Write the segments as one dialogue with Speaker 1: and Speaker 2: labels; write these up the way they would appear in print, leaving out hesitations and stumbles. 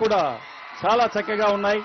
Speaker 1: కూడా చాలా చక్కగా ఉన్నాయి.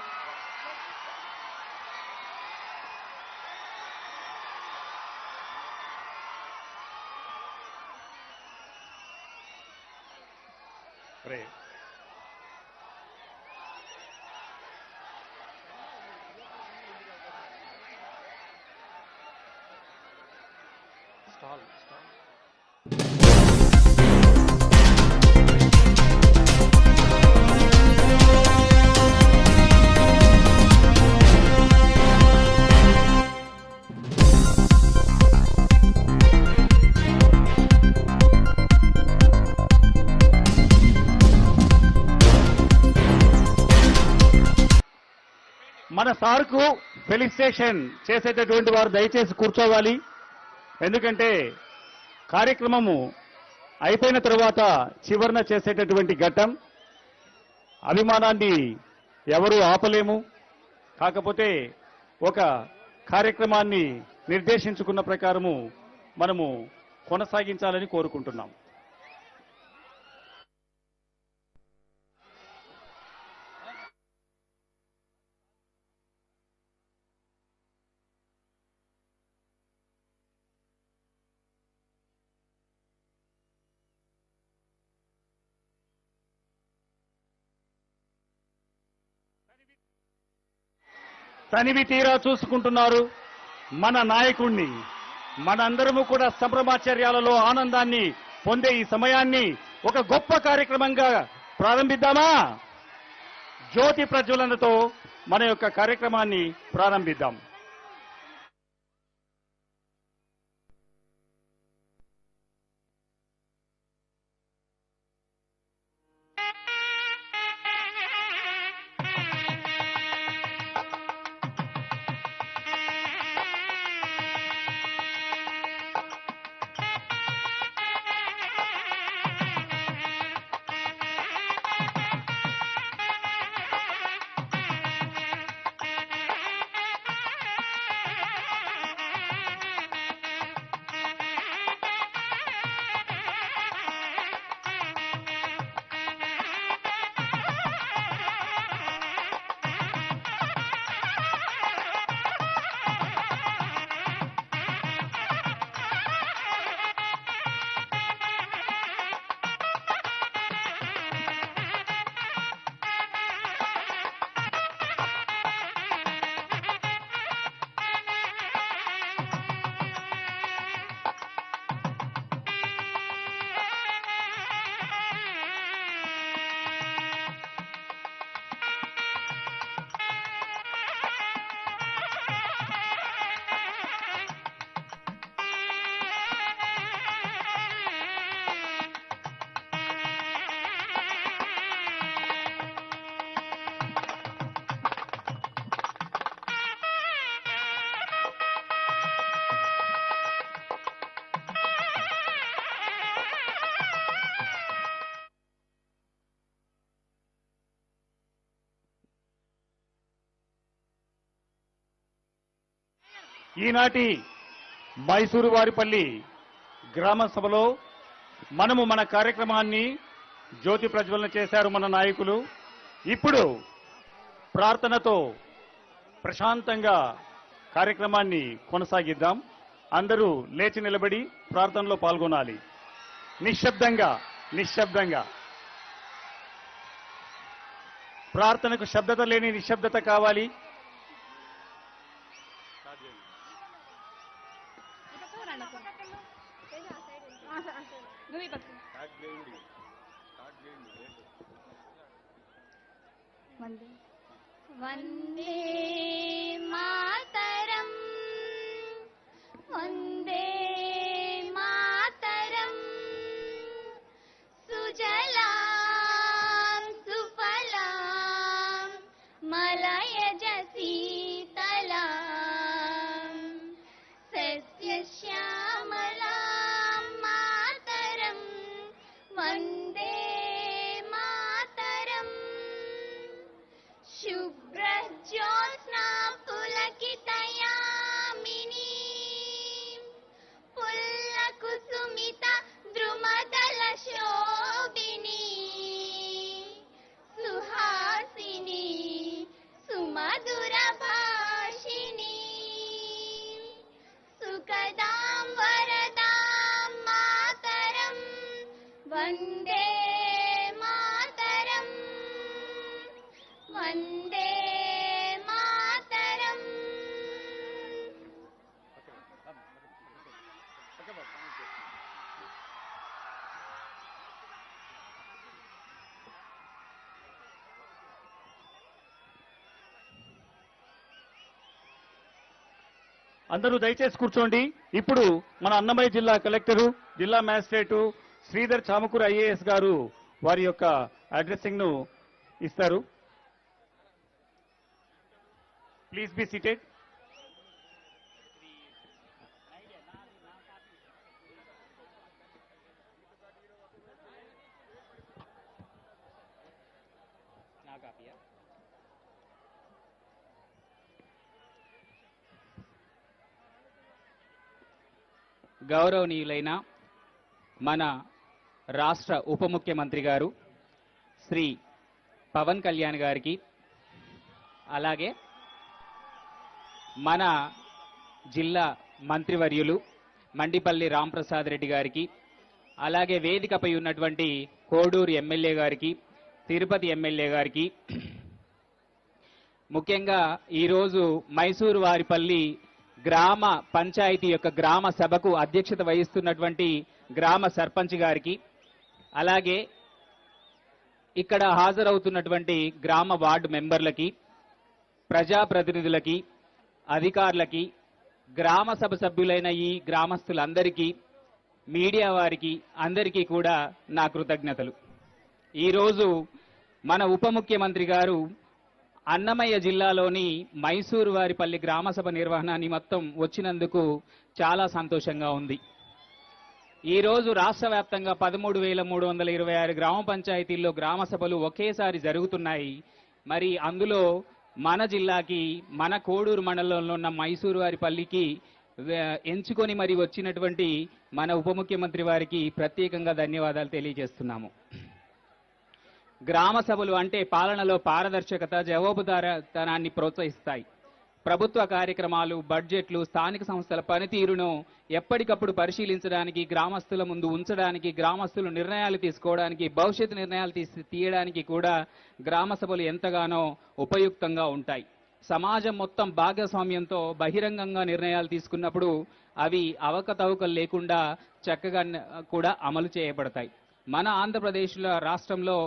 Speaker 1: మన సార్కు ఫెలిసిటేషన్ చేసేటటువంటి వారు దయచేసి కూర్చోవాలి. ఎందుకంటే కార్యక్రమము అయిపోయిన తరువాత చివరన చేసేటటువంటి ఘట్టం. అభిమానాన్ని ఎవరూ ఆపలేము. కాకపోతే ఒక కార్యక్రమాన్ని నిర్దేశించుకున్న ప్రకారము మనము కొనసాగించాలని కోరుకుంటున్నాం. తనివి తీరా చూసుకుంటున్నారు మన నాయకుణ్ణి. మనందరము కూడా సంభ్రమాచర్యాలలో ఆనందాన్ని పొందే ఈ సమయాన్ని ఒక గొప్ప కార్యక్రమంగా ప్రారంభిద్దామా? జ్యోతి ప్రజ్వలనతో మన యొక్క కార్యక్రమాన్ని ప్రారంభిద్దాం. ఈనాటి మైసూరు వారిపల్లి గ్రామ సభలో మనము మన కార్యక్రమాన్ని జ్యోతి ప్రజ్వలన చేశారు మన నాయకులు. ఇప్పుడు ప్రార్థనతో ప్రశాంతంగా కార్యక్రమాన్ని కొనసాగిద్దాం. అందరూ లేచి నిలబడి ప్రార్థనలో పాల్గొనాలి. నిశ్శబ్దంగా నిశ్శబ్దంగా. ప్రార్థనకు శబ్దత లేని నిశ్శబ్దత కావాలి.
Speaker 2: వందే మాతరం వందే మాతరం సుజలాం సుఫలాం మలయజ శీతలాం సస్యశ్యామలాం మాతరం వందే शुभ्रज्योत्स्ना पुलकितयामिनी
Speaker 1: అందరూ దయచేసి కూర్చోండి. ఇప్పుడు మన అన్నమయ్య జిల్లా కలెక్టరు, జిల్లా మ్యాజిస్ట్రేటు శ్రీధర్ చామకూర ఐఏఎస్ గారు వారి యొక్క అడ్రస్సింగ్ ను ఇస్తారు. Please be seated.
Speaker 3: గౌరవనీయులైన మన రాష్ట్ర ఉప ముఖ్యమంత్రి గారు శ్రీ పవన్ కళ్యాణ్ గారికి, అలాగే మన జిల్లా మంత్రివర్యులు మండిపల్లి రాంప్రసాద్ రెడ్డి గారికి, అలాగే వేదికపై ఉన్నటువంటి కోడూరు ఎమ్మెల్యే గారికి, తిరుపతి ఎమ్మెల్యే గారికి, ముఖ్యంగా ఈరోజు మైసూరు వారిపల్లి గ్రామ పంచాయతీ యొక్క గ్రామ సభకు అధ్యక్షత వహిస్తున్నటువంటి గ్రామ సర్పంచ్ గారికి, అలాగే ఇక్కడ హాజరవుతున్నటువంటి గ్రామ వార్డు మెంబర్లకి, ప్రజాప్రతినిధులకి, అధికారులకి, గ్రామ సభ సభ్యులైన ఈ గ్రామస్తులందరికీ, మీడియా వారికి అందరికీ కూడా నా కృతజ్ఞతలు. ఈరోజు మన ఉప ముఖ్యమంత్రి గారు అన్నమయ్య జిల్లాలోని మైసూరు వారిపల్లి గ్రామ సభ నిర్వహణ నిమిత్తం వచ్చినందుకు చాలా సంతోషంగా ఉంది. ఈరోజు రాష్ట్ర వ్యాప్తంగా 13,326 గ్రామ పంచాయతీల్లో గ్రామ సభలు ఒకేసారి జరుగుతున్నాయి. మరి అందులో మన జిల్లాకి, మన కోడూరు మండలంలో ఉన్న మైసూరు వారిపల్లికి ఎంచుకొని మరి వచ్చినటువంటి మన ఉప ముఖ్యమంత్రి వారికి ప్రత్యేకంగా ధన్యవాదాలు తెలియజేస్తున్నాము. గ్రామ సభలు అంటే పాలనలో పారదర్శకత, జవాబుదారీతనాన్ని ప్రోత్సహిస్తాయి. ప్రభుత్వ కార్యక్రమాలు, బడ్జెట్లు, స్థానిక సంస్థల పనితీరును ఎప్పటికప్పుడు పరిశీలించడానికి, గ్రామస్తుల ముందు ఉంచడానికి, గ్రామస్తులు నిర్ణయాలు తీసుకోవడానికి, భవిష్యత్తు నిర్ణయాలు తీయడానికి కూడా గ్రామ సభలు ఎంతగానో ఉపయుక్తంగా ఉంటాయి. సమాజం మొత్తం భాగస్వామ్యంతో బహిరంగంగా నిర్ణయాలు తీసుకున్నప్పుడు అవి అవకతవకలు లేకుండా చక్కగా కూడా అమలు చేయబడతాయి. మన ఆంధ్రప్రదేశ్ రాష్ట్రంలో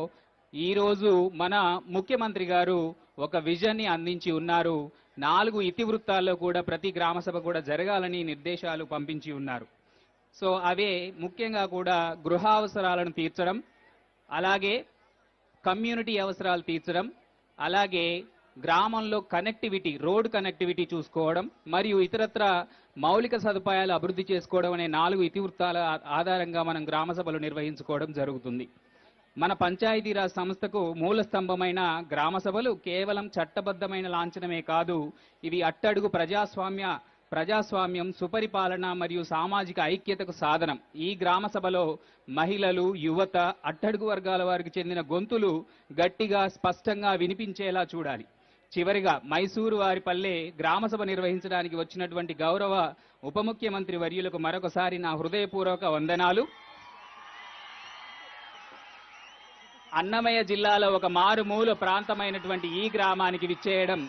Speaker 3: ఈరోజు మన ముఖ్యమంత్రి గారు ఒక విజన్ని అందించి ఉన్నారు. 4 ఇతివృత్తాల్లో కూడా ప్రతి గ్రామ సభ కూడా జరగాలని నిర్దేశాలు పంపించి ఉన్నారు. సో అవే ముఖ్యంగా కూడా గృహ అవసరాలను తీర్చడం, అలాగే కమ్యూనిటీ అవసరాలు తీర్చడం, అలాగే గ్రామంలో కనెక్టివిటీ, రోడ్ కనెక్టివిటీ చూసుకోవడం, మరియు ఇతరత్ర మౌలిక సదుపాయాలు అభివృద్ధి చేసుకోవడం అనే 4 ఇతివృత్తాల ఆధారంగా మనం గ్రామ సభలు నిర్వహించుకోవడం జరుగుతుంది. మన పంచాయతీరాజ్ సంస్థకు మూల స్తంభమైన గ్రామ సభలు కేవలం చట్టబద్ధమైన లాంఛనమే కాదు, ఇవి అట్టడుగు ప్రజాస్వామ్యం, సుపరిపాలన మరియు సామాజిక ఐక్యతకు సాధనం. ఈ గ్రామ సభలో మహిళలు, యువత, అట్టడుగు వర్గాల వారికి చెందిన గొంతులు గట్టిగా, స్పష్టంగా వినిపించేలా చూడాలి. చివరిగా మైసూరు వారిపల్లె గ్రామ సభ నిర్వహించడానికి వచ్చినటువంటి గౌరవ ఉప ముఖ్యమంత్రి వర్యులకు మరొకసారి నా హృదయపూర్వక వందనాలు. అన్నమయ్య జిల్లాలో ఒక మారుమూల ప్రాంతమైనటువంటి ఈ గ్రామానికి విచ్చేయడం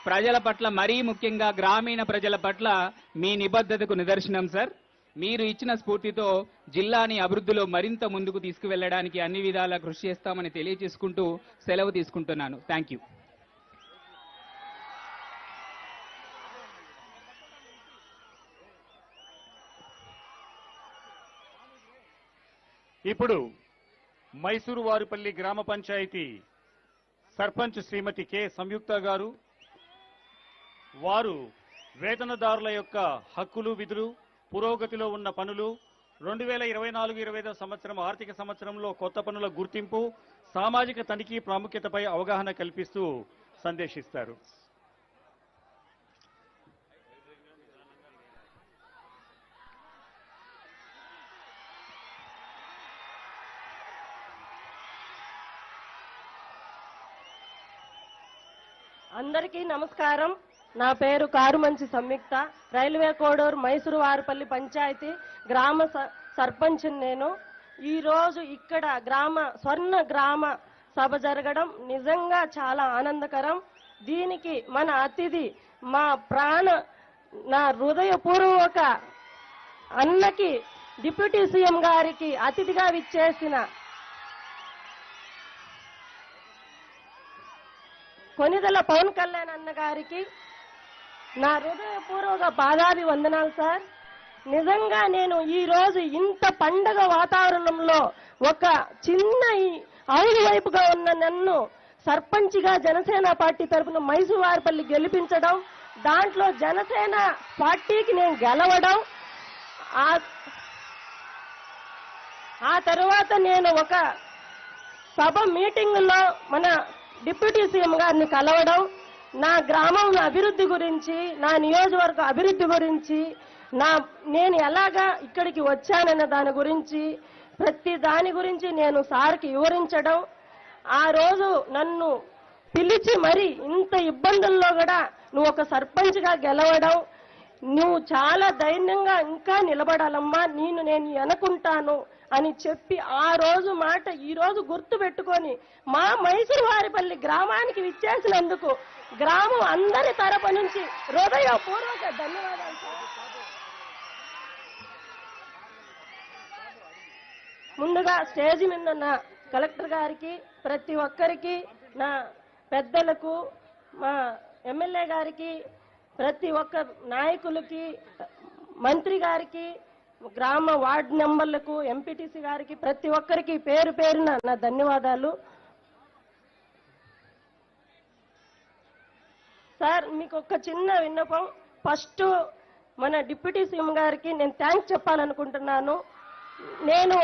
Speaker 3: ప్రజల పట్ల, మరీ ముఖ్యంగా గ్రామీణ ప్రజల పట్ల మీ నిబద్ధతకు నిదర్శనం సార్. మీరు ఇచ్చిన స్ఫూర్తితో జిల్లాని అభివృద్ధిలో మరింత ముందుకు తీసుకువెళ్లడానికి అన్ని విధాలా కృషి చేస్తామని తెలియజేసుకుంటూ సెలవు తీసుకుంటున్నాను. Thank you.
Speaker 1: ఇప్పుడు మైసూరు వారిపల్లి గ్రామ పంచాయతీ సర్పంచ్ శ్రీమతి కె సంయుక్త గారు వారు వేతనదారుల యొక్క హక్కులు, విధులు, పురోగతిలో ఉన్న పనులు, 2024-25 సంవత్సరం ఆర్థిక సంవత్సరంలో కొత్త పనుల గుర్తింపు, సామాజిక తనిఖీ ప్రాముఖ్యతపై అవగాహన కల్పిస్తూ సందేశిస్తారు.
Speaker 4: అందరికీ నమస్కారం. నా పేరు కారుమంచి సంయుక్త. రైల్వే కోడూరు మైసూరు వారిపల్లి పంచాయతీ గ్రామ సర్పంచ్ నేను. ఈరోజు ఇక్కడ స్వర్ణ గ్రామ సభ జరగడం నిజంగా చాలా ఆనందకరం. దీనికి మన అతిథి, నా హృదయపూర్వక అన్నకి, డిప్యూటీ సీఎం గారికి అతిథిగా విచ్చేసిన కొనిదెల పవన్ కళ్యాణ్ అన్న గారికి నా హృదయపూర్వక పాదాభి వందనాలు సార్. నిజంగా నేను ఈ రోజు ఇంత పండగ వాతావరణంలో ఒక చిన్న అవును వైపుగా ఉన్న నన్ను సర్పంచ్గా జనసేన పార్టీ తరఫున మైసూరువారిపల్లి గెలిపించడం, దాంట్లో జనసేన పార్టీకి నేను గెలవడం, ఆ తర్వాత నేను ఒక సభ మీటింగులో మన డిప్యూటీ సీఎం గారిని కలవడం, నా గ్రామం అభివృద్ధి గురించి, నా నియోజకవర్గ అభివృద్ధి గురించి, నేను ఎలాగా ఇక్కడికి వచ్చానన్న దాని గురించి, ప్రతి దాని గురించి నేను సార్కి వివరించడం, ఆ రోజు నన్ను పిలిచి మరి ఇంత ఇబ్బందుల్లో కూడా నువ్వు ఒక సర్పంచ్గా గెలవడం, నువ్వు చాలా ధైర్యంగా ఇంకా నిలబడాలమ్మా, నేను అనుకుంటాను అని చెప్పి ఆ రోజు మాట ఈ రోజు గుర్తు పెట్టుకొని మా మైసూరువారిపల్లి గ్రామానికి విచ్చేసినందుకు గ్రామం అందరి తరపు నుంచి హృదయపూర్వక ధన్యవాదాలు సార్. ముందుగా స్టేజ్ మీద ఉన్న కలెక్టర్ గారికి, ప్రతి ఒక్కరికి, నా పెద్దలకు, మా ఎమ్మెల్యే గారికి, ప్రతి ఒక్క నాయకులకి, మంత్రి గారికి, గ్రామ వార్డు మెంబర్లకు, ఎంపీటీసీ గారికి, ప్రతి ఒక్కరికి పేరు పేరున నా ధన్యవాదాలు సార్. మీకు ఒక చిన్న విన్నపం. ఫస్ట్ మన డిప్యూటీ సీఎం గారికి నేను థ్యాంక్స్ చెప్పాలనుకుంటున్నాను. నేను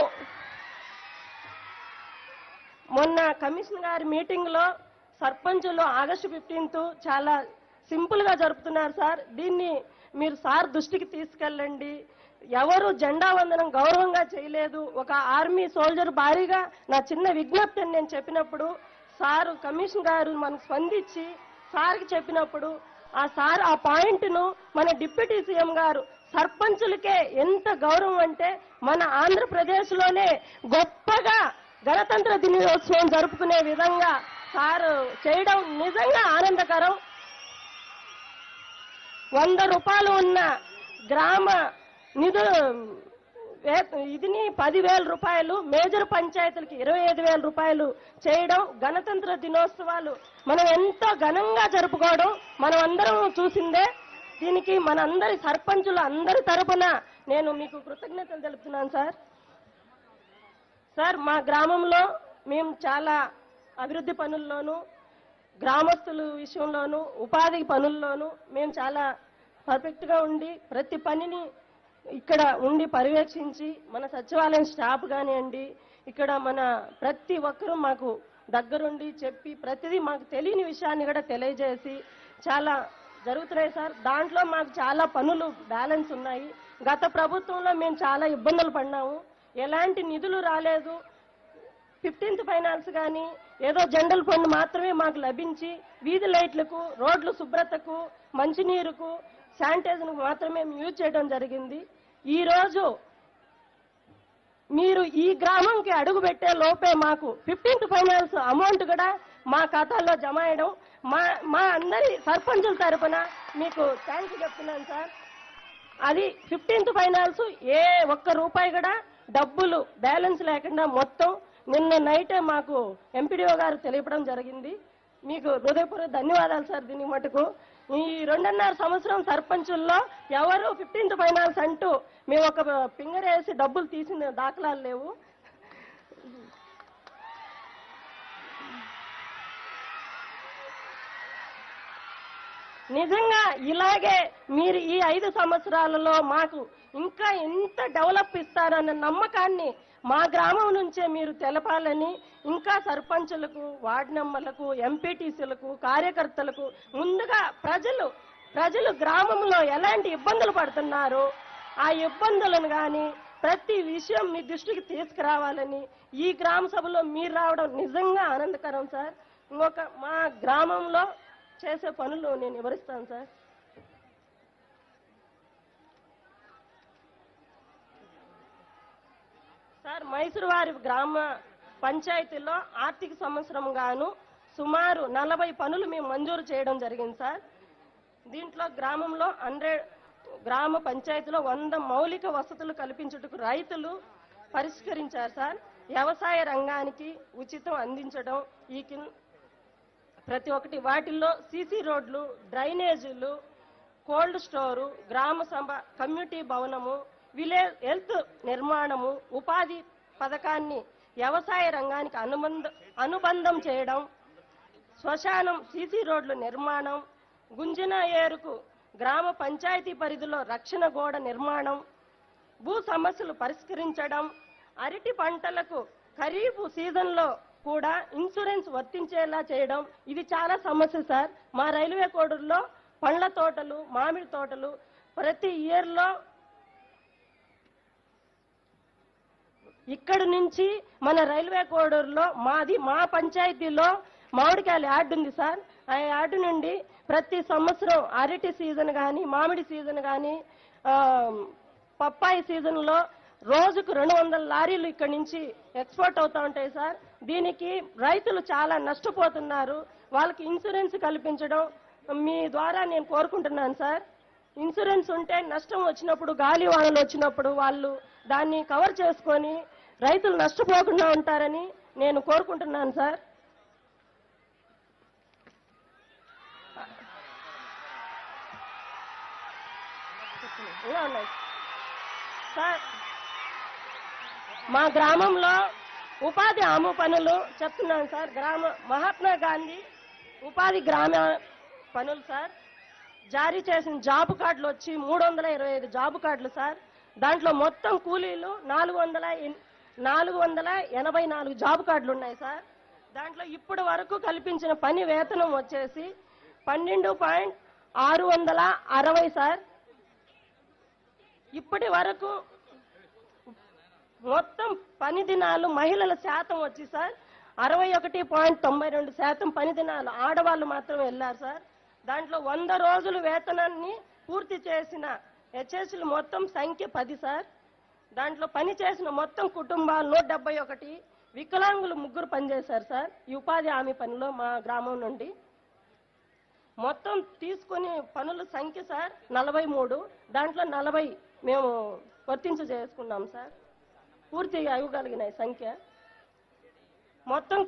Speaker 4: మొన్న కమిషన్ గారి మీటింగ్ లో సర్పంచులు ఆగస్టు 15 చాలా సింపుల్ గా జరుపుతున్నారు సార్. దీన్ని మీరు సార్ దృష్టికి తీసుకెళ్ళండి. ఎవరు జెండా వందనం గౌరవంగా చేయలేదు. ఒక ఆర్మీ సోల్జర్ భారీగా నా చిన్న విజ్ఞప్తి అని నేను చెప్పినప్పుడు సారు కమిషన్ గారు మనకు స్పందించి సార్కి చెప్పినప్పుడు ఆ సార్ ఆ పాయింట్ ను మన డిప్యూటీ సీఎం గారు సర్పంచులకే ఎంత గౌరవం అంటే మన ఆంధ్రప్రదేశ్ లోనే గొప్పగా గణతంత్ర దినోత్సవం జరుపుకునే విధంగా సార్ చేయడం నిజంగా ఆనందకరం. 100 రూపాయలు ఉన్న గ్రామ ఇదిని 10,000 రూపాయలు, మేజర్ పంచాయతీలకి 25,000 రూపాయలు చేయడం, గణతంత్ర దినోత్సవాలు మనం ఎంతో ఘనంగా జరుపుకోవడం మనం అందరం చూసిందే. దీనికి మనందరి సర్పంచుల అందరి తరపున నేను మీకు కృతజ్ఞతలు తెలుపుతున్నాను సార్. సార్, మా గ్రామంలో మేము చాలా అభివృద్ధి పనుల్లోనూ, గ్రామస్తుల విషయంలోనూ, ఉపాధి పనుల్లోనూ మేము చాలా పర్ఫెక్ట్గా ఉండి ప్రతి పనిని ఇక్కడ ఉండి పర్యవేక్షించి, మన సచివాలయం స్టాఫ్ కానివ్వండి, ఇక్కడ మన ప్రతి ఒక్కరూ మాకు దగ్గరుండి చెప్పి ప్రతిదీ మాకు తెలియని విషయాన్ని కూడా తెలియజేసి చాలా జరుగుతున్నాయి సార్. దాంట్లో మాకు చాలా పనులు బ్యాలెన్స్ ఉన్నాయి. గత ప్రభుత్వంలో మేము చాలా ఇబ్బందులు పడినాము. ఎలాంటి నిధులు రాలేదు. 15th ఫైనాన్స్ కానీ ఏదో జనరల్ ఫండ్ మాత్రమే మాకు లభించి వీధి లైట్లకు, రోడ్లు శుభ్రతకు, మంచినీరుకు, శానిటైజర్కు మాత్రమే యూజ్ చేయడం జరిగింది. ఈ రోజు మీరు ఈ గ్రామంకి అడుగు పెట్టే లోపే మాకు 15th ఫైనాన్స్ అమౌంట్ కూడా మా ఖాతాల్లో జమ అయ్యడం, మా అందరి సర్పంచుల తరపున మీకు థ్యాంక్స్ చెప్తున్నాను సార్. అది 15th ఫైనాన్స్ ఏ ఒక్క రూపాయి కూడా డబ్బులు బ్యాలెన్స్ లేకుండా మొత్తం నిన్న నైటే మాకు ఎంపీడీఓ గారు తెలియపడం జరిగింది. మీకు హృదయపూర్వక ధన్యవాదాలు సార్. దీనికి మటుకు ఈ 2.5 సంవత్సరం సర్పంచుల్లో ఎవరు 15th ఫైనాన్స్ అంటూ మేము ఒక ఫింగర్ వేసి డబ్బులు తీసిన దాఖలాలు లేవు. నిజంగా ఇలాగే మీరు ఈ 5 సంవత్సరాలలో మాకు ఇంకా ఎంత డెవలప్ ఇస్తారన్న నమ్మకాన్ని మా గ్రామం నుంచే మీరు తెలపాలని, ఇంకా సర్పంచులకు, వార్డు మెంబర్లకు, ఎంపీటీసీలకు, కార్యకర్తలకు ముందుగా ప్రజలు గ్రామంలో ఎలాంటి ఇబ్బందులు పడుతున్నారు, ఆ ఇబ్బందులను కానీ ప్రతి విషయం మీ దృష్టికి తీసుకురావాలని ఈ గ్రామ సభలో మీరు రావడం నిజంగా ఆనందకరం సార్. ఇంకొక మా గ్రామంలో చేసే పనులు నేను వివరిస్తాను సార్. సార్, మైసూరువారి గ్రామ పంచాయతీలో ఆర్థిక సంవత్సరం గాను సుమారు 40 పనులు మేము మంజూరు చేయడం జరిగింది సార్. దీంట్లో గ్రామంలో గ్రామ పంచాయతీలో 100 మౌలిక వసతులు కల్పించుటకు రైతులు పరిష్కరించారు సార్. వ్యవసాయ రంగానికి ఉచితం అందించడం, ప్రతి ఒక్కటి వాటిల్లో సీసీ రోడ్లు, డ్రైనేజీలు, కోల్డ్ స్టోరు, గ్రామ సభ, కమ్యూనిటీ భవనము, విలేజ్ హెల్త్ నిర్మాణము, ఉపాధి పథకాన్ని వ్యవసాయ రంగానికి అనుబంధం చేయడం, శ్మశానం, సీసీ రోడ్ల నిర్మాణం, గుంజిన ఏరుకు గ్రామ పంచాయతీ పరిధిలో రక్షణ గోడ నిర్మాణం, భూ సమస్యలు పరిష్కరించడం, అరటి పంటలకు ఖరీఫ్ సీజన్లో కూడా ఇన్సూరెన్స్ వర్తించేలా చేయడం, ఇది చాలా సమస్య సార్. మా రైల్వే కోడూరులో పండ్ల తోటలు, మామిడి తోటలు ప్రతి ఇయర్లో ఇక్కడి నుంచి మన రైల్వే కోడూరులో మా పంచాయతీలో మామిడికాయల యార్డు ఉంది సార్. ఆ యార్డు నుండి ప్రతి సంవత్సరం అరటి సీజన్ కానీ, మామిడి సీజన్ కానీ, పప్పాయి సీజన్లో రోజుకు 200 లారీలు ఇక్కడి నుంచి ఎక్స్పోర్ట్ అవుతా ఉంటాయి సార్. దీనికి రైతులు చాలా నష్టపోతున్నారు. వాళ్ళకి ఇన్సూరెన్స్ కల్పించడం మీ ద్వారా నేను కోరుకుంటున్నాను సార్. ఇన్సూరెన్స్ ఉంటే నష్టం వచ్చినప్పుడు, గాలి వానలు వచ్చినప్పుడు వాళ్ళు దాన్ని కవర్ చేసుకొని రైతులు నష్టపోకుండా ఉంటారని నేను కోరుకుంటున్నాను సార్. సార్, మా గ్రామంలో ఉపాధి హామీ పనులు చెప్తున్నాను సార్. మహాత్మా గాంధీ ఉపాధి గ్రామ పనులు సార్ జారీ చేసిన జాబ్ కార్డులు వచ్చి 325 జాబ్ కార్డులు సార్. దాంట్లో మొత్తం కూలీలు 484 జాబ్ కార్డులు ఉన్నాయి సార్. దాంట్లో ఇప్పటి వరకు కల్పించిన పని వేతనం వచ్చేసి 12.660 సార్. ఇప్పటి వరకు మొత్తం పని దినాలు మహిళల శాతం వచ్చి సార్ 61.92% పని దినాలు ఆడవాళ్ళు మాత్రం వెళ్ళారు సార్. దాంట్లో 100 రోజులు వేతనాన్ని పూర్తి చేసిన హెచ్ఎస్లు మొత్తం సంఖ్య 10 సార్. దాంట్లో పని చేసిన మొత్తం కుటుంబాలు 171, వికలాంగులు 3 పనిచేశారు సార్ ఈ ఉపాధి హామీ పనిలో మా గ్రామం నుండి. మొత్తం తీసుకుని పనుల సంఖ్య సార్ 43. దాంట్లో 40 మేము వర్తించ చేసుకున్నాం సార్. పూర్తిగా ఇవ్వగలిగిన సంఖ్య. మొత్తం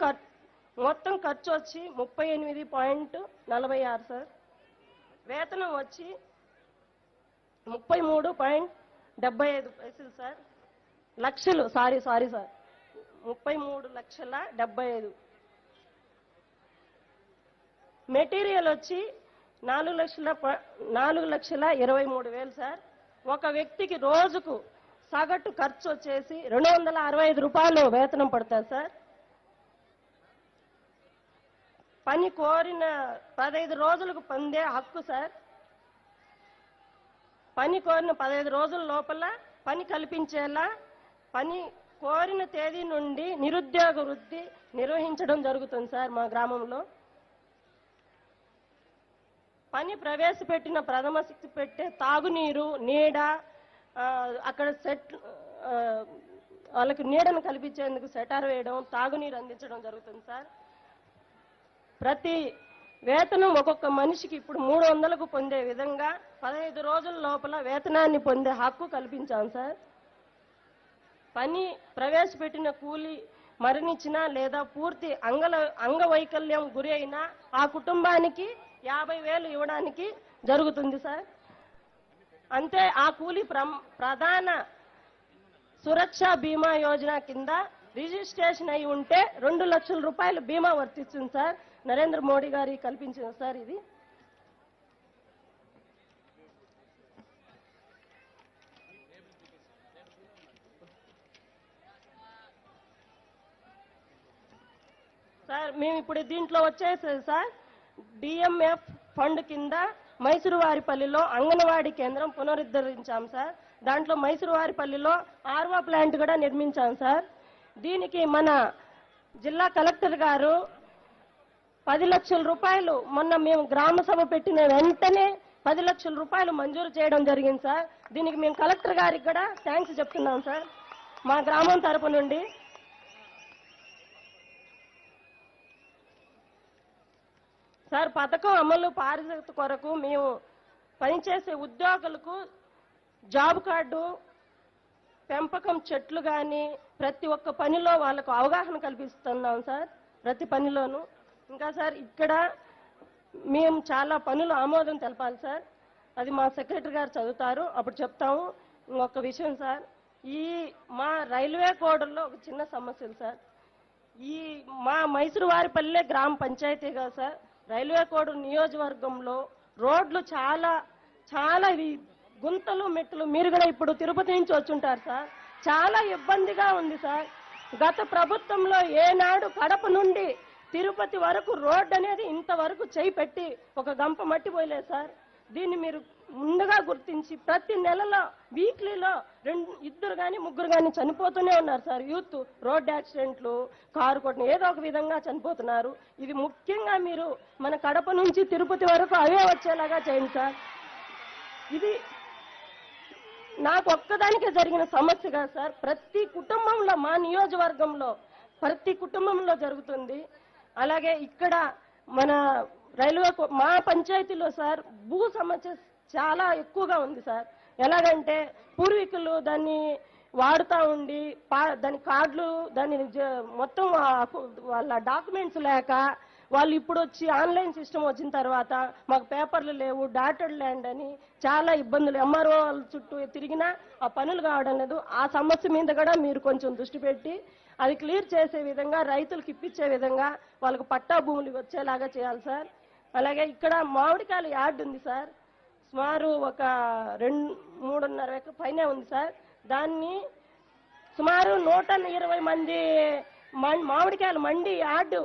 Speaker 4: ఖర్చు వచ్చి 38.46 సార్. వేతనం వచ్చి 33.75 సార్. లక్షలు సారీ సార్ 33,75,000. మెటీరియల్ వచ్చి 4,23,000 సార్. ఒక వ్యక్తికి రోజుకు సగటు ఖర్చు వచ్చేసి 265 రూపాయలు వేతనం పడుతుంది సార్. పని కోరిన 15 రోజులకు పొందే హక్కు సార్. పని కోరిన 15 రోజుల లోపల పని కల్పించేలా పని కోరిన తేదీ నుండి నిరుద్యోగ వృత్తి నిర్వహించడం జరుగుతుంది సార్ మా గ్రామంలో. పని ప్రవేశపెట్టిన ప్రథమ శిక్ష పెట్టే తాగునీరు, నీడ, అక్కడ వాళ్ళకి నీడను కల్పించేందుకు సెటార్ వేయడం, తాగునీరు అందించడం జరుగుతుంది సార్. ప్రతి వేతనం ఒక్కొక్క మనిషికి ఇప్పుడు 300కు పొందే విధంగా 15 రోజుల లోపల వేతనాన్ని పొందే హక్కు కల్పించాం సార్. పని ప్రవేశపెట్టిన కూలి మరణించినా లేదా పూర్తి అంగవైకల్యం గురి అయినా ఆ కుటుంబానికి 50,000 ఇవ్వడానికి జరుగుతుంది సార్. అంతే ఆ కూలి ప్రధాన సురక్ష బీమా యోజన కింద రిజిస్ట్రేషన్ అయి ఉంటే 2 లక్షల రూపాయలు బీమా వర్తిస్తుంది సార్. నరేంద్ర మోడీ గారి కల్పించిన సార్ ఇది. సార్ మేము ఇప్పుడు దీంట్లో వచ్చేసేది సార్ డిఎంఎఫ్ ఫండ్ కింద మైసూరువారిపల్లిలో అంగన్వాడీ కేంద్రం పునరుద్ధరించాం సార్. దాంట్లో మైసూరువారిపల్లిలో ఆర్వా ప్లాంట్ కూడా నిర్మించాం సార్. దీనికి మన జిల్లా కలెక్టర్ గారు 10 లక్షల రూపాయలు మొన్న మేము గ్రామ సభ పెట్టిన వెంటనే 10 లక్షల రూపాయలు మంజూరు చేయడం జరిగింది సార్. దీనికి మేము కలెక్టర్ గారికి కూడా థ్యాంక్స్ చెప్తున్నాం సార్ మా గ్రామం తరపు నుండి. సార్ పథకం అమలు పారిశుద్ధ కొరకు మేము పనిచేసే ఉద్యోగులకు జాబ్ కార్డు, పెంపకం చెట్లు కానీ ప్రతి ఒక్క పనిలో వాళ్ళకు అవగాహన కల్పిస్తున్నాం సార్ ప్రతి పనిలోనూ. ఇంకా సార్ ఇక్కడ మేము చాలా పనులు ఆమోదం తెలపాలి సార్. అది మా సెక్రటరీ గారు చదువుతారు, అప్పుడు చెప్తాము. ఇంకొక విషయం సార్, ఈ మా రైల్వే కోడల్లో ఒక చిన్న సమస్యలు సార్. ఈ మా మైసూరు వారిపల్లె గ్రామ పంచాయతీగా సార్, రైల్వే కోడూరు నియోజకవర్గంలో రోడ్లు చాలా చాలా ఇవి గుంతలు మెట్టులు, మీరు కూడా ఇప్పుడు తిరుపతి నుంచి వచ్చుంటారు సార్, చాలా ఇబ్బందిగా ఉంది సార్. గత ప్రభుత్వంలో ఏనాడు కడప నుండి తిరుపతి వరకు రోడ్డు అనేది ఇంతవరకు చేయి పెట్టి ఒక గంప మట్టి పోయలేదు సార్. దీన్ని మీరు ముందుగా గుర్తించి ప్రతి నెలలో వీక్లీలో ఇద్దరు కానీ ముగ్గురు కానీ చనిపోతూనే ఉన్నారు సార్. యూత్ రోడ్ యాక్సిడెంట్లు, కారు కొట్టిన ఏదో ఒక విధంగా చనిపోతున్నారు. ఇది ముఖ్యంగా మీరు మన కడప నుంచి తిరుపతి వరకు అవే వచ్చేలాగా చేయండి సార్. ఇది నాకు ఒక్కదానికే జరిగిన సమస్య కాదు సార్, ప్రతి కుటుంబంలో మా నియోజకవర్గంలో ప్రతి కుటుంబంలో జరుగుతుంది. అలాగే ఇక్కడ మన రైల్వే మా పంచాయతీలో సార్ భూ సమస్య చాలా ఎక్కువగా ఉంది సార్. ఎలాగంటే పూర్వీకులు దాన్ని వాడుతూ ఉండి దాని కార్డులు దాన్ని మొత్తం వాళ్ళ డాక్యుమెంట్స్ లేక వాళ్ళు ఇప్పుడు వచ్చి ఆన్లైన్ సిస్టమ్ వచ్చిన తర్వాత మాకు పేపర్లు లేవు, డాటెడ్ ల్యాండ్ అని చాలా ఇబ్బందులు, ఎంఆర్ఓ వాళ్ళ చుట్టూ తిరిగినా ఆ పనులు కావడం లేదు. ఆ సమస్య మీద కూడా మీరు కొంచెం దృష్టి పెట్టి అది క్లియర్ చేసే విధంగా, రైతులకు ఇప్పించే విధంగా వాళ్ళకు పట్టా భూములు వచ్చేలాగా చేయాలి సార్. అలాగే ఇక్కడ మామిడికాయల యార్డ్ ఉంది సార్, సుమారు ఒక 3.5 ఎకరాల పైనే ఉంది సార్. దాన్ని సుమారు 120 మంది మామిడికాయల మండి యార్డు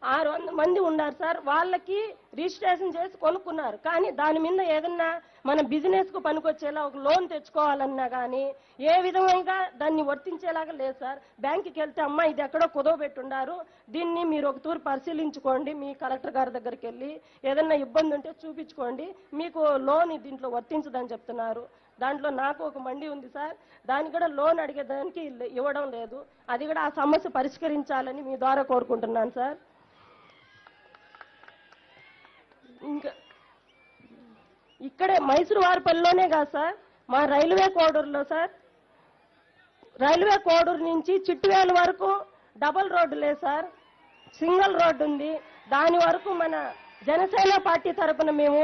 Speaker 4: 600 మంది ఉన్నారు సార్. వాళ్ళకి రిజిస్ట్రేషన్ చేసి కొనుక్కున్నారు. కానీ దాని మీద ఏదన్నా మన బిజినెస్ కు పనికొచ్చేలా ఒక లోన్ తెచ్చుకోవాలన్నా కానీ ఏ విధంగా దాన్ని వర్తించేలాగా లేదు సార్. బ్యాంకుకి వెళ్తే అమ్మ ఇది ఎక్కడో కుదవబెట్టుండారు, దీన్ని మీరు ఒక తూరు పరిశీలించుకోండి, మీ కలెక్టర్ గారి దగ్గరికి వెళ్ళి ఏదన్నా ఇబ్బంది ఉంటే చూపించుకోండి, మీకు లోన్ దీంట్లో వర్తించదని చెప్తున్నారు. దాంట్లో నాకు ఒక మండి ఉంది సార్, దానికి కూడా లోన్ అడిగేదానికి ఇవ్వడం లేదు. అది కూడా ఆ సమస్య పరిష్కరించాలని మీ ద్వారా కోరుకుంటున్నాను సార్. ఇంకా ఇక్కడే మైసూరు వారిపల్లిలోనే కాదు సార్, మా రైల్వే కోడూరులో సార్, రైల్వే కోడూరు నుంచి చిట్టువేలు వరకు డబుల్ రోడ్డు లేదు సార్, సింగిల్ రోడ్డు ఉంది. దాని వరకు మన జనసేన పార్టీ తరఫున మేము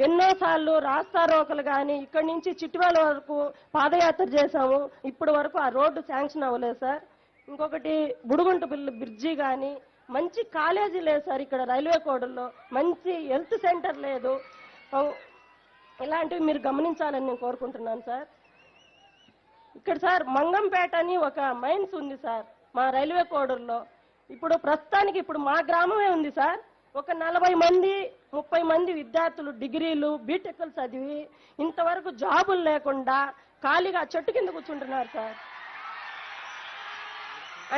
Speaker 4: ఎన్నోసార్లు రాస్తారోకలు కానీ ఇక్కడి నుంచి చిట్టువేల వరకు పాదయాత్ర చేశాము. ఇప్పటి వరకు ఆ రోడ్డు శాంక్షన్ అవ్వలేదు సార్. ఇంకొకటి బుడుగుంట బ్రిడ్జి కానీ మంచి కాలేజీ లేదు సార్ ఇక్కడ రైల్వే కోడూరులో, మంచి హెల్త్ సెంటర్ లేదు. ఇలాంటివి మీరు గమనించాలని నేను కోరుకుంటున్నాను సార్. ఇక్కడ సార్ మంగంపేట అని ఒక మైన్స్ ఉంది సార్ మా రైల్వే కోడూరులో. ఇప్పుడు ప్రస్తుతానికి ఇప్పుడు మా గ్రామమే ఉంది సార్. ఒక 40 మంది 30 మంది విద్యార్థులు డిగ్రీలు బీటెక్లు చదివి ఇంతవరకు జాబులు లేకుండా ఖాళీగా చెట్టు కింద కూర్చుంటున్నారు సార్.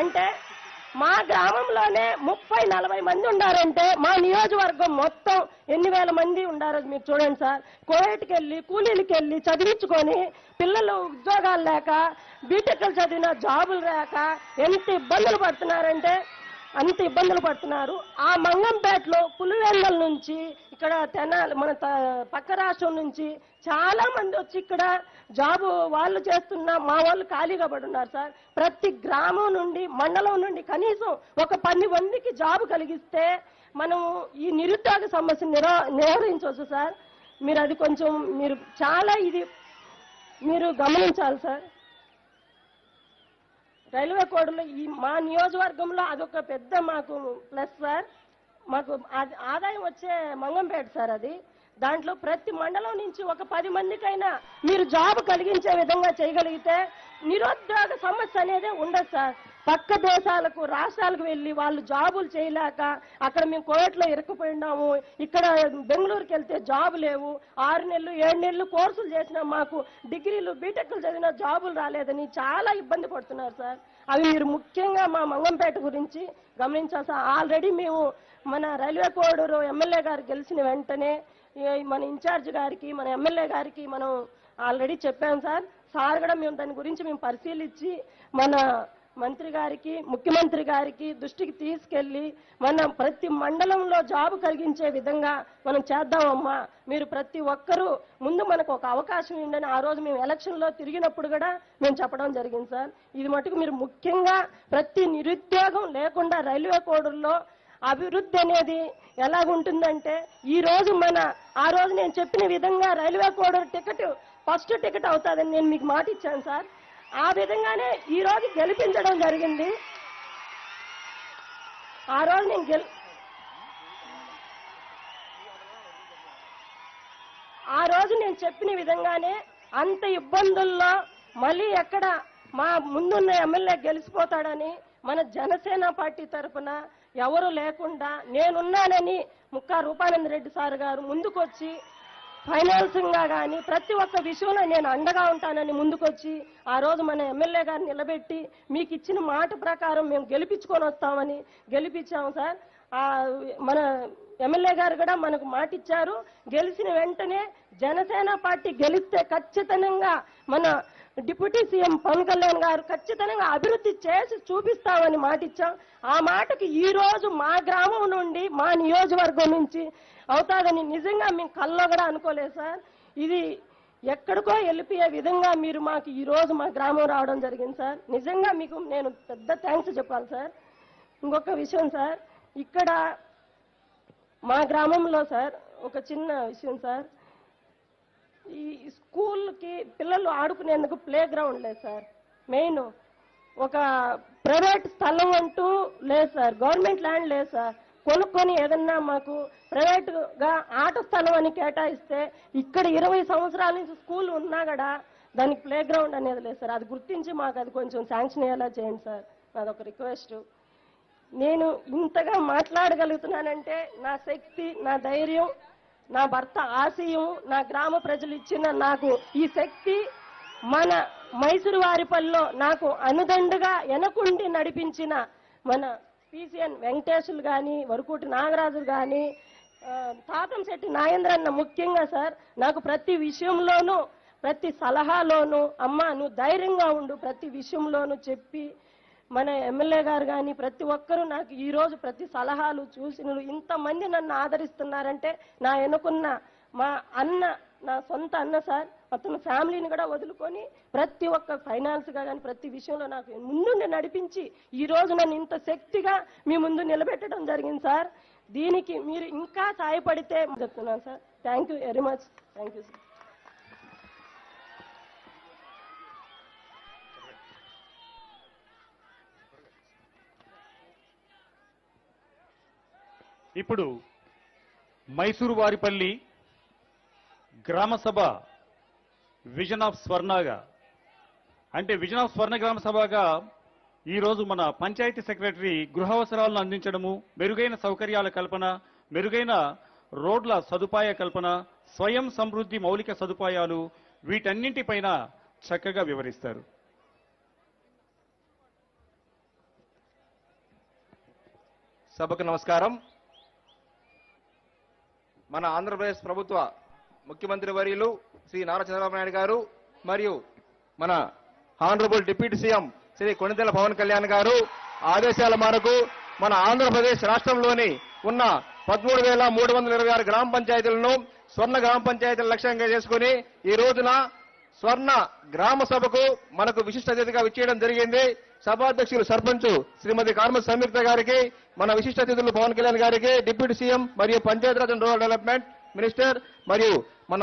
Speaker 4: అంటే మా గ్రామంలోనే 30-40 మంది ఉండారంటే మా నియోజకవర్గం మొత్తం ఎన్ని వేల మంది ఉండారో మీరు చూడండి సార్. కోవిడ్కి వెళ్ళి కూలీలకి వెళ్ళి చదివించుకొని పిల్లలు ఉద్యోగాలు లేక బీటెక్లు చదివిన జాబులు లేక ఎంత ఇబ్బందులు పడుతున్నారంటే అంత ఇబ్బందులు పడుతున్నారు. ఆ మంగంపేటలో పులివెందుల నుంచి ఇక్కడ తెనాలి మన పక్క రాష్ట్రం నుంచి చాలా మంది వచ్చి ఇక్కడ జాబు వాళ్ళు చేస్తున్న మా వాళ్ళు ఖాళీగా పడి ఉన్నారు సార్. ప్రతి గ్రామం నుండి మండలం నుండి కనీసం ఒక 10 మందికి జాబు కలిగిస్తే మనం ఈ నిరుద్యోగ సమస్య నివారించవచ్చు సార్. మీరు అది కొంచెం మీరు చాలా ఇది మీరు గమనించాలి సార్. రైల్వే కోడూరులో ఈ మా నియోజకవర్గంలో అదొక పెద్ద మాకు ప్లస్ సార్. మాకు ఆదాయం వచ్చే మంగంపేట సార్ అది. దాంట్లో ప్రతి మండలం నుంచి ఒక 10 మందికైనా మీరు జాబ్ కలిగించే విధంగా చేయగలిగితే నిరుద్యోగ సమస్య అనేది ఉండదు సార్. పక్క దేశాలకు రాష్ట్రాలకు వెళ్ళి వాళ్ళు జాబులు చేయలేక అక్కడ మేము కోవిడ్లో ఇరుక్కుపోయినాము, ఇక్కడ బెంగళూరుకి వెళ్తే జాబు లేవు, 6 నెలలు 7 నెలలు కోర్సులు చేసినా మాకు డిగ్రీలు బీటెక్లు చదివినా జాబులు రాలేదని చాలా ఇబ్బంది పడుతున్నారు సార్. అవి మీరు ముఖ్యంగా మా మంగంపేట గురించి గమనించాలి సార్. ఆల్రెడీ మేము మన రైల్వే కోడూరు ఎమ్మెల్యే గారు గెలిచిన వెంటనే మన ఇన్ఛార్జ్ గారికి మన ఎమ్మెల్యే గారికి మనం ఆల్రెడీ చెప్పాం సార్. సార్ కూడా మేము దాని గురించి మేము పరిశీలించి మన మంత్రి గారికి ముఖ్యమంత్రి గారికి దృష్టికి తీసుకెళ్లి మనం ప్రతి మండలంలో జాబు కలిగించే విధంగా మనం చేద్దామమ్మా, మీరు ప్రతి ఒక్కరూ ముందు మనకు ఒక అవకాశం ఉందని ఆ రోజు మేము ఎలక్షన్లో తిరిగినప్పుడు కూడా మేము చెప్పడం జరిగింది సార్. ఇది మటుకు మీరు ముఖ్యంగా ప్రతి నిరుద్యోగం లేకుండా రైల్వే కోడూరులో అభివృద్ధి అనేది ఎలాగుంటుందంటే ఈ రోజు ఆ రోజు నేను చెప్పిన విధంగా railway Koduru ticket first ticket అవుతుందని నేను మీకు మాట ఇచ్చాను సార్. ఆ విధంగానే ఈ రోజు గెలిపించడం జరిగింది. ఆ రోజు నేను చెప్పిన విధంగానే అంత ఇబ్బందుల్లో మళ్ళీ ఎక్కడ మా ముందున్న ఎమ్మెల్యే గెలిచిపోతాడని మన జనసేన పార్టీ తరఫున ఎవరు లేకుండా నేనున్నానని ముక్కా రూపానంద రెడ్డి సార్ గారు ముందుకొచ్చి ఫైనాన్సింగ్ గా కానీ ప్రతి ఒక్క విషయంలో నేను అండగా ఉంటానని ముందుకొచ్చి ఆ రోజు మన ఎమ్మెల్యే గారిని నిలబెట్టి మీకు ఇచ్చిన మాట ప్రకారం మేము గెలిపించుకొని వస్తామని గెలిపించాము సార్. మన ఎమ్మెల్యే గారు కూడా మనకు మాట ఇచ్చారు. గెలిచిన వెంటనే జనసేన పార్టీ గెలిస్తే ఖచ్చితంగా మన డిప్యూటీ సీఎం పవన్ కళ్యాణ్ గారు ఖచ్చితంగా అభివృద్ధి చేసి చూపిస్తామని మాట ఇచ్చాం. ఆ మాటకి ఈ రోజు మా గ్రామం నుండి మా నియోజకవర్గం నుంచి అవుతాదని నిజంగా మేము కల్లో కూడా అనుకోలేదు సార్. ఇది ఎక్కడికో వెళ్ళిపోయే విధంగా మీరు మాకు ఈ రోజు మా గ్రామం రావడం జరిగింది సార్. నిజంగా మీకు నేను పెద్ద థ్యాంక్స్ చెప్పాలి సార్. ఇంకొక విషయం సార్, ఇక్కడ మా గ్రామంలో సార్ ఒక చిన్న విషయం సార్, ఈ స్కూల్కి పిల్లలు ఆడుకునేందుకు ప్లే గ్రౌండ్ లేదు సార్. మెయిన్ ఒక ప్రైవేట్ స్థలం అంటూ లేదు సార్, గవర్నమెంట్ ల్యాండ్ లేదు సార్. కొనుక్కొని ఏదన్నా మాకు ప్రైవేట్గా ఆట స్థలం అని కేటాయిస్తే ఇక్కడ 20 సంవత్సరాల నుంచి స్కూల్ ఉన్నా కూడా దానికి ప్లే గ్రౌండ్ అనేది లేదు సార్. అది గుర్తించి మాకు అది కొంచెం శాంక్షన్ అయ్యేలా చేయండి సార్. నాదొక రిక్వెస్ట్. నేను ఇంతగా మాట్లాడగలుగుతున్నానంటే నా శక్తి, నా ధైర్యం, నా భర్త ఆశయం, నా గ్రామ ప్రజలు ఇచ్చిన నాకు ఈ శక్తి, మన మైసూరు వారిపల్లిలో నాకు అనుదండగా వెనకుండి నడిపించిన మన పిసిఎన్ వెంకటేశ్వర్లు కానీ, వరకూటి నాగరాజు కానీ, తాతంశెట్టి నాగేంద్రన్న ముఖ్యంగా సార్ నాకు ప్రతి విషయంలోనూ ప్రతి సలహాలోనూ అమ్మ నువ్వు ధైర్యంగా ఉండు ప్రతి విషయంలోనూ చెప్పి, మన ఎమ్మెల్యే గారు కానీ ప్రతి ఒక్కరూ నాకు ఈ రోజు ప్రతి సలహాలు చూసిన ఇంతమంది నన్ను ఆదరిస్తున్నారంటే నా వెనుకున్న మా అన్న, నా సొంత అన్న సార్, అతను ఫ్యామిలీని కూడా వదులుకొని ప్రతి ఒక్క ఫైనాన్స్గా కానీ ప్రతి విషయంలో నాకు ముందుండి నడిపించి ఈ రోజు నన్ను ఇంత శక్తిగా మీ ముందు నిలబెట్టడం జరిగింది సార్. దీనికి మీరు ఇంకా సహాయపడితే చెప్తున్నాను sir. Thank you very much. Thank you sir.
Speaker 1: ఇప్పుడు మైసూరు వారిపల్లి గ్రామ సభ విజన్ ఆఫ్ స్వర్ణగా, అంటే విజన్ ఆఫ్ స్వర్ణ గ్రామ సభగా ఈరోజు మన పంచాయతీ సెక్రటరీ గృహావసరాలను అందించడము, మెరుగైన సౌకర్యాల కల్పన, మెరుగైన రోడ్ల సదుపాయ కల్పన, స్వయం సమృద్ధి మౌలిక సదుపాయాలు, వీటన్నింటిపైన చక్కగా వివరిస్తారు.
Speaker 5: సభకు నమస్కారం. మన ఆంధ్రప్రదేశ్ ప్రభుత్వ ముఖ్యమంత్రి వర్యులు శ్రీ నారా చంద్రబాబు నాయుడు గారు మరియు మన honourable deputy CM Shri Konidela Pawan Kalyan గారు ఆదేశాల మేరకు మన ఆంధ్రప్రదేశ్ రాష్ట్రంలోని ఉన్న 13,326 గ్రామ పంచాయతీలను స్వర్ణ గ్రామ పంచాయతీల లక్ష్యంగా చేసుకుని ఈ రోజున స్వర్ణ గ్రామ సభకు మనకు విశిష్ట అతిథిగా విచ్చేయడం జరిగింది. సభాధ్యక్షులు సర్పంచ్ శ్రీమతి కార్మతి సంయుక్త గారికి, మన విశిష్ట అతిథులు పవన్ కళ్యాణ్ గారికి, డిప్యూటీ సీఎం మరియు Panchayati Raj and rural development minister మరియు మన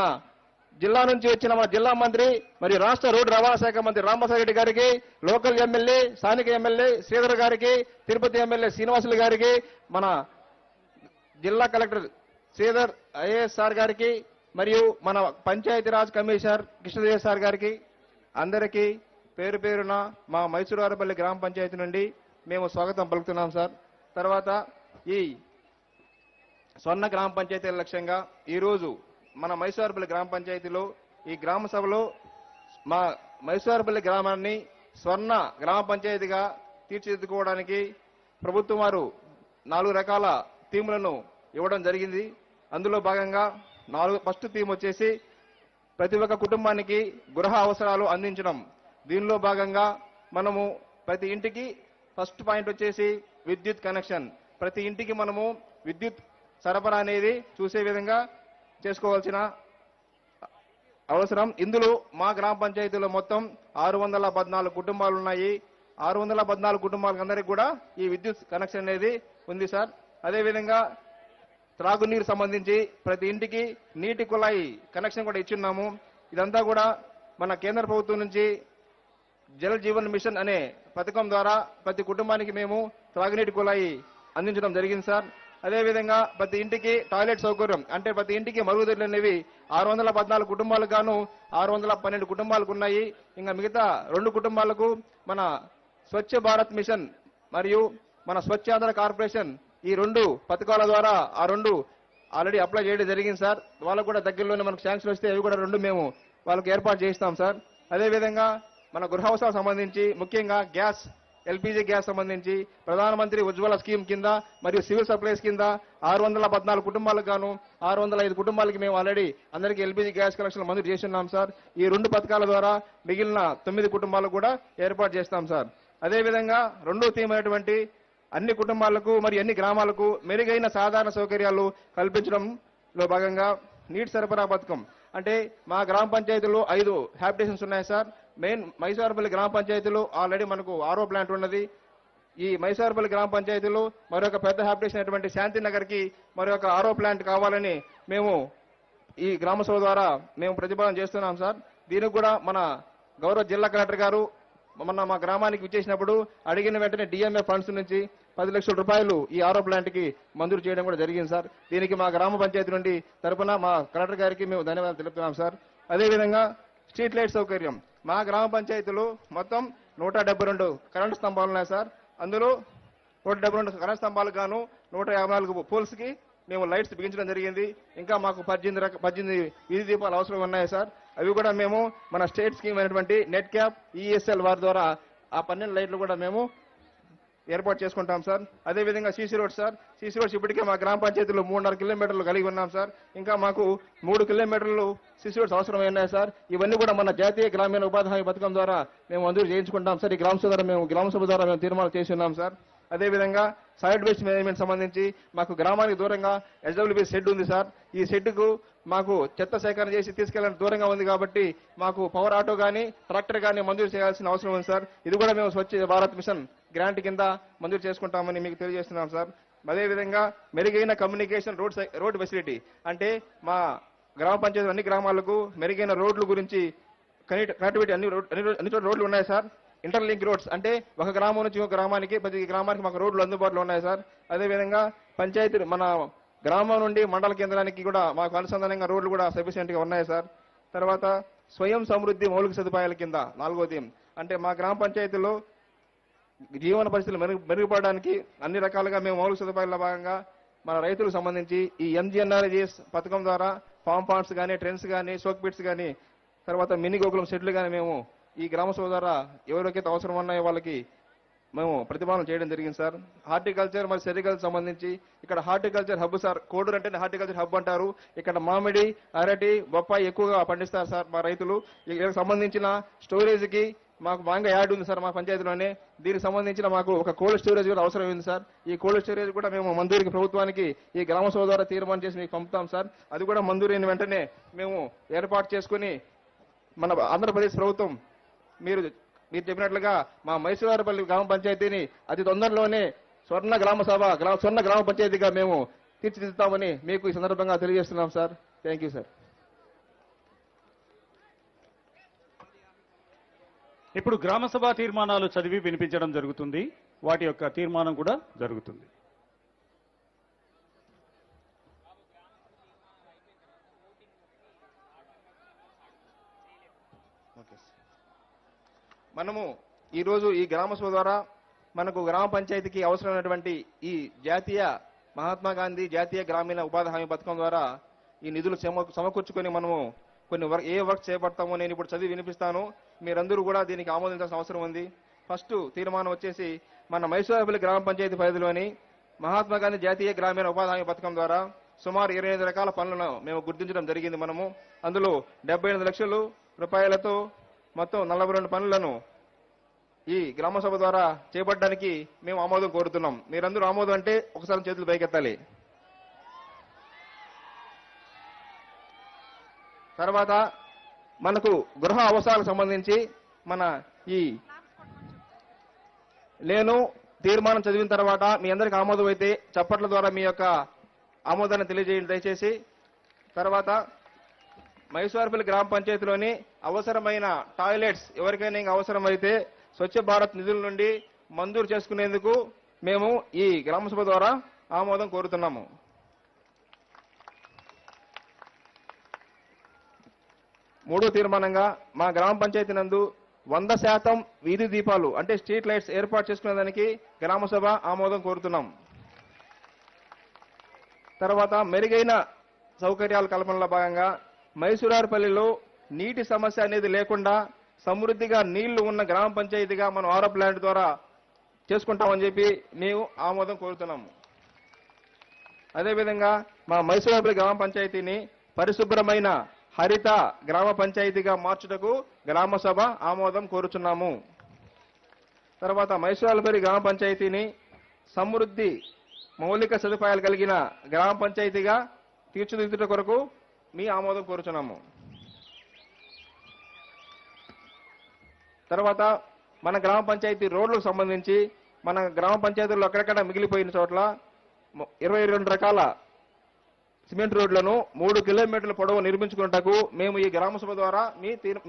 Speaker 5: జిల్లా నుంచి వచ్చిన మన జిల్లా మంత్రి మరియు రాష్ట్ర రోడ్డు రవాణా శాఖ మంత్రి రామప్రసాద్ రెడ్డి గారికి, లోకల్ ఎమ్మెల్యే, స్థానిక ఎమ్మెల్యే శ్రీధర్ గారికి, తిరుపతి ఎమ్మెల్యే శ్రీనివాసులు గారికి, మన జిల్లా కలెక్టర్ శ్రీధర్ ఐఏఎస్ సార్ గారికి మరియు మన పంచాయతీరాజ్ కమిషనర్ కృష్ణదేవ్ సార్ గారికి అందరికీ పేరు పేరున మా మైసూరు వారిపల్లి గ్రామ పంచాయతీ నుండి మేము స్వాగతం పలుకుతున్నాం సార్. తర్వాత ఈ స్వర్ణ గ్రామ పంచాయతీల లక్ష్యంగా ఈరోజు మన మైసూరు వారిపల్లి గ్రామ పంచాయతీలో ఈ గ్రామ సభలో మా మైసూరు వారిపల్లి గ్రామాన్ని స్వర్ణ గ్రామ పంచాయతీగా తీర్చిదిద్దుకోవడానికి ప్రభుత్వం వారు 4 రకాల థీములను ఇవ్వడం జరిగింది. అందులో భాగంగా ఫస్ట్ థీమ్ వచ్చేసి ప్రతి ఒక్క కుటుంబానికి గృహ అవసరాలు అందించడం. దీనిలో భాగంగా మనము ప్రతి ఇంటికి ఫస్ట్ పాయింట్ వచ్చేసి విద్యుత్ కనెక్షన్. ప్రతి ఇంటికి మనము విద్యుత్ సరఫరా అనేది చూసే విధంగా చేసుకోవాల్సిన అవసరం. ఇందులో మా గ్రామ పంచాయతీలో మొత్తం 614 కుటుంబాలు ఉన్నాయి. 614 కుటుంబాలకు అందరికీ కూడా ఈ విద్యుత్ కనెక్షన్ అనేది ఉంది సార్. అదేవిధంగా త్రాగునీరు సంబంధించి ప్రతి ఇంటికి నీటి కుళాయి కనెక్షన్ కూడా ఇచ్చున్నాము. ఇదంతా కూడా మన కేంద్ర ప్రభుత్వం నుంచి జల్ జీవన్ మిషన్ అనే పథకం ద్వారా ప్రతి కుటుంబానికి మేము త్రాగునీటి కుళాయి అందించడం జరిగింది సార్. అదేవిధంగా ప్రతి ఇంటికి టాయిలెట్ సౌకర్యం, అంటే ప్రతి ఇంటికి మరుగుదొడ్లు అనేవి 614 కుటుంబాలకు గాను 612 కుటుంబాలకు ఉన్నాయి. ఇంకా మిగతా 2 కుటుంబాలకు మన స్వచ్ఛ భారత్ మిషన్ మరియు మన స్వచ్ఛాంధ్ర కార్పొరేషన్ ఈ 2 పథకాల ద్వారా ఆ 2 ఆల్రెడీ అప్లై చేయడం జరిగింది సార్. వాళ్ళకు కూడా దగ్గరలోనే మనకు శాంక్షన్ వస్తే అవి కూడా 2 మేము వాళ్ళకు ఏర్పాటు చేయిస్తాం సార్. అదేవిధంగా మన గృహావసరాలకు సంబంధించి ముఖ్యంగా గ్యాస్, ఎల్పీజీ గ్యాస్ సంబంధించి ప్రధానమంత్రి ఉజ్వల స్కీమ్ కింద మరియు సివిల్ సప్లైస్ కింద 614 కుటుంబాలకు గాను 605 కుటుంబాలకి మేము ఆల్రెడీ అందరికీ ఎల్పీజీ గ్యాస్ కనెక్షన్ మంజూరు చేస్తున్నాం సార్. ఈ 2 పథకాల ద్వారా మిగిలిన 9 కుటుంబాలకు కూడా ఏర్పాటు చేస్తాం సార్. అదేవిధంగా రెండో థీమ్ అయినటువంటి అన్ని కుటుంబాలకు మరియు అన్ని గ్రామాలకు మెరుగైన సాధారణ సౌకర్యాలు కల్పించడంలో భాగంగా నీటి సరఫరా పథకం, అంటే మా గ్రామ పంచాయతీలో 5 హ్యాబిటేషన్స్ ఉన్నాయి సార్. మెయిన్ మైసారపల్లి గ్రామ పంచాయతీలో ఆల్రెడీ మనకు ఆరో ప్లాంట్ ఉన్నది. ఈ మైసారపల్లి గ్రామ పంచాయతీలో మరొక పెద్ద హ్యాబిటేషన్ అయినటువంటి శాంతినగర్ కి మరొక ఆరో ప్లాంట్ కావాలని మేము ఈ గ్రామ సభ ద్వారా మేము ప్రతిపాదన చేస్తున్నాం సార్. దీనికి కూడా మన గౌరవ జిల్లా కలెక్టర్ గారు మొన్న మా గ్రామానికి విచ్చేసినప్పుడు అడిగిన వెంటనే డిఎంఏ ఫండ్స్ నుంచి 10 లక్షల రూపాయలు ఈ ఆరో ప్లాంట్ కి మంజూరు చేయడం కూడా జరిగింది సార్. దీనికి మా గ్రామ పంచాయతీ నుండి తరపున మా కలెక్టర్ గారికి మేము ధన్యవాదాలు తెలుపుతున్నాం సార్. అదేవిధంగా స్ట్రీట్ లైట్ సౌకర్యం, మా గ్రామ పంచాయతీలో మొత్తం 172 కరెంటు స్తంభాలు ఉన్నాయి సార్. అందులో 172 కరెంటు స్తంభాలకు గాను 154 పోల్స్ కి మేము లైట్స్ బిగించడం జరిగింది. ఇంకా మాకు 18 వీధి దీపాలు అవసరం ఉన్నాయి సార్. అవి కూడా మేము మన స్టేట్ స్కీమ్ అయినటువంటి నెట్ క్యాప్ ఈఎస్ఎల్ వారి ద్వారా ఆ 12 లైట్లు కూడా మేము ఏర్పాటు చేసుకుంటాం సార్. అదేవిధంగా CC road sir, CC roads ఇప్పటికే మా గ్రామ పంచాయతీలో 3.5 కిలోమీటర్లు కలిగి ఉన్నాం సార్. ఇంకా మాకు 3 కిలోమీటర్లు సీసీ రోడ్స్ అవసరమైనాయి సార్. ఇవన్నీ కూడా మన జాతీయ గ్రామీణ ఉపాధి హామీ పథకం ద్వారా మేము మంజూరు చేయించుకుంటాం సార్. ఈ గ్రామ సభ ద్వారా మేము తీర్మానం చేసి ఉన్నాం సార్. అదేవిధంగా సాలిడ్ వేస్ట్ మేనేజ్మెంట్ సంబంధించి మాకు గ్రామానికి దూరంగా ఎస్డబ్ల్యూబీ షెడ్ ఉంది సార్. ఈ షెడ్కు మాకు చెత్త సేకరణ చేసి తీసుకెళ్ళడానికి దూరంగా ఉంది కాబట్టి మాకు పవర్ ఆటో కానీ ట్రాక్టర్ కానీ మంజూరు చేయాల్సిన అవసరం ఉంది సార్. ఇది కూడా మేము స్వచ్ఛ భారత్ మిషన్ గ్రాంట్ కింద మంజూరు చేసుకుంటామని మీకు తెలియజేస్తున్నాం సార్. అదేవిధంగా మెరుగైన కమ్యూనికేషన్ రోడ్ ఫెసిలిటీ, అంటే మా గ్రామ పంచాయతీ అన్ని గ్రామాలకు మెరుగైన రోడ్ల గురించి కనెక్టివిటీ అన్ని చోట్ల రోడ్లు ఉన్నాయి సార్. ఇంటర్లింక్ రోడ్స్, అంటే ఒక గ్రామం నుంచి ఒక గ్రామానికి ప్రతి గ్రామానికి మాకు రోడ్లు అందుబాటులో ఉన్నాయి సార్. అదేవిధంగా పంచాయతీ మన గ్రామం నుండి మండల కేంద్రానికి కూడా మాకు అనుసంధానంగా రోడ్లు కూడా సఫిషియెంట్ గా ఉన్నాయి సార్. తర్వాత స్వయం సమృద్ధి మౌలిక సదుపాయాల కింద 4వ థీమ్, అంటే మా గ్రామ పంచాయతీలో జీవన పరిస్థితులు మెరుగుపడడానికి అన్ని రకాలుగా మేము మౌలిక సదుపాయాల భాగంగా మన రైతులకు సంబంధించి ఈ ఎంజీఎన్ఆర్జీఎస్ పథకం ద్వారా ఫామ్ పాండ్స్ కానీ, ట్రెండ్స్ కానీ, సోక్ పిట్స్ కానీ, తర్వాత మినీ గోకులం షెడ్లు కానీ మేము ఈ గ్రామ సభ ద్వారా ఎవరికైతే అవసరం ఉన్నాయో వాళ్ళకి మేము ప్రతిపాదన చేయడం జరిగింది సార్. హార్టికల్చర్ మరియు సెరికల్చర్ సంబంధించి ఇక్కడ హార్టికల్చర్ హబ్ సార్. కోడూరు అంటే హార్టికల్చర్ హబ్ అంటారు. ఇక్కడ మామిడి, అరటి, బొప్పాయి ఎక్కువగా పండిస్తారు సార్ మా రైతులు. ఇక్కడ సంబంధించిన స్టోరేజ్ కి మాకు బాగా యాడ్ ఉంది సార్ మా పంచాయతీలోనే. దీనికి సంబంధించిన మాకు ఒక కోల్డ్ స్టోరేజ్ కూడా అవసరం ఉంది సార్. ఈ కోల్డ్ స్టోరేజ్ కూడా మేము మంజూరికి ప్రభుత్వానికి ఈ గ్రామ సభ ద్వారా తీర్మానం చేసి మీకు పంపుతాం సార్. అది కూడా మంజూరైన వెంటనే మేము ఏర్పాటు చేసుకుని మన ఆంధ్రప్రదేశ్ ప్రభుత్వం మీరు చెప్పినట్లుగా మా మైసూరుపల్లి గ్రామ పంచాయతీని అతి తొందరలోనే స్వర్ణ గ్రామ పంచాయతీగా మేము తీర్చిదిద్దుతామని మీకు ఈ సందర్భంగా తెలియజేస్తున్నాం సార్. Thank you sir.
Speaker 1: ఇప్పుడు గ్రామ సభ తీర్మానాలు చదివి వినిపించడం జరుగుతుంది. వాటి యొక్క తీర్మానం కూడా జరుగుతుంది.
Speaker 5: మనము ఈరోజు ఈ గ్రామ సభ ద్వారా మనకు గ్రామ పంచాయతీకి అవసరమైనటువంటి ఈ జాతీయ మహాత్మా గాంధీ జాతీయ గ్రామీణ ఉపాధి హామీ పథకం ద్వారా ఈ నిధులు సమకూర్చుకొని మనము కొన్ని ఏ వర్క్ చేపడతామో నేను ఇప్పుడు చదివి వినిపిస్తాను. మీరందరూ కూడా దీనికి ఆమోదించాల్సిన అవసరం ఉంది. ఫస్ట్ తీర్మానం వచ్చేసి మన మైసూరుపల్లి గ్రామ పంచాయతీ పరిధిలోని మహాత్మా గాంధీ జాతీయ గ్రామీణ ఉపాధి హామీ పథకం ద్వారా సుమారు 25 రకాల పనులను మేము గుర్తించడం జరిగింది. మనము అందులో 78 లక్షల రూపాయలతో మొత్తం 42 పనులను ఈ గ్రామ సభ ద్వారా చేపట్టడానికి మేము ఆమోదం కోరుతున్నాం. మీరందరూ ఆమోదం అంటే ఒకసారి చేతులు పైకెత్తాలి. తర్వాత మనకు గృహ అవసరాలకు సంబంధించి నేను తీర్మానం చదివిన తర్వాత మీ అందరికి ఆమోదం అయితే చప్పట్ల ద్వారా మీ యొక్క ఆమోదాన్ని తెలియజేయండి దయచేసి. తర్వాత మైసూర్పల్లి గ్రామ పంచాయతీలోని అవసరమైన టాయిలెట్స్ ఎవరికైనా ఇంకా అవసరమైతే స్వచ్ఛ భారత్ నిధుల నుండి మంజూరు చేసుకునేందుకు మేము ఈ గ్రామ సభ ద్వారా ఆమోదం కోరుతున్నాము. మూడో తీర్మానంగా మా గ్రామ పంచాయతీ నందు 100% వీధి దీపాలు అంటే స్ట్రీట్ లైట్స్ ఏర్పాటు చేసుకునేదానికి గ్రామ సభ ఆమోదం కోరుతున్నాం. తర్వాత మెరుగైన సౌకర్యాల కల్పనలో భాగంగా మైసూరారుపల్లిలో నీటి సమస్య అనేది లేకుండా సమృద్ధిగా నీళ్లు ఉన్న గ్రామ పంచాయతీగా మనం ఆరో ప్లాంట్ ద్వారా చేసుకుంటామని చెప్పి మేము ఆమోదం కోరుతున్నాము. అదేవిధంగా మా మైసూరారుపల్లి గ్రామ పంచాయతీని పరిశుభ్రమైన హరిత గ్రామ పంచాయతీగా మార్చుటకు గ్రామ సభ ఆమోదం కోరుచున్నాము. తర్వాత మైసూరారుపల్లి గ్రామ పంచాయతీని సమృద్ధి మౌలిక సదుపాయాలు కలిగిన గ్రామ పంచాయతీగా తీర్చిదిద్దుట కొరకు మీ ఆమోదం కోరుచున్నాము. తర్వాత మన గ్రామ పంచాయతీ రోడ్లకు సంబంధించి మన గ్రామ పంచాయతీల్లో అక్కడక్కడ మిగిలిపోయిన చోట్ల 22 రకాల సిమెంట్ రోడ్లను 3 కిలోమీటర్ల పొడవు నిర్మించుకున్నటకు మేము ఈ గ్రామ సభ ద్వారా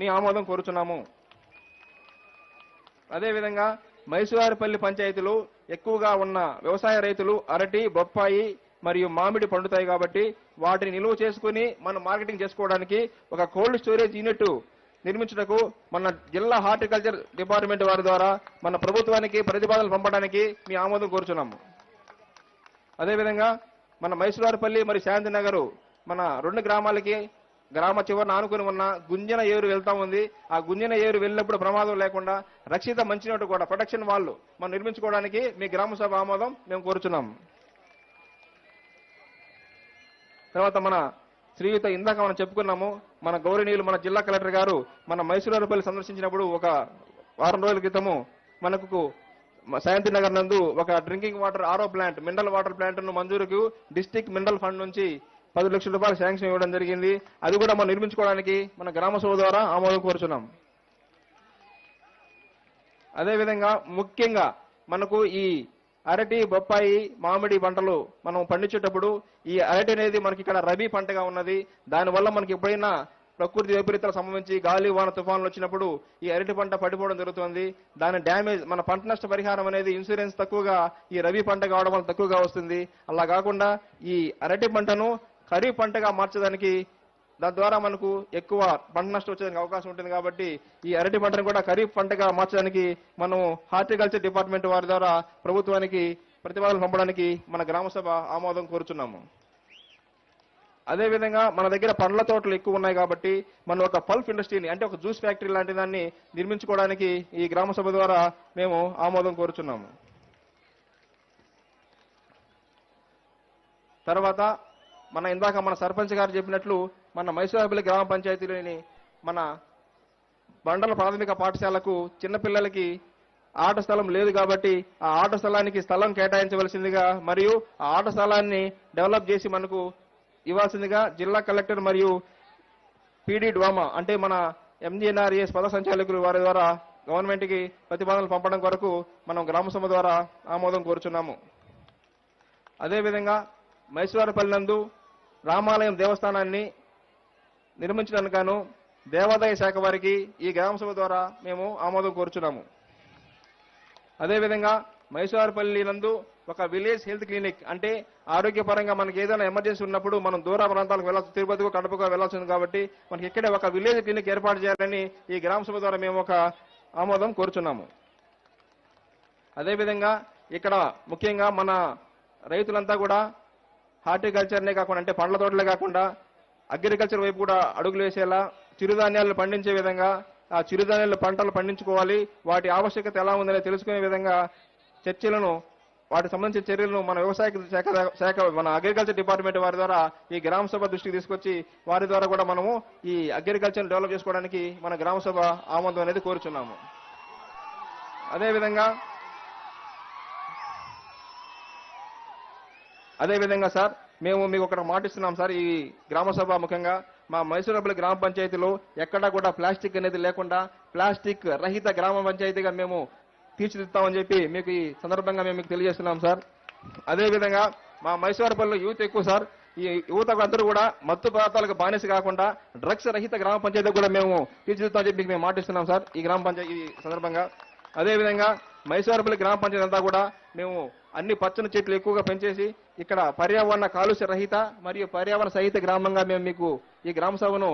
Speaker 5: మీ ఆమోదం కోరుచున్నాము. అదేవిధంగా మైసూరారుపల్లి పంచాయతీలు ఎక్కువగా ఉన్న వ్యవసాయ రైతులు అరటి, బొప్పాయి మరియు మామిడి పండుతాయి కాబట్టి వాటిని నిల్వ చేసుకుని మనం మార్కెటింగ్ చేసుకోవడానికి ఒక కోల్డ్ స్టోరేజ్ యూనిట్ నిర్మించుటకు మన జిల్లా హార్టికల్చర్ డిపార్ట్మెంట్ వారి ద్వారా మన ప్రభుత్వానికి ప్రతిపాదనలు పంపడానికి మీ ఆమోదం కోరుచున్నాము. అదేవిధంగా మన మైసూరారుపల్లి మరియు శాంతినగర్ మన 2 గ్రామాలకి గ్రామ చివరన ఆనుకుని ఉన్న గుంజన ఏరు వెళ్తా ఉంది. ఆ గుంజన ఏరు వెళ్ళినప్పుడు ప్రమాదం లేకుండా రక్షిత మంచినీటి కూడా ప్రొటెక్షన్ వాళ్ళు మనం నిర్మించుకోవడానికి మీ గ్రామ సభ ఆమోదం మేము కోరుచున్నాము. తర్వాత మన శ్రీయుత ఇందాక మనం చెప్పుకున్నాము, మన గౌరవనీయులు మన జిల్లా కలెక్టర్ గారు మన మైసూరారుపల్లి సందర్శించినప్పుడు ఒక వారం రోజుల క్రితము మనకు శాంతినగర్ నందు ఒక డ్రింకింగ్ వాటర్ ఆరో ప్లాంట్ మినరల్ వాటర్ ప్లాంట్ ను మంజూరుకు డిస్ట్రిక్ట్ మినరల్ ఫండ్ నుంచి 10 లక్షల రూపాయలు శాంక్షన్ ఇవ్వడం జరిగింది. అది కూడా మనం నిర్మించుకోవడానికి మన గ్రామ సభ ద్వారా ఆమోదం కోరుచున్నాం. అదేవిధంగా ముఖ్యంగా మనకు ఈ అరటి, బొప్పాయి, మామిడి పంటలు మనం పండించేటప్పుడు ఈ అరటి అనేది మనకి ఇక్కడ రబీ పంటగా ఉన్నది. దానివల్ల మనకి ఎప్పుడైనా ప్రకృతి వైపరీత్యాలు సంబంధించి గాలి, వాన, తుఫాన్లు వచ్చినప్పుడు ఈ అరటి పంట పడిపోవడం జరుగుతుంది. దాని డ్యామేజ్ మన పంట నష్ట పరిహారం అనేది ఇన్సూరెన్స్ తక్కువగా ఈ రబీ పంట కావడం వల్ల తక్కువగా వస్తుంది. అలా కాకుండా ఈ అరటి పంటను ఖరీఫ్ పంటగా మార్చడానికి దాని ద్వారా మనకు ఎక్కువ పంట నష్టం వచ్చేదానికి అవకాశం ఉంటుంది. కాబట్టి ఈ అరటి పంటను కూడా ఖరీఫ్ పంటగా మార్చడానికి మనం హార్టికల్చర్ డిపార్ట్మెంట్ వారి ద్వారా ప్రభుత్వానికి ప్రతిపాదనలు పంపడానికి మన గ్రామ సభ ఆమోదం కోరుచున్నాము. అదేవిధంగా మన దగ్గర పండ్ల తోటలు ఎక్కువ ఉన్నాయి కాబట్టి మనం ఒక పల్ప్ ఇండస్ట్రీని అంటే ఒక జ్యూస్ ఫ్యాక్టరీ లాంటి దాన్ని నిర్మించుకోవడానికి ఈ గ్రామ సభ ద్వారా మేము ఆమోదం కోరుచున్నాము. తర్వాత ఇందాక మన సర్పంచ్ గారు చెప్పినట్లు మన మైసూరారుపల్లి గ్రామ పంచాయతీలోని మన బండల ప్రాథమిక పాఠశాలకు చిన్నపిల్లలకి ఆట స్థలం లేదు కాబట్టి ఆ ఆట స్థలానికి స్థలం కేటాయించవలసిందిగా మరియు ఆ ఆట స్థలాన్ని డెవలప్ చేసి మనకు ఇవ్వాల్సిందిగా జిల్లా కలెక్టర్ మరియు పీడీ డ్వామా అంటే మన ఎంజీఎన్ఆర్ఎస్ పద సంచాలకులు వారి ద్వారా గవర్నమెంట్ కి ప్రతిపాదనలు పంపడం కొరకు మనం గ్రామ సభ ద్వారా ఆమోదం కోరుచున్నాము. అదేవిధంగా మైసూరారుపల్లి నందు రామాలయం దేవస్థానాన్ని నిర్మించడానికి గాను దేవాదాయ శాఖ వారికి ఈ గ్రామ సభ ద్వారా మేము ఆమోదం కోరుచున్నాము. అదేవిధంగా మైసూరారుపల్లి నందు ఒక విలేజ్ హెల్త్ క్లినిక్ అంటే ఆరోగ్యపరంగా మనకి ఏదైనా ఎమర్జెన్సీ ఉన్నప్పుడు మనం దూర ప్రాంతాలకు వెళ్ళాల్సి తిరుపతికో కడపకో వెళ్ళాల్సింది కాబట్టి మనకి ఇక్కడే ఒక విలేజ్ క్లినిక్ ఏర్పాటు చేయాలని ఈ గ్రామ సభ ద్వారా మేము ఒక ఆమోదం కోరుచున్నాము. అదేవిధంగా ఇక్కడ ముఖ్యంగా మన రైతులంతా కూడా హార్టికల్చర్నే కాకుండా అంటే పండ్ల తోటలే కాకుండా అగ్రికల్చర్ వైపు కూడా అడుగులు వేసేలా చిరుధాన్యాలను పండించే విధంగా ఆ చిరుధాన్యాల పంటలు పండించుకోవాలి, వాటి ఆవశ్యకత ఎలా ఉందనే తెలుసుకునే విధంగా చర్చలను వాటికి సంబంధించిన చర్యలను మన వ్యవసాయ శాఖ మన అగ్రికల్చర్ డిపార్ట్మెంట్ వారి ద్వారా ఈ గ్రామ సభ దృష్టికి తీసుకొచ్చి వారి ద్వారా కూడా మనము ఈ అగ్రికల్చర్ డెవలప్ చేసుకోవడానికి మన గ్రామ సభ ఆమోదం అనేది కోరుచున్నాము. అదేవిధంగా సార్ మేము మీకు ఒక మాట ఇస్తున్నాం సార్. ఈ గ్రామ సభ ముఖ్యంగా మా మైసూరారుపల్లి గ్రామ పంచాయతీలో ఎక్కడా కూడా ప్లాస్టిక్ అనేది లేకుండా ప్లాస్టిక్ రహిత గ్రామ పంచాయతీగా మేము తీర్చిదిద్దామని చెప్పి మీకు ఈ సందర్భంగా మేము మీకు తెలియజేస్తున్నాం సార్. అదేవిధంగా మా మైసూరుపల్లిలో యూత్ ఎక్కువ సార్. ఈ యువతకు అందరూ కూడా మత్తు పదార్థాలకు బానిస కాకుండా డ్రగ్స్ రహిత గ్రామ పంచాయతీ కూడా మేము తీర్చిదిద్దామని చెప్పి మీకు మేము మాటిస్తున్నాం సార్ ఈ గ్రామ పంచాయతీ సందర్భంగా. అదేవిధంగా మైసూరుపల్లి గ్రామ పంచాయతీ అంతా కూడా మేము అన్ని పచ్చని చెట్లు ఎక్కువగా పెంచేసి ఇక్కడ పర్యావరణ కాలుష్య రహిత మరియు పర్యావరణ సహిత గ్రామంగా మేము మీకు ఈ గ్రామ సభను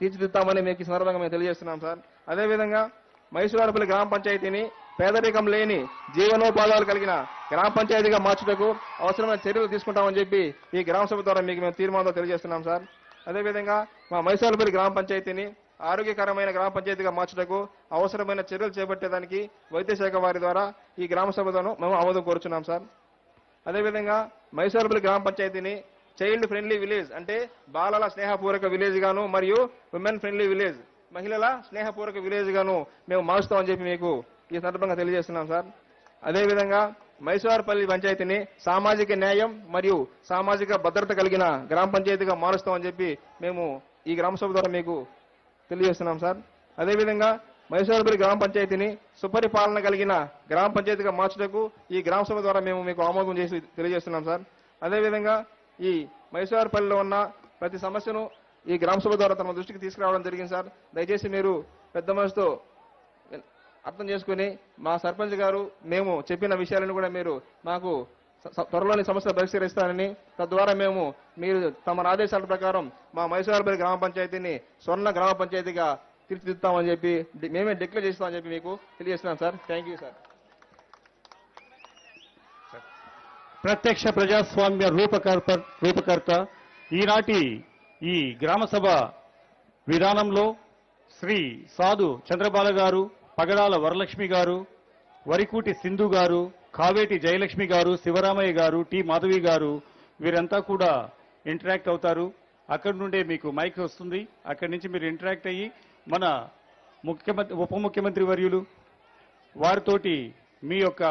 Speaker 5: తీర్చిదిద్దామని మీకు ఈ సందర్భంగా మేము తెలియజేస్తున్నాం సార్. అదేవిధంగా మైసూరుపల్లి గ్రామ పంచాయతీని పేదరికం లేని జీవనోపాధాలు కలిగిన గ్రామ పంచాయతీగా మార్చుటకు అవసరమైన చర్యలు తీసుకుంటామని చెప్పి ఈ గ్రామ సభ ద్వారా మీకు మేము తీర్మానంతో తెలియజేస్తున్నాం సార్. అదేవిధంగా మా మైసూరుపల్లి గ్రామ పంచాయతీని ఆరోగ్యకరమైన గ్రామ పంచాయతీగా మార్చుటకు అవసరమైన చర్యలు చేపట్టేదానికి వైద్య శాఖ వారి ద్వారా ఈ గ్రామ సభను మేము ఆమోదం కోరుచున్నాం సార్. అదేవిధంగా మైసూరుపల్లి గ్రామ పంచాయతీని చైల్డ్ ఫ్రెండ్లీ విలేజ్ అంటే బాలల స్నేహపూర్వక విలేజ్ గాను మరియు ఉమెన్ ఫ్రెండ్లీ విలేజ్ మహిళల స్నేహపూర్వక విలేజ్ గాను మేము మారుస్తామని చెప్పి మీకు ఈ సందర్భంగా తెలియజేస్తున్నాం సార్. అదేవిధంగా మైసూరుపల్లి పంచాయతీని సామాజిక న్యాయం మరియు సామాజిక భద్రత కలిగిన గ్రామ పంచాయతీగా మారుస్తామని చెప్పి మేము ఈ గ్రామ సభ ద్వారా మీకు తెలియజేస్తున్నాం సార్. అదేవిధంగా మైసూరుపల్లి గ్రామ పంచాయతీని సుపరిపాలన కలిగిన గ్రామ పంచాయతీగా మార్చుటకు ఈ గ్రామ సభ ద్వారా మేము మీకు ఆమోదం చేసి తెలియజేస్తున్నాం సార్. అదేవిధంగా ఈ మైసూరుపల్లిలో ఉన్న ప్రతి సమస్యను ఈ గ్రామ సభ ద్వారా తమ దృష్టికి తీసుకురావడం జరిగింది సార్. దయచేసి మీరు పెద్ద మనసుతో అర్థం చేసుకుని మా సర్పంచ్ గారు మేము చెప్పిన విషయాలను కూడా మీరు మాకు త్వరలోని సమస్యలు పరిష్కరిస్తారని తద్వారా మేము మీరు తమ ఆదేశాల ప్రకారం మా మైసూరుపల్లి గ్రామ పంచాయతీని స్వర్ణ గ్రామ పంచాయతీగా తీర్చిదిద్దామని చెప్పి మేమే డిక్లేర్ చేస్తామని చెప్పి మీకు తెలియజేస్తున్నాం సార్. Thank you sir.
Speaker 1: ప్రత్యక్ష ప్రజాస్వామ్య రూపకర్త ఈనాటి ఈ గ్రామ సభ విధానంలో శ్రీ సాధు చంద్రబాల గారు, పగడాల వరలక్ష్మి గారు, వరికూటి సింధు గారు, కావేటి జయలక్ష్మి గారు, శివరామయ్య గారు, టి మాధవి గారు వీరంతా కూడా ఇంటరాక్ట్ అవుతారు. అక్కడి నుండే మీకు మైక్ వస్తుంది. అక్కడి నుంచి మీరు ఇంటరాక్ట్ అయ్యి మన ఉప ముఖ్యమంత్రి వర్యులు వారితోటి మీ యొక్క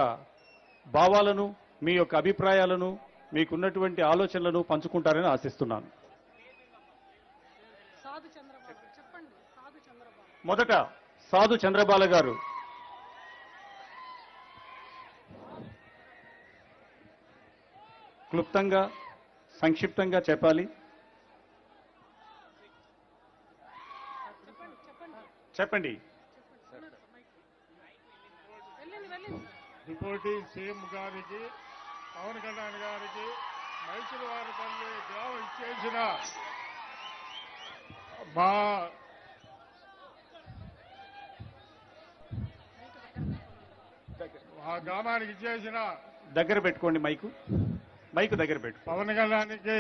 Speaker 1: భావాలను, మీ యొక్క అభిప్రాయాలను, మీకున్నటువంటి ఆలోచనలను పంచుకుంటారని ఆశిస్తున్నాను. మొదట సాధు చంద్రబాల గారు. క్లుప్తంగా సంక్షిప్తంగా చెప్పాలి. చెప్పండి.
Speaker 6: డిప్యూటీ సీఎం గారికి, పవన్ కళ్యాణ్ గారికి, మైసూరువారిపల్లి గ్రామం ఇచ్చేసిన మా గ్రామానికి ఇచ్చేసిన
Speaker 1: దగ్గర పెట్టుకోండి మైకు దగ్గర పెట్టు.
Speaker 6: పవన్ కళ్యాణ్కి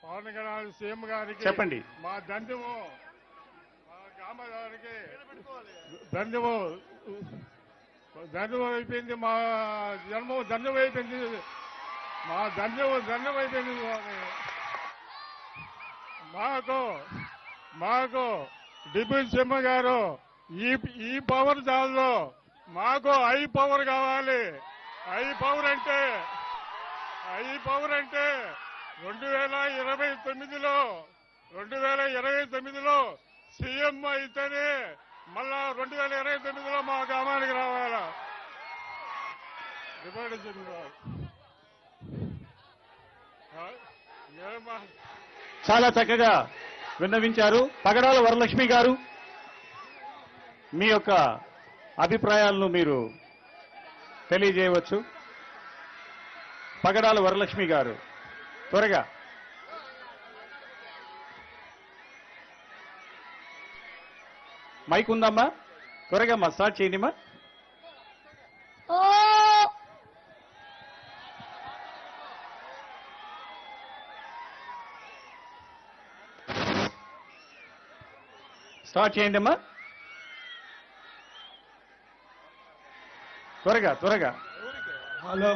Speaker 6: పవన్ కళ్యాణ్ సీఎం గారికి
Speaker 1: చెప్పండి.
Speaker 6: మా దండము మా గ్రామానికి దండము అయిపోయింది. మా జన్మం దండం అయిపోయింది. మా దండం అయిపోయింది. మాకు డిప్యూటీ సీఎం గారు ఈ పవర్ చాలు, మాకు ఐ పవర్ కావాలి. ఐ పవర్ అంటే 2029లో సీఎం అయితేనే మళ్ళా 2029లో మా గ్రామానికి రావాలా. డిప్యూటీ సీఎం గారు
Speaker 1: చాలా చక్కగా విన్నవించారు. పగడాల వరలక్ష్మి గారు, మీ యొక్క అభిప్రాయాలను మీరు తెలియజేయవచ్చు. పగడాల వరలక్ష్మి గారు త్వరగా. మైక్ ఉందమ్మా, త్వరగా స్టార్ట్ చేయండిమ్మా.
Speaker 2: ఓ
Speaker 1: స్టార్ట్ చేయండి అమ్మా, త్వరగా.
Speaker 6: హలో,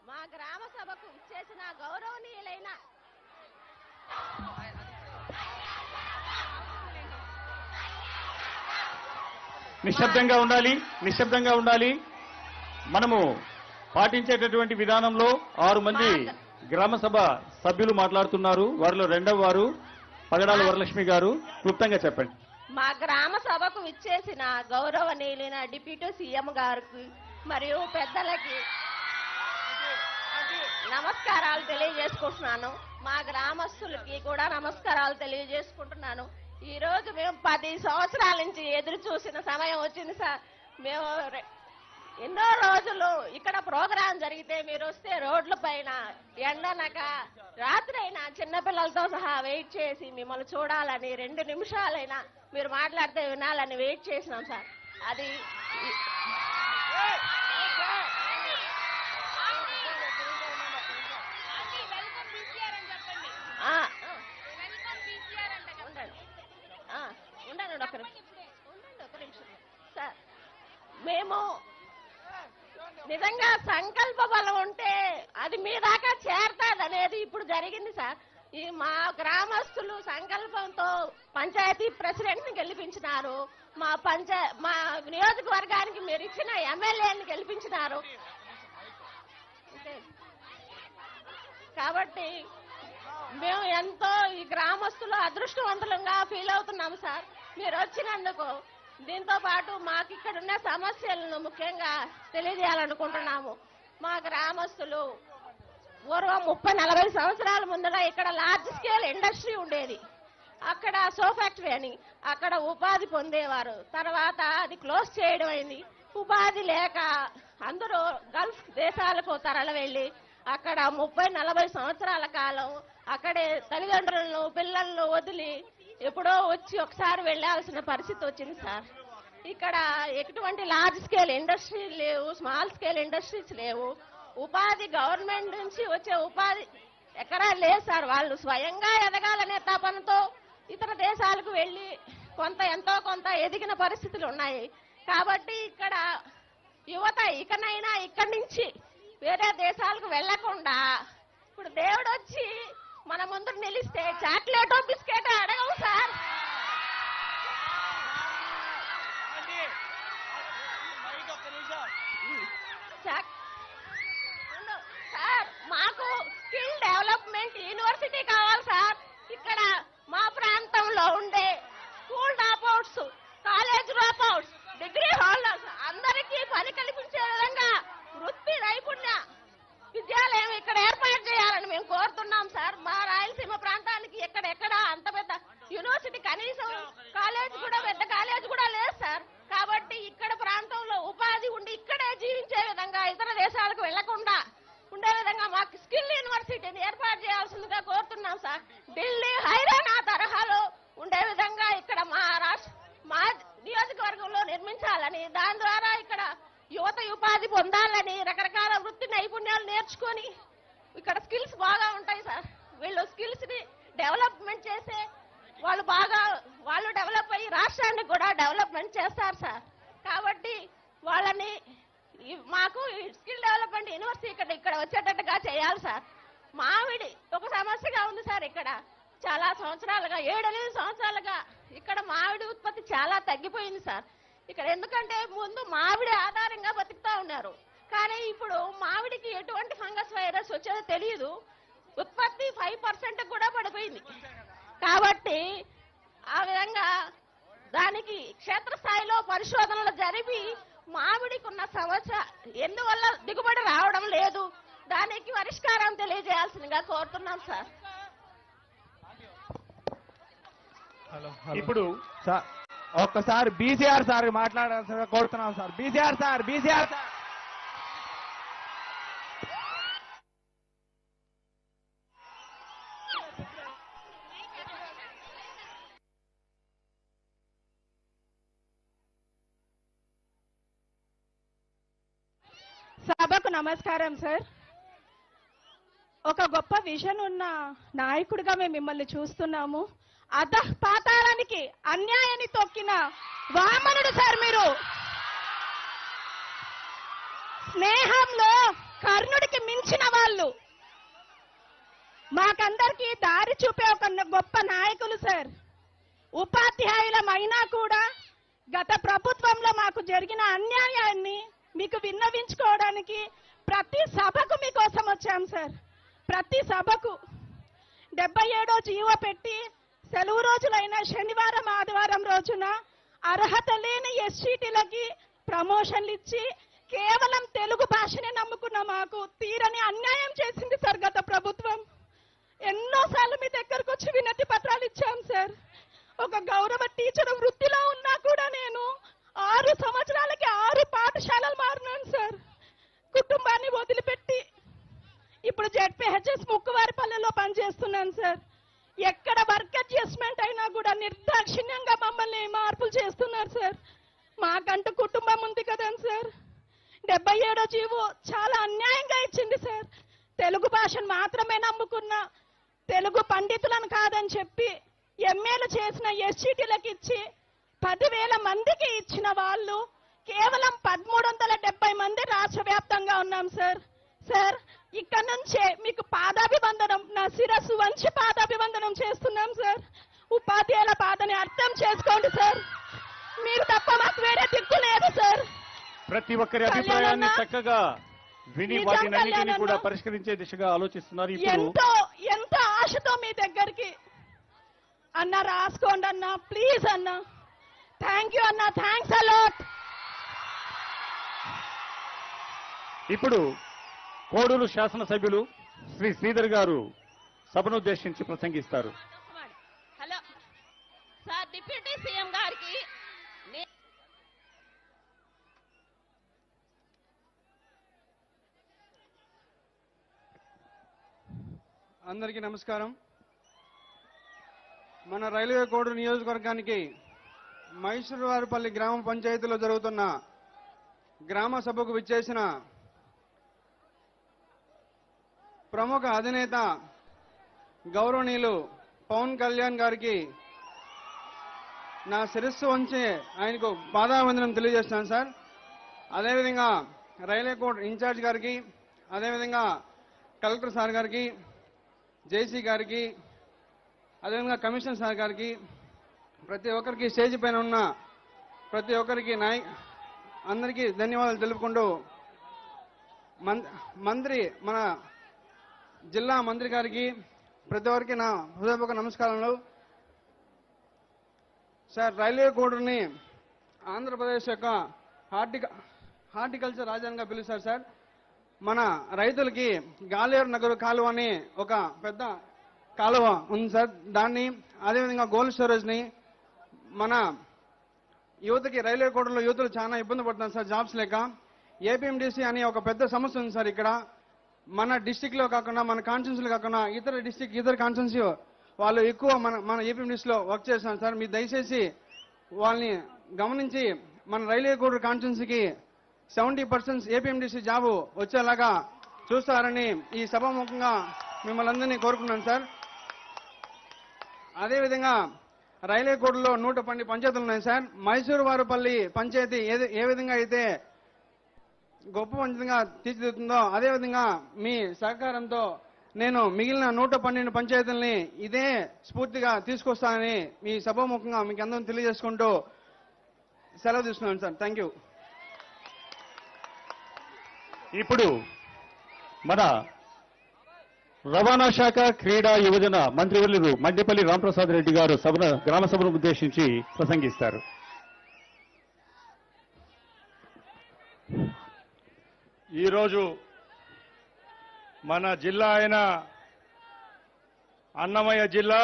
Speaker 7: మా గ్రామ సభకు ఇచ్చేసిన గౌరవనీయులైన
Speaker 1: నిశ్శబ్దంగా ఉండాలి, నిశ్శబ్దంగా ఉండాలి. మనము పాటించేటటువంటి విధానంలో 6 మంది గ్రామ సభ సభ్యులు మాట్లాడుతున్నారు. వారిలో రెండవ వారు పగడాల వరలక్ష్మి గారు. క్లుప్తంగా చెప్పండి.
Speaker 7: మా గ్రామ సభకు విచ్చేసిన గౌరవనీయులైన డిప్యూటీ సీఎం గారికి మరియు పెద్దలకి నమస్కారాలు తెలియజేసుకుంటున్నాను. మా గ్రామస్తులకి కూడా నమస్కారాలు తెలియజేసుకుంటున్నాను. ఈ రోజు మేము 10 సంవత్సరాల నుంచి ఎదురు చూసిన సమయం వచ్చింది సార్. మేము ఎన్నో రోజులు ఇక్కడ ప్రోగ్రాం జరిగితే మీరు వస్తే రోడ్ల పైన ఎండనక రాత్రి అయినా చిన్నపిల్లలతో సహా వెయిట్ చేసి మిమ్మల్ని చూడాలని 2 నిమిషాలైనా మీరు మాట్లాడితే వినాలని వెయిట్ చేసినాం సార్. అది ఆ, ఉండండి. ఉండండి ఒక నిమిషం సార్. మేము నిజంగా సంకల్ప బలం ఉంటే అది మీ దాకా చేరతాది అనేది ఇప్పుడు జరిగింది సార్. ఈ మా గ్రామస్తులు సంకల్పంతో పంచాయతీ ప్రెసిడెంట్ ని గెలిపించినారు. మా నియోజకవర్గానికి మీరు ఇచ్చిన ఎమ్మెల్యేని గెలిపించినారు. కాబట్టి మేము ఎంతో ఈ గ్రామస్తులు అదృష్టవంతులంగా ఫీల్ అవుతున్నాము సార్ మీరు వచ్చినందుకు. దీంతో పాటు మాకు ఇక్కడ ఉన్న సమస్యలను ముఖ్యంగా తెలియజేయాలనుకుంటున్నాము. మా గ్రామస్తులు పూర్వం 30-40 సంవత్సరాల ముందర ఇక్కడ లార్జ్ స్కేల్ ఇండస్ట్రీ ఉండేది. అక్కడ సో ఫ్యాక్టరీ అని అక్కడ ఉపాధి పొందేవారు. తర్వాత అది క్లోజ్ చేయడం అయింది. ఉపాధి లేక అందరూ గల్ఫ్ దేశాలకు తరలి వెళ్లి అక్కడ 30-40 సంవత్సరాల కాలం అక్కడే తల్లిదండ్రులను పిల్లలను వదిలి ఎప్పుడో వచ్చి ఒకసారి వెళ్లాల్సిన పరిస్థితి వచ్చింది సార్. ఇక్కడ ఎటువంటి లార్జ్ స్కేల్ ఇండస్ట్రీ లేవు, స్మాల్ స్కేల్ ఇండస్ట్రీస్ లేవు. ఉపాధి గవర్నమెంట్ నుంచి వచ్చే ఉపాధి ఎక్కడా లేదు సార్. వాళ్ళు స్వయంగా ఎదగాలనే తపనతో ఇతర దేశాలకు వెళ్లి ఎంతో కొంత ఎదిగిన పరిస్థితులు ఉన్నాయి. కాబట్టి ఇక్కడ యువత ఇకనైనా ఇక్కడి నుంచి వేరే దేశాలకు వెళ్లకుండా ఇప్పుడు దేవుడు వచ్చి మన ముందు నిలిస్తే చాక్లెటో బిస్కెటో అడగవు సార్. సార్ మాకు స్కిల్ డెవలప్మెంట్ యూనివర్సిటీ కావాలి సార్. ఇక్కడ మా ప్రాంతంలో ఉండే school dropouts, college dropouts, degree holders అందరికీ పని కల్పించే విధంగా వృత్తి నైపుణ్య విద్యాలయం ఇక్కడ ఏర్పాటు చేయాలని మేము కోరుతున్నాం సార్. మా రాయలసీమ ప్రాంతానికి ఎక్కడెక్కడ అంత పెద్ద యూనివర్సిటీ కనీసం కాలేజ్ కూడా పెద్ద కాలేజ్ కూడా లేదు సార్. కాబట్టి ఇక్కడ ప్రాంతంలో ఉపాధి ఉండి ఇక్కడే జీవించే విధంగా ఇతర దేశాలకు వెళ్లకుండా ఉండే విధంగా మాకు స్కిల్ యూనివర్సిటీని ఏర్పాటు చేయాల్సిందిగా కోరుతున్నాం సార్. ఢిల్లీ హైరానా తరహాలో ఉండే విధంగా ఇక్కడ మా నియోజకవర్గంలో నిర్మించాలని, దాని ద్వారా ఇక్కడ యువత ఉపాధి పొందాలని, రకరకాల వృత్తి నైపుణ్యాలు నేర్చుకొని ఇక్కడ స్కిల్స్ బాగా ఉంటాయి సార్. వీళ్ళు స్కిల్స్ ని డెవలప్మెంట్ చేసే వాళ్ళు డెవలప్ అయ్యి రాష్ట్రాన్ని కూడా డెవలప్మెంట్ చేస్తారు సార్. కాబట్టి వాళ్ళని మాకు స్కిల్ డెవలప్మెంట్ యూనివర్సిటీ ఇక్కడ వచ్చేటట్టుగా చేయాలి సార్. మామిడి ఒక సమస్యగా ఉంది సార్. ఇక్కడ చాలా సంవత్సరాలుగా 7-8 సంవత్సరాలుగా ఇక్కడ మామిడి ఉత్పత్తి చాలా తగ్గిపోయింది సార్. ఇక్కడ ఎందుకంటే ముందు మామిడి ఆధారంగా బతుకుతా ఉన్నారు. కానీ ఇప్పుడు మామిడికి ఎటువంటి ఫంగస్ వైరస్ వచ్చేదో తెలియదు. ఉత్పత్తి 5% కూడా పడిపోయింది. కాబట్టి ఆ విధంగా దానికి క్షేత్రస్థాయిలో పరిశోధనలు జరిపి మామిడికి ఉన్న సమస్య ఎందువల్ల దిగుబడి రావడం లేదు, దానికి పరిష్కారం తెలియజేయాల్సిందిగా కోరుతున్నాం సార్.
Speaker 1: ఇప్పుడు
Speaker 5: సార్ ఒక్కసారి బీసీఆర్ సార్ మాట్లాడాల్సిందిగా కోరుతున్నాం సార్. BCR sir.
Speaker 2: సభకు నమస్కారం సార్. ఒక గొప్ప విజన్ ఉన్న నాయకుడిగా మేము మిమ్మల్ని చూస్తున్నాము. పాతాళానికి అన్యాయాన్ని తొక్కిన వామనుడు సార్ మీరు. స్నేహంలో కర్ణుడికి మించిన వాళ్ళు. మాకందరికీ దారి చూపే ఒక గొప్ప నాయకులు సార్. ఉపాధ్యాయులమైనా కూడా గత ప్రభుత్వంలో మాకు జరిగిన అన్యాయాన్ని మీకు విన్నవించుకోవడానికి ప్రతి సభకు మీకోసం వచ్చాం సార్. ప్రతి సభకు 77వ జీవో పెట్టి సెలవు రోజులైన శనివారం ఆదివారం రోజున అర్హత లేని ఎస్సీటీలకి ప్రమోషన్లు ఇచ్చి కేవలం తెలుగు భాషనే నమ్ముకున్న మాకు తీరని అన్యాయం చేసింది సార్ గత ప్రభుత్వం. ఎన్నోసార్లు మీ దగ్గరకు వచ్చి వినతి పత్రాలు ఇచ్చాం సార్. ఒక గౌరవ టీచర్ వృత్తిలో ఉన్నా కూడా నేను 6 సంవత్సరాలకి 6 పాఠశాలలు మారినాను సార్. కుటుంబాన్ని వదిలిపెట్టి ఇప్పుడు జెడ్పీహెచ్ఎస్ ముక్కువారిపల్లెలో పనిచేస్తున్నాను సార్. ఎక్కడ వర్క్ అడ్జస్ట్మెంట్ అయినా కూడా నిర్దాక్షిణ్యంగా మమ్మల్ని మార్పులు చేస్తున్నారు సార్. మాకంటూ కుటుంబం ఉంది కదండి సార్. 77వ జీవో చాలా అన్యాయంగా ఇచ్చింది సార్. తెలుగు భాషను మాత్రమే నమ్ముకున్న తెలుగు పండితులను కాదని చెప్పి ఎంఏలు చేసిన ఎస్సీటీలకు ఇచ్చి 10,000 మందికి ఇచ్చిన వాళ్ళు కేవలం 1370 మంది రాష్ట్ర వ్యాప్తంగా ఉన్నాం సార్. సార్ ఇక్కడ నుంచే మీకు పాదాభివందనం, నా శిరస్సు వంచి పాదాభివందనం చేస్తున్నాం సార్. ఉపాధ్యాయుల బాధని అర్థం చేసుకోండి సార్. మీరు తప్ప మాకు వేరే దిక్కు లేదు సార్.
Speaker 1: ప్రతి ఒక్కరి అభిప్రాయాన్ని చక్కగా విని వాటినన్నిటిని కూడా పరిష్కరించే దిశగా ఆలోచిస్తున్నారు. ఇప్పుడు
Speaker 2: ఎంతో ఆశతో మీ దగ్గరికి అన్న రాసుకోండి అన్న, ప్లీజ్ అన్న. థ్యాంక్ యూ అన్న, థ్యాంక్స్ అలాట్.
Speaker 1: ఇప్పుడు కోడూరు శాసనసభ్యులు శ్రీ శ్రీధర్ గారు సభను ఉద్దేశించి ప్రసంగిస్తారు.
Speaker 7: హలో సార్, డిప్యూటీ సీఎం గారికి
Speaker 8: అందరికీ నమస్కారం. మన రైల్వే కోడూరు నియోజకవర్గానికి మైసూరువారిపల్లి గ్రామ పంచాయతీలో జరుగుతున్న గ్రామ సభకు విచ్చేసిన ప్రముఖ అధినేత గౌరవనీయులు పవన్ కళ్యాణ్ గారికి నా శిరస్సు వంచి ఆయనకు పాదావందనం తెలియజేస్తున్నాను సార్. అదేవిధంగా రైల్వే కోడ్ ఇన్ఛార్జ్ గారికి, అదేవిధంగా కలెక్టర్ సార్ గారికి, జేసీ గారికి, అదేవిధంగా కమిషనర్ సార్ గారికి, ప్రతి ఒక్కరికి స్టేజ్ పైన ఉన్న ప్రతి ఒక్కరికి అందరికీ ధన్యవాదాలు తెలుపుకుంటూ మంత్రి మన జిల్లా మంత్రి గారికి ప్రతి ఒక్కరికి నా హృదయపూర్వక నమస్కారాలు. సార్, రైల్వే కోడూరుని ఆంధ్రప్రదేశ్ యొక్క హార్టికల్చర్ రాజధానిగా పిలుస్తారు సార్. మన రైతులకి గాలేరు నగరు కాలువ అని ఒక పెద్ద కాలువ ఉంది సార్. దాన్ని అదేవిధంగా గోల్డ్ స్టోరేజ్ని మన యువతకి రైల్వే కోడూరులో యువతలు చాలా ఇబ్బంది పడుతున్నారు సార్, జాబ్స్ లేక. ఏపీఎండిసి అని ఒక పెద్ద సమస్య ఉంది సార్ ఇక్కడ. మన డిస్టిక్ లో కాకుండా, మన కాన్స్టిట్యూన్సీలో కాకుండా ఇతర కాన్స్టిట్యూన్సీ వాళ్ళు ఎక్కువ మన ఏపీఎండిసిలో వర్క్ చేస్తున్నారు సార్. మీరు దయచేసి వాళ్ళని గమనించి మన రైల్వే కోడూరు కాన్స్టిట్యూన్సీకి 70% ఏపీఎండిసి జాబు వచ్చేలాగా చూస్తారని ఈ సభాముఖంగా మిమ్మల్ని అందరినీ కోరుకున్నాను సార్. అదేవిధంగా రైల్వే కోడూరులో 112 పంచాయతీలు ఉన్నాయి సార్. మైసూరువారిపల్లి పంచాయతీ ఏ విధంగా అయితే గొప్ప పంచాయతీగా తీర్చిదిద్దుతుందో అదేవిధంగా మీ సహకారంతో నేను మిగిలిన 112 పంచాయతీలని ఇదే స్ఫూర్తిగా తీసుకొస్తానని మీ సభాముఖంగా మీకు అందరం తెలియజేసుకుంటూ సెలవు తీసుకున్నాను సార్. Thank you.
Speaker 1: ఇప్పుడు మన రవాణా శాఖ, క్రీడా, యువజన మంత్రివర్యులు మడ్డిపల్లి రాంప్రసాద్ రెడ్డి గారు గ్రామ సభను ఉద్దేశించి ప్రసంగిస్తారు.
Speaker 6: ఈరోజు మన జిల్లా అయిన అన్నమయ్య జిల్లా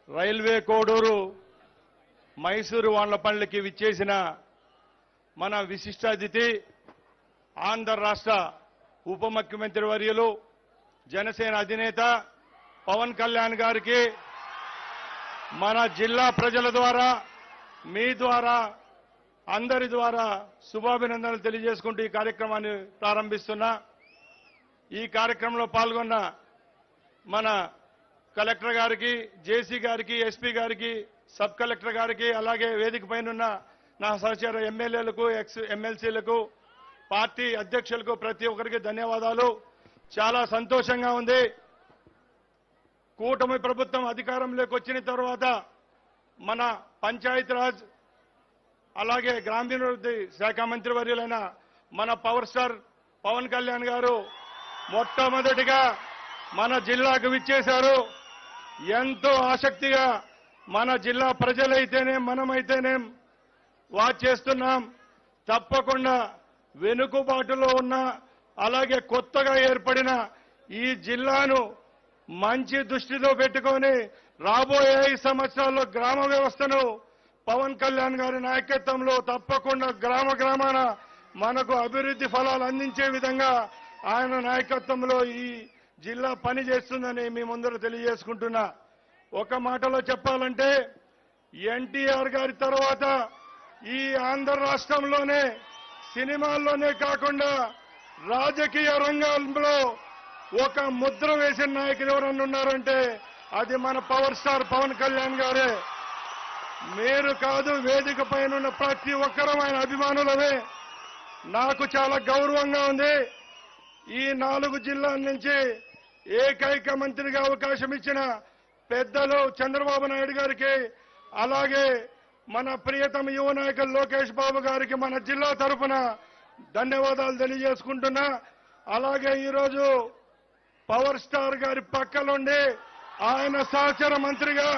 Speaker 6: రైల్వే కోడూరు మైసూరు వాండ్లపల్లికి విచ్చేసిన మన విశిష్ట అతిథి ఆంధ్ర రాష్ట్ర ఉప ముఖ్యమంత్రి వర్యులు జనసేన అధినేత పవన్ కళ్యాణ్ గారికి మన జిల్లా ప్రజల ద్వారా, మీ ద్వారా, అందరి ద్వారా శుభాభినందనలు తెలియజేసుకుంటూ ఈ కార్యక్రమాన్ని ప్రారంభిస్తున్నా. ఈ కార్యక్రమంలో పాల్గొన్న మన కలెక్టర్ గారికి, జేసీ గారికి, ఎస్పీ గారికి, సబ్ కలెక్టర్ గారికి, అలాగే వేదిక పైన నా సహచర ఎమ్మెల్యేలకు, ఎక్స్ ఎమ్మెల్సీలకు, పార్టీ అధ్యక్షులకు ప్రతి ఒక్కరికి ధన్యవాదాలు. చాలా సంతోషంగా ఉంది. కూటమి ప్రభుత్వం అధికారంలోకి వచ్చిన తర్వాత మన పంచాయతీరాజ్ అలాగే గ్రామీణాభివృద్ధి శాఖ మంత్రివర్యులైన మన పవర్ స్టార్ పవన్ కళ్యాణ్ గారు మొట్టమొదటిగా మన జిల్లాకు విచ్చేశారు. ఎంతో ఆసక్తిగా మన జిల్లా ప్రజలైతేనే మనమైతేనే వాచ్ చేస్తున్నాం. తప్పకుండా వెనుకబాటులో ఉన్న అలాగే కొత్తగా ఏర్పడిన ఈ జిల్లాను మంచి దృష్టిలో పెట్టుకొని రాబోయే 5 సంవత్సరాల్లో గ్రామ వ్యవస్థను పవన్ కళ్యాణ్ గారి నాయకత్వంలో తప్పకుండా గ్రామ గ్రామాన మనకు అభివృద్ధి ఫలాలు అందించే విధంగా ఆయన నాయకత్వంలో ఈ జిల్లా పనిచేస్తుందని మీ ముందర తెలియజేసుకుంటున్నా. ఒక మాటలో చెప్పాలంటే ఎన్టీఆర్ గారి తర్వాత ఈ ఆంధ్ర రాష్ట్రంలోనే సినిమాల్లోనే కాకుండా రాజకీయ రంగంలో ఒక ముద్ర వేసిన నాయకులు ఎవరన్నా ఉన్నారంటే అది మన పవర్ స్టార్ పవన్ కళ్యాణ్ గారే. మీరు కాదు, వేదిక పైన ఉన్న ప్రతి ఒక్కరమైన అభిమానులమే. నాకు చాలా గౌరవంగా ఉంది. ఈ 4 జిల్లాల నుంచి ఏకైక మంత్రిగా అవకాశం ఇచ్చిన పెద్దలు చంద్రబాబు నాయుడు గారికి, అలాగే మన ప్రియతమ యువ నాయకులు లోకేష్ బాబు గారికి మన జిల్లా తరఫున ధన్యవాదాలు తెలియజేసుకుంటున్నా. అలాగే ఈరోజు పవర్ స్టార్ గారి పక్కలుండి ఆయన సహచర మంత్రిగా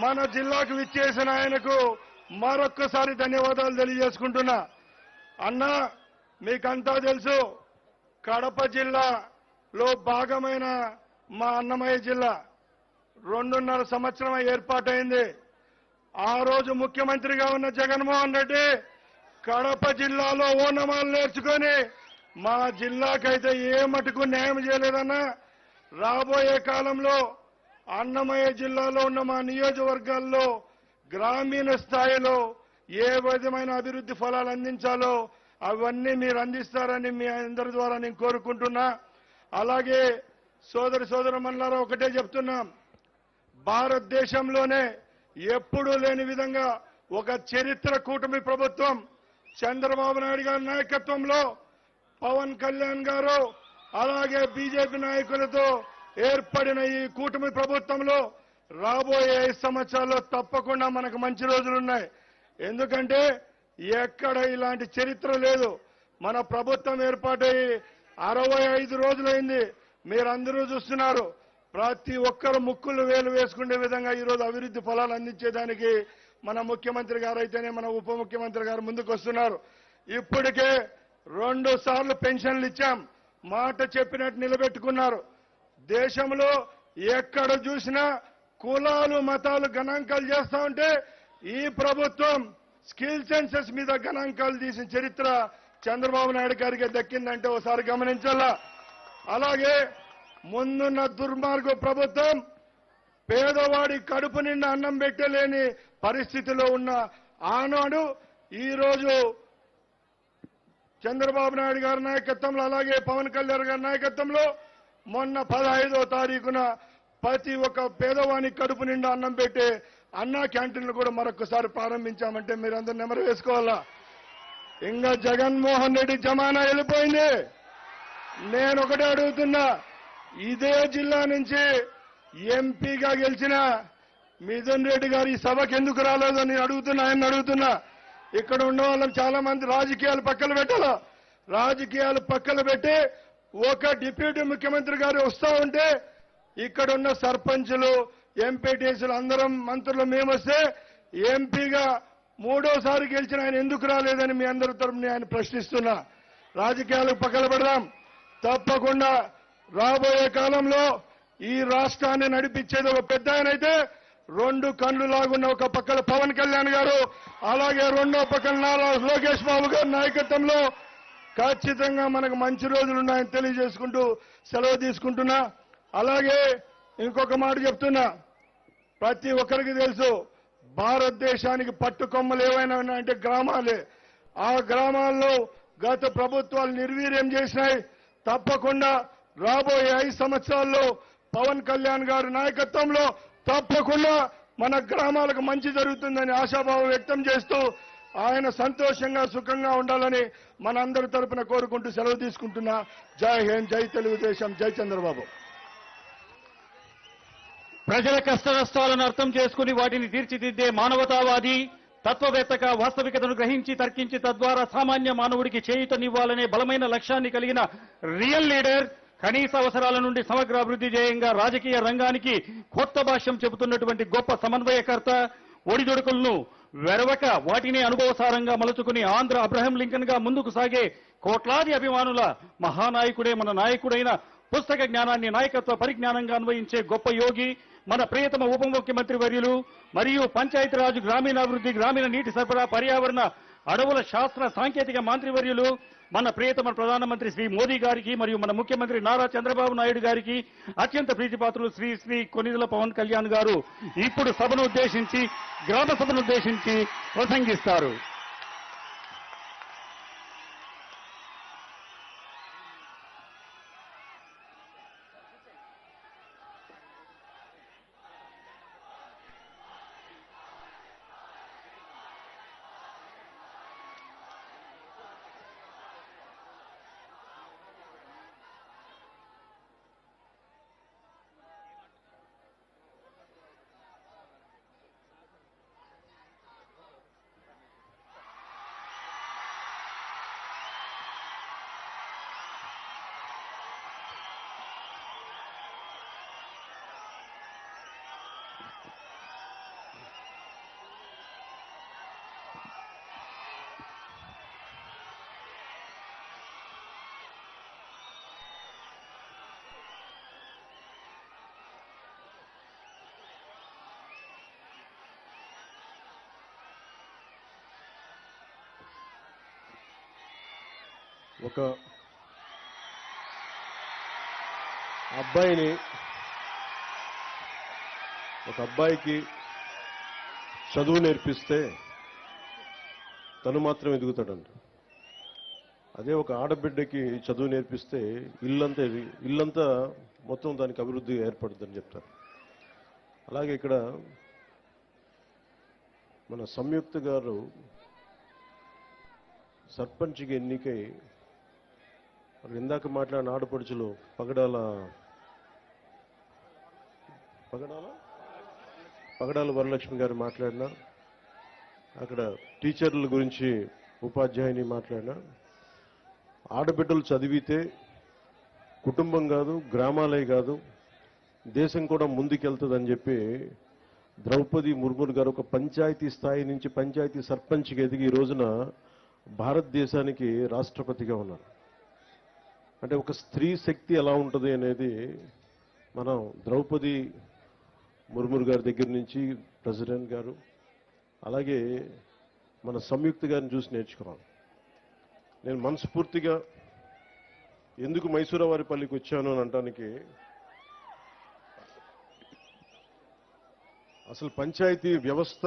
Speaker 6: మన జిల్లాకు విచ్చేసిన ఆయనకు మరొక్కసారి ధన్యవాదాలు తెలియజేసుకుంటున్నా. అన్నా, మీకంతా తెలుసు, కడప జిల్లాలో భాగమైన మా అన్నమయ్య జిల్లా 2.5 సంవత్సరం ఏర్పాటైంది. ఆ రోజు ముఖ్యమంత్రిగా ఉన్న జగన్మోహన్ రెడ్డి కడప జిల్లాలో ఓనమాలు నేర్చుకొని మా జిల్లాకైతే ఏ మటుకు న్యాయం చేయలేదన్నా. రాబోయే కాలంలో అన్నమయ్య జిల్లాలో ఉన్న మా నియోజకవర్గాల్లో గ్రామీణ స్థాయిలో ఏ విధమైన అభివృద్ధి ఫలాలు అందించాలో అవన్నీ మీరు అందిస్తారని మీ అందరి ద్వారా నేను కోరుకుంటున్నా. అలాగే సోదరమణులారా, ఒకటే చెప్తున్నాం, భారతదేశంలోనే ఎప్పుడూ లేని విధంగా ఒక చరిత్ర కూటమి ప్రభుత్వం చంద్రబాబు నాయుడు గారి నాయకత్వంలో పవన్ కళ్యాణ్ గారు అలాగే బీజేపీ నాయకులతో ఏర్పడిన ఈ కూటమి ప్రభుత్వంలో రాబోయే 5 సంవత్సరాల్లో తప్పకుండా మనకు మంచి రోజులున్నాయి. ఎందుకంటే ఎక్కడ ఇలాంటి చరిత్ర లేదు. మన ప్రభుత్వం ఏర్పాటై 65 రోజులైంది. మీరందరూ చూస్తున్నారు. ప్రతి ఒక్కరు ముక్కులు వేలు వేసుకునే విధంగా ఈరోజు అభివృద్ధి ఫలాలు అందించేదానికి మన ముఖ్యమంత్రి గారు అయితేనే మన ఉప ముఖ్యమంత్రి గారు ముందుకు వస్తున్నారు. ఇప్పటికే 2 సార్లు పెన్షన్లు ఇచ్చాం. మాట చెప్పినట్టు నిలబెట్టుకున్నారు. దేశంలో ఎక్కడ చూసినా కులాలు మతాలు గణాంకాలు చేస్తా ఉంటే ఈ ప్రభుత్వం స్కిల్ సెన్సెస్ మీద గణాంకాలు తీసిన చరిత్ర చంద్రబాబు నాయుడు గారికి దక్కిందంటే ఒకసారి గమనించాలా. అలాగే ముందున్న దుర్మార్గ ప్రభుత్వం పేదవాడి కడుపు నిండా అన్నం పెట్టలేని పరిస్థితిలో ఉన్న ఆనాడు ఈరోజు చంద్రబాబు నాయుడు గారి నాయకత్వంలో అలాగే పవన్ కళ్యాణ్ గారి నాయకత్వంలో మొన్న 15వ తారీఖున ప్రతి ఒక్క పేదవాని కడుపు నిండా అన్నం పెట్టే అన్నా క్యాంటీన్లు కూడా మరొకసారి ప్రారంభించామంటే మీరందరూ నెమరు వేసుకోవాలా. ఇంకా జగన్మోహన్ రెడ్డి జమానా వెళ్ళిపోయింది. నేను ఒకటే అడుగుతున్నా, ఇదే జిల్లా నుంచి ఎంపీగా గెలిచిన మిథున్ రెడ్డి గారు ఈ సభకు ఎందుకు రాలేదో నేను ఆయన అడుగుతున్నా. ఇక్కడ ఉన్న వాళ్ళని చాలా మంది రాజకీయాలు పక్కన పెట్టాలా. రాజకీయాలు పక్కన పెట్టి ఒక డిప్యూటీ ముఖ్యమంత్రి గారు వస్తా ఉంటే ఇక్కడ ఉన్న సర్పంచులు ఎంపీటీసీలు అందరం మంత్రులు మేము వస్తే ఎంపీగా 3వసారి గెలిచిన ఆయన ఎందుకు రాలేదని మీ అందరి తరపున ఆయన ప్రశ్నిస్తున్నా. రాజకీయాలకు పక్కన పెడదాం. తప్పకుండా రాబోయే కాలంలో ఈ రాష్ట్రాన్ని నడిపించేది ఒక పెద్ద ఆయన అయితే 2 కళ్ళు లాగున్న ఒక పక్కన పవన్ కళ్యాణ్ గారు అలాగే రెండో పక్కన నారా లోకేష్ బాబు గారి నాయకత్వంలో ఖచ్చితంగా మనకు మంచి రోజులున్నాయని తెలియజేసుకుంటూ సెలవు తీసుకుంటున్నా. అలాగే ఇంకొక మాట చెప్తున్నా, ప్రతి ఒక్కరికి తెలుసు భారతదేశానికి పట్టుకొమ్మలు ఏవైనా ఉన్నాయంటే గ్రామాలే. ఆ గ్రామాల్లో గత ప్రభుత్వాలు నిర్వీర్యం చేసినాయి. తప్పకుండా రాబోయే 5 సంవత్సరాల్లో పవన్ కళ్యాణ్ గారి నాయకత్వంలో తప్పకుండా మన గ్రామాలకు మంచి జరుగుతుందని ఆశాభావం వ్యక్తం చేస్తూ ఆయన సంతోషంగా సుఖంగా ఉండాలని మనందరి తరపున కోరుకుంటూ సెలవు తీసుకుంటున్నా. జై హింద్, జై తెలుగుదేశం, జై చంద్రబాబు.
Speaker 1: ప్రజల కష్ట నష్టాలను అర్థం చేసుకుని వాటిని తీర్చిదిద్దే మానవతావాది తత్వవేత్తగా వాస్తవికతను గ్రహించి తర్కించి తద్వారా సామాన్య మానవుడికి చేయూతనివ్వాలనే బలమైన లక్ష్యాన్ని కలిగిన రియల్ లీడర్, కనీస అవసరాల నుండి సమగ్ర అభివృద్ధి ధ్యేయంగా రాజకీయ రంగానికి కొత్త భాష్యం చెబుతున్నటువంటి గొప్ప సమన్వయకర్త, ఒడిదొడుకులను వెరవక వాటిని అనుభవసారంగా మలుచుకుని ఆంధ్ర అబ్రహం లింకన్ గా ముందుకు సాగే కోట్లాది అభిమానుల మహానాయకుడే మన నాయకుడైన, పుస్తక జ్ఞానాన్ని నాయకత్వ పరిజ్ఞానంగా అన్వయించే గొప్ప యోగి, మన ప్రియతమ ఉప ముఖ్యమంత్రి వర్యులు మరియు పంచాయతీరాజ్, గ్రామీణాభివృద్ధి, గ్రామీణ నీటి సరఫరా, పర్యావరణ, అడవుల శాస్త్ర సాంకేతిక మంత్రివర్యులు, మన ప్రియతమ ప్రధానమంత్రి శ్రీ మోదీ గారికి మరియు మన ముఖ్యమంత్రి నారా చంద్రబాబు నాయుడు గారికి అత్యంత ప్రీతిపాత్రులు శ్రీ కొనిదెల పవన్ కళ్యాణ్ గారు ఇప్పుడు సభను ఉద్దేశించి, గ్రామ సభను ఉద్దేశించి ప్రసంగిస్తారు.
Speaker 9: ఒక అబ్బాయికి చదువు నేర్పిస్తే తను మాత్రం ఎదుగుతాడంట. అదే ఒక ఆడబిడ్డకి చదువు నేర్పిస్తే ఇల్లంతా మొత్తం దానికి అభివృద్ధి ఏర్పడుతుందని చెప్తారు. అలాగే ఇక్కడ మన సంయుక్త గారు సర్పంచ్కి ఎన్నికై ఇందాక మాట్లాడిన ఆడపడుచులు పగడాల వరలక్ష్మి గారు మాట్లాడినా, అక్కడ టీచర్ల గురించి ఉపాధ్యాయుని మాట్లాడినా, ఆడబిడ్డలు చదివితే కుటుంబం కాదు, గ్రామాలే కాదు, దేశం కూడా ముందుకెళ్తుందని చెప్పి ద్రౌపది ముర్ము గారు ఒక పంచాయతీ స్థాయి నుంచి పంచాయతీ సర్పంచ్కి ఎదిగి ఈ రోజున భారతదేశానికి రాష్ట్రపతిగా ఉన్నారు. అంటే ఒక స్త్రీ శక్తి ఎలా ఉంటుంది అనేది మనం ద్రౌపది ముర్ము గారి దగ్గర నుంచి ప్రెసిడెంట్ గారు, అలాగే మన సంయుక్త గారిని చూసి నేర్చుకున్నాను. నేను మనస్ఫూర్తిగా ఎందుకు మైసూరవారిపల్లికి వచ్చాను అని అనడానికి, అసలు పంచాయతీ వ్యవస్థ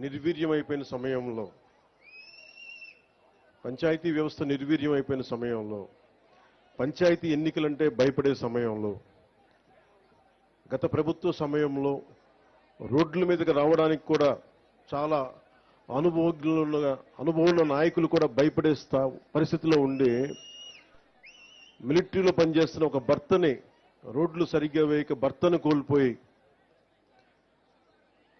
Speaker 9: నిర్వీర్యమైపోయిన సమయంలో, పంచాయతీ ఎన్నికలంటే భయపడే సమయంలో, గత ప్రభుత్వ సమయంలో రోడ్ల మీదకి రావడానికి కూడా చాలా అనుభవం నాయకులు కూడా భయపడే పరిస్థితిలో ఉండి, మిలిటరీలో పనిచేస్తున్న ఒక భర్తని రోడ్లు సరిగ్గా వేయక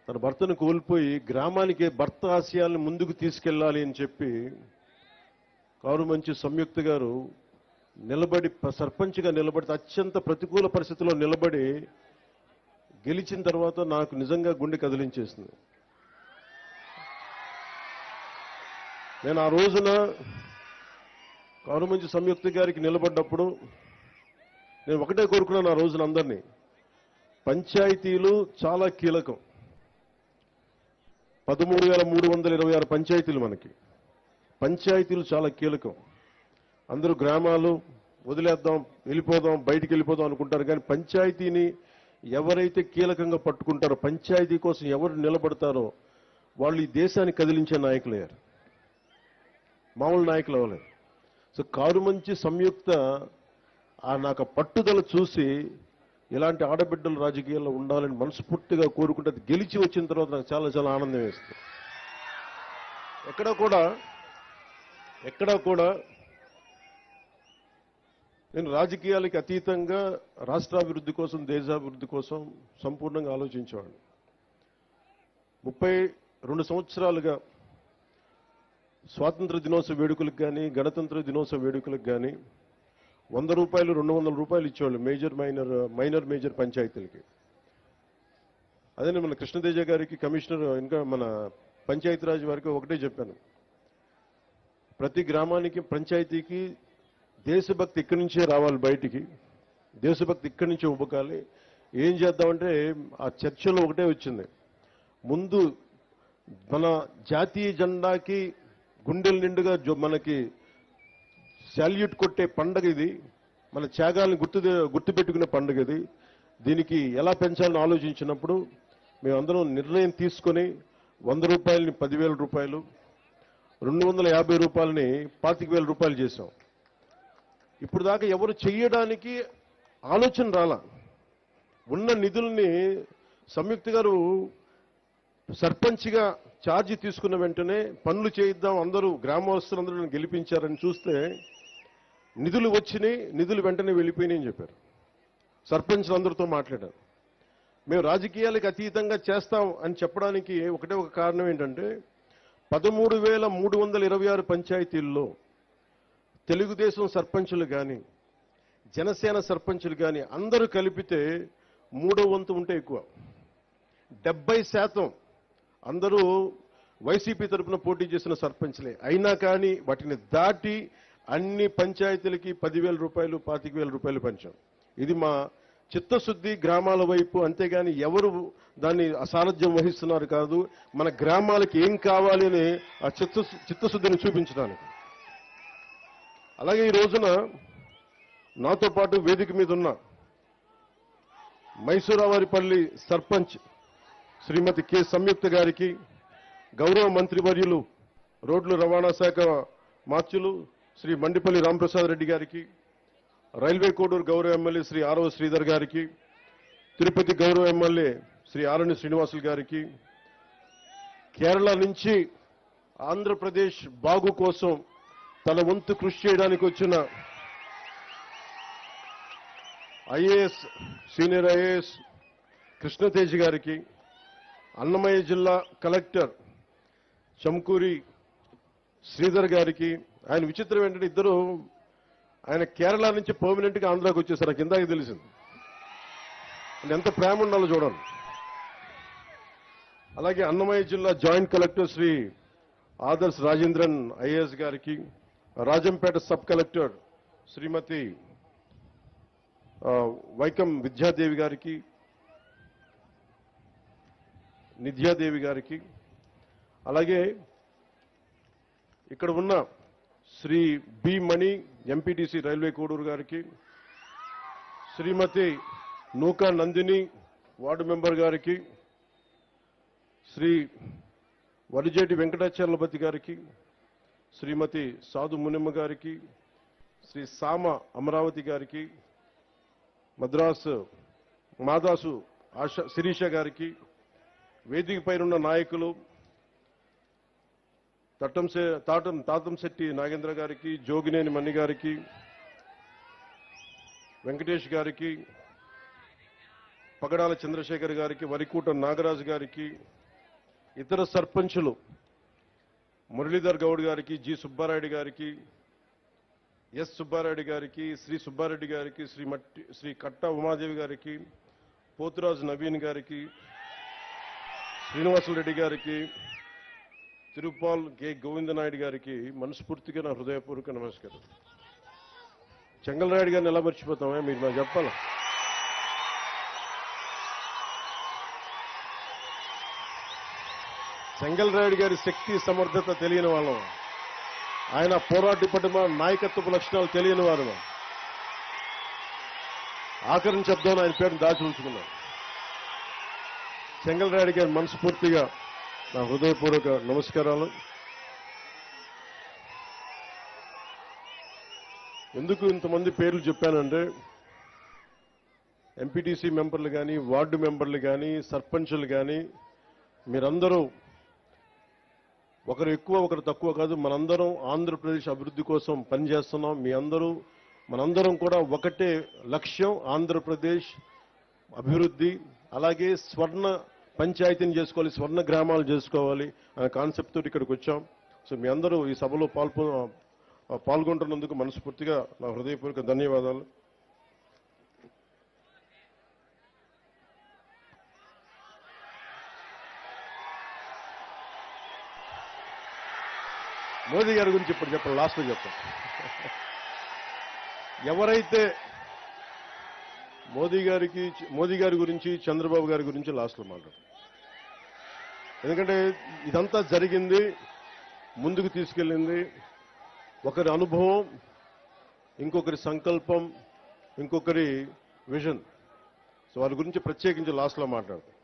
Speaker 9: తన భర్తను కోల్పోయి గ్రామానికి భర్త ఆశయాలను ముందుకు తీసుకెళ్లాలి అని చెప్పి కారుమంచి సంయుక్త గారు సర్పంచ్గా నిలబడి అత్యంత ప్రతికూల పరిస్థితుల్లో నిలబడి గెలిచిన తర్వాత నాకు నిజంగా గుండె కదిలించేసింది. నేను ఆ రోజున కారుమంచి సంయుక్త గారికి నిలబడ్డప్పుడు నేను ఒకటే కోరుకున్నాను ఆ రోజున అందరినీ, పంచాయతీలు చాలా కీలకం. 13,326 పంచాయతీలు మనకి. పంచాయతీలు చాలా కీలకం. అందరూ గ్రామాలు వదిలేద్దాం, వెళ్ళిపోదాం, బయటికి వెళ్ళిపోదాం అనుకుంటారు, కానీ పంచాయతీని ఎవరైతే కీలకంగా పట్టుకుంటారో, పంచాయతీ కోసం ఎవరు నిలబడతారో వాళ్ళు ఈ దేశాన్ని కదిలించే నాయకులయ్యారు, మామూలు నాయకులు అవ్వలేదు. సో కారుమంచి సంయుక్త నాకు పట్టుదల చూసి ఇలాంటి ఆడబిడ్డలు రాజకీయాల్లో ఉండాలని మనస్ఫూర్తిగా కోరుకుంటే, అది గెలిచి వచ్చిన తర్వాత నాకు చాలా చాలా ఆనందం వేస్తుంది. ఎక్కడా కూడా నేను రాజకీయాలకి అతీతంగా రాష్ట్రాభివృద్ధి కోసం, దేశాభివృద్ధి కోసం సంపూర్ణంగా ఆలోచించేవాడిని. 2 సంవత్సరాలుగా స్వాతంత్ర దినోత్సవ వేడుకలకు కానీ గణతంత్ర దినోత్సవ వేడుకలకు కానీ 100 రూపాయలు 200 రూపాయలు ఇచ్చేవాళ్ళు మైనర్ మేజర్ పంచాయతీలకి. అదే మన కృష్ణతేజ గారికి కమిషనర్ ఇంకా మన పంచాయతీరాజ్ వారికి ఒకటే చెప్పాను, ప్రతి గ్రామానికి పంచాయతీకి దేశభక్తి ఇక్కడి నుంచే రావాలి, బయటికి దేశభక్తి ఇక్కడి నుంచే ఉబ్బకాలి. ఏం చేద్దామంటే ఆ చర్చలో ఒకటే వచ్చింది, ముందు మన జాతీయ జెండాకి గుండెల నిండుగా మనకి శాల్యూట్ కొట్టే పండగ ఇది, మన త్యాగాలను గుర్తుపెట్టుకునే పండుగ ఇది. దీనికి ఎలా పెంచాలని ఆలోచించినప్పుడు మేమందరం నిర్ణయం తీసుకొని 100 రూపాయలని 10,000 రూపాయలు, 250 రూపాయలని 25,000 రూపాయలు చేశాం. ఇప్పుడు దాకా ఎవరు చెయ్యడానికి ఆలోచన రాలా. ఉన్న నిధుల్ని సంయుక్త గారు సర్పంచ్గా ఛార్జీ తీసుకున్న వెంటనే పనులు చేయిద్దాం, అందరూ గ్రామస్తులందరూ గెలిపించారని చూస్తే నిధులు వచ్చినాయి, నిధులు వెంటనే వెళ్ళిపోయినాయని చెప్పారు. సర్పంచ్లందరితో మాట్లాడారు. మేము రాజకీయాలకు అతీతంగా చేస్తాం అని చెప్పడానికి ఒకటే ఒక కారణం ఏంటంటే 13,326 పంచాయతీల్లో తెలుగుదేశం సర్పంచులు కానీ జనసేన సర్పంచులు కానీ అందరూ కలిపితే 3వ వంతు ఉంటే ఎక్కువ. 70% అందరూ వైసీపీ తరఫున పోటీ చేసిన సర్పంచ్లే. అయినా కానీ వాటిని దాటి అన్ని పంచాయతీలకి 10,000 రూపాయలు 25,000 రూపాయలు పంచాం. ఇది మా చిత్తశుద్ధి గ్రామాల వైపు, అంతేగాని ఎవరు దాన్ని అసారథ్యం వహిస్తున్నారు కాదు, మన గ్రామాలకి ఏం కావాలి అని ఆ చిత్తశుద్ధిని చూపించడానికి. అలాగే ఈ రోజున నాతో పాటు వేదిక మీద ఉన్న మైసూరావారిపల్లి సర్పంచ్ శ్రీమతి కె సంయుక్త గారికి, గౌరవ మంత్రివర్యులు రోడ్లు రవాణా శాఖ మార్చులు శ్రీ మండిపల్లి రాంప్రసాద్ రెడ్డి గారికి, రైల్వే కోడూరు గౌరవ ఎమ్మెల్యే శ్రీ ఆరవ శ్రీధర్ గారికి, తిరుపతి గౌరవ ఎమ్మెల్యే శ్రీ ఆరణి శ్రీనివాసులు గారికి, కేరళ నుంచి ఆంధ్రప్రదేశ్ బాగు కోసం తన వంతు కృషి చేయడానికి వచ్చిన ఐఏఎస్ సీనియర్ ఐఏఎస్ కృష్ణతేజ్ గారికి, అన్నమయ్య జిల్లా కలెక్టర్ చంకూరి శ్రీధర్ గారికి. ఆయన విచిత్రం ఏంటంటే ఇద్దరు ఆయన కేరళ నుంచి పర్మనెంట్ గా ఆంధ్రాకి వచ్చేసారు. నాకు ఇందాక తెలిసింది. ఎంత ప్రేమ ఉండాలో చూడండి. అలాగే అన్నమయ్య జిల్లా joint collector Shri Adarsh Rajendran IAS గారికి, రాజంపేట సబ్ కలెక్టర్ శ్రీమతి వైకం విద్యాదేవి గారికి, నిధ్యాదేవి గారికి, అలాగే ఇక్కడ ఉన్న Shri B Mani MPTC railway Koduru గారికి, శ్రీమతి నూకా నందిని వార్డు మెంబర్ గారికి, శ్రీ వరిజేటి వెంకటాచలపతి గారికి, శ్రీమతి సాధు మునిమ్మ గారికి, శ్రీ సామ అమరావతి గారికి, మద్రాసు మాదాసు ఆశా శిరీష గారికి, వేదిక పైనున్న నాయకులు తాతంశెట్టి నాగేంద్ర గారికి, జోగినేని మణి గారికి, వెంకటేష్ గారికి, పగడాల చంద్రశేఖర్ గారికి, వరికూట నాగరాజు గారికి, ఇతర సర్పంచులు మురళీధర్ గౌడ్ గారికి, జి సుబ్బారాయుడు గారికి, ఎస్ సుబ్బారాయుడు గారికి, శ్రీ సుబ్బారెడ్డి గారికి, శ్రీ కట్టా ఉమాదేవి గారికి, పోతురాజు నవీన్ గారికి, శ్రీనివాసులరెడ్డి గారికి, తిరుపాల్ కె గోవిందనాయుడు గారికి మనస్ఫూర్తిగా నా హృదయపూర్వక నమస్కారం. చెంగల్రాయుడు గారిని ఎలా మర్చిపోతామే, మీరు నాకు చెప్పాలా? చెంగల్రాయుడు గారి శక్తి సమర్థత తెలియని వాళ్ళం, ఆయన పోరాట పటిమ నాయకత్వపు లక్షణాలు తెలియని వారు. ఆఖరిని చెప్దాను ఆయన పేరును దాచి ఉంచుకున్నారు. చెంగల్రాయుడు గారి మనస్ఫూర్తిగా నా హృదయపూర్వక నమస్కారాలు. ఎందుకు ఇంతమంది పేర్లు చెప్పానంటే ఎంపీటీసీ మెంబర్లు కానీ, వార్డు మెంబర్లు కానీ, సర్పంచులు కానీ మీరందరూ ఒకరు ఎక్కువ ఒకరు తక్కువ కాదు, మనందరం ఆంధ్రప్రదేశ్ అభివృద్ధి కోసం పనిచేస్తున్నాం. మీ అందరూ మనందరం కూడా ఒకటే లక్ష్యం, ఆంధ్రప్రదేశ్ అభివృద్ధి. అలాగే స్వర్ణ పంచాయతీని చేసుకోవాలి, స్వర్ణ గ్రామాలు చేసుకోవాలి అనే కాన్సెప్ట్ తోటి ఇక్కడికి వచ్చాం. సో మీ అందరూ ఈ సభలో పాల్గొంటున్నందుకు మనస్ఫూర్తిగా నా హృదయపూర్వక ధన్యవాదాలు. మోదీ గారి గురించి ఇప్పుడు చెప్పండి, లాస్ట్లో చెప్తాను. ఎవరైతే మోదీ గారి గురించి, చంద్రబాబు గారి గురించి లాస్ట్లో మాట్లాడు. ఎందుకంటే ఇదంతా జరిగింది, ముందుకు తీసుకెళ్ళింది ఒకరి అనుభవం, ఇంకొకరి సంకల్పం, ఇంకొకరి విజన్. సో వారి గురించి ప్రత్యేకించి లాస్ట్లో మాట్లాడతాం.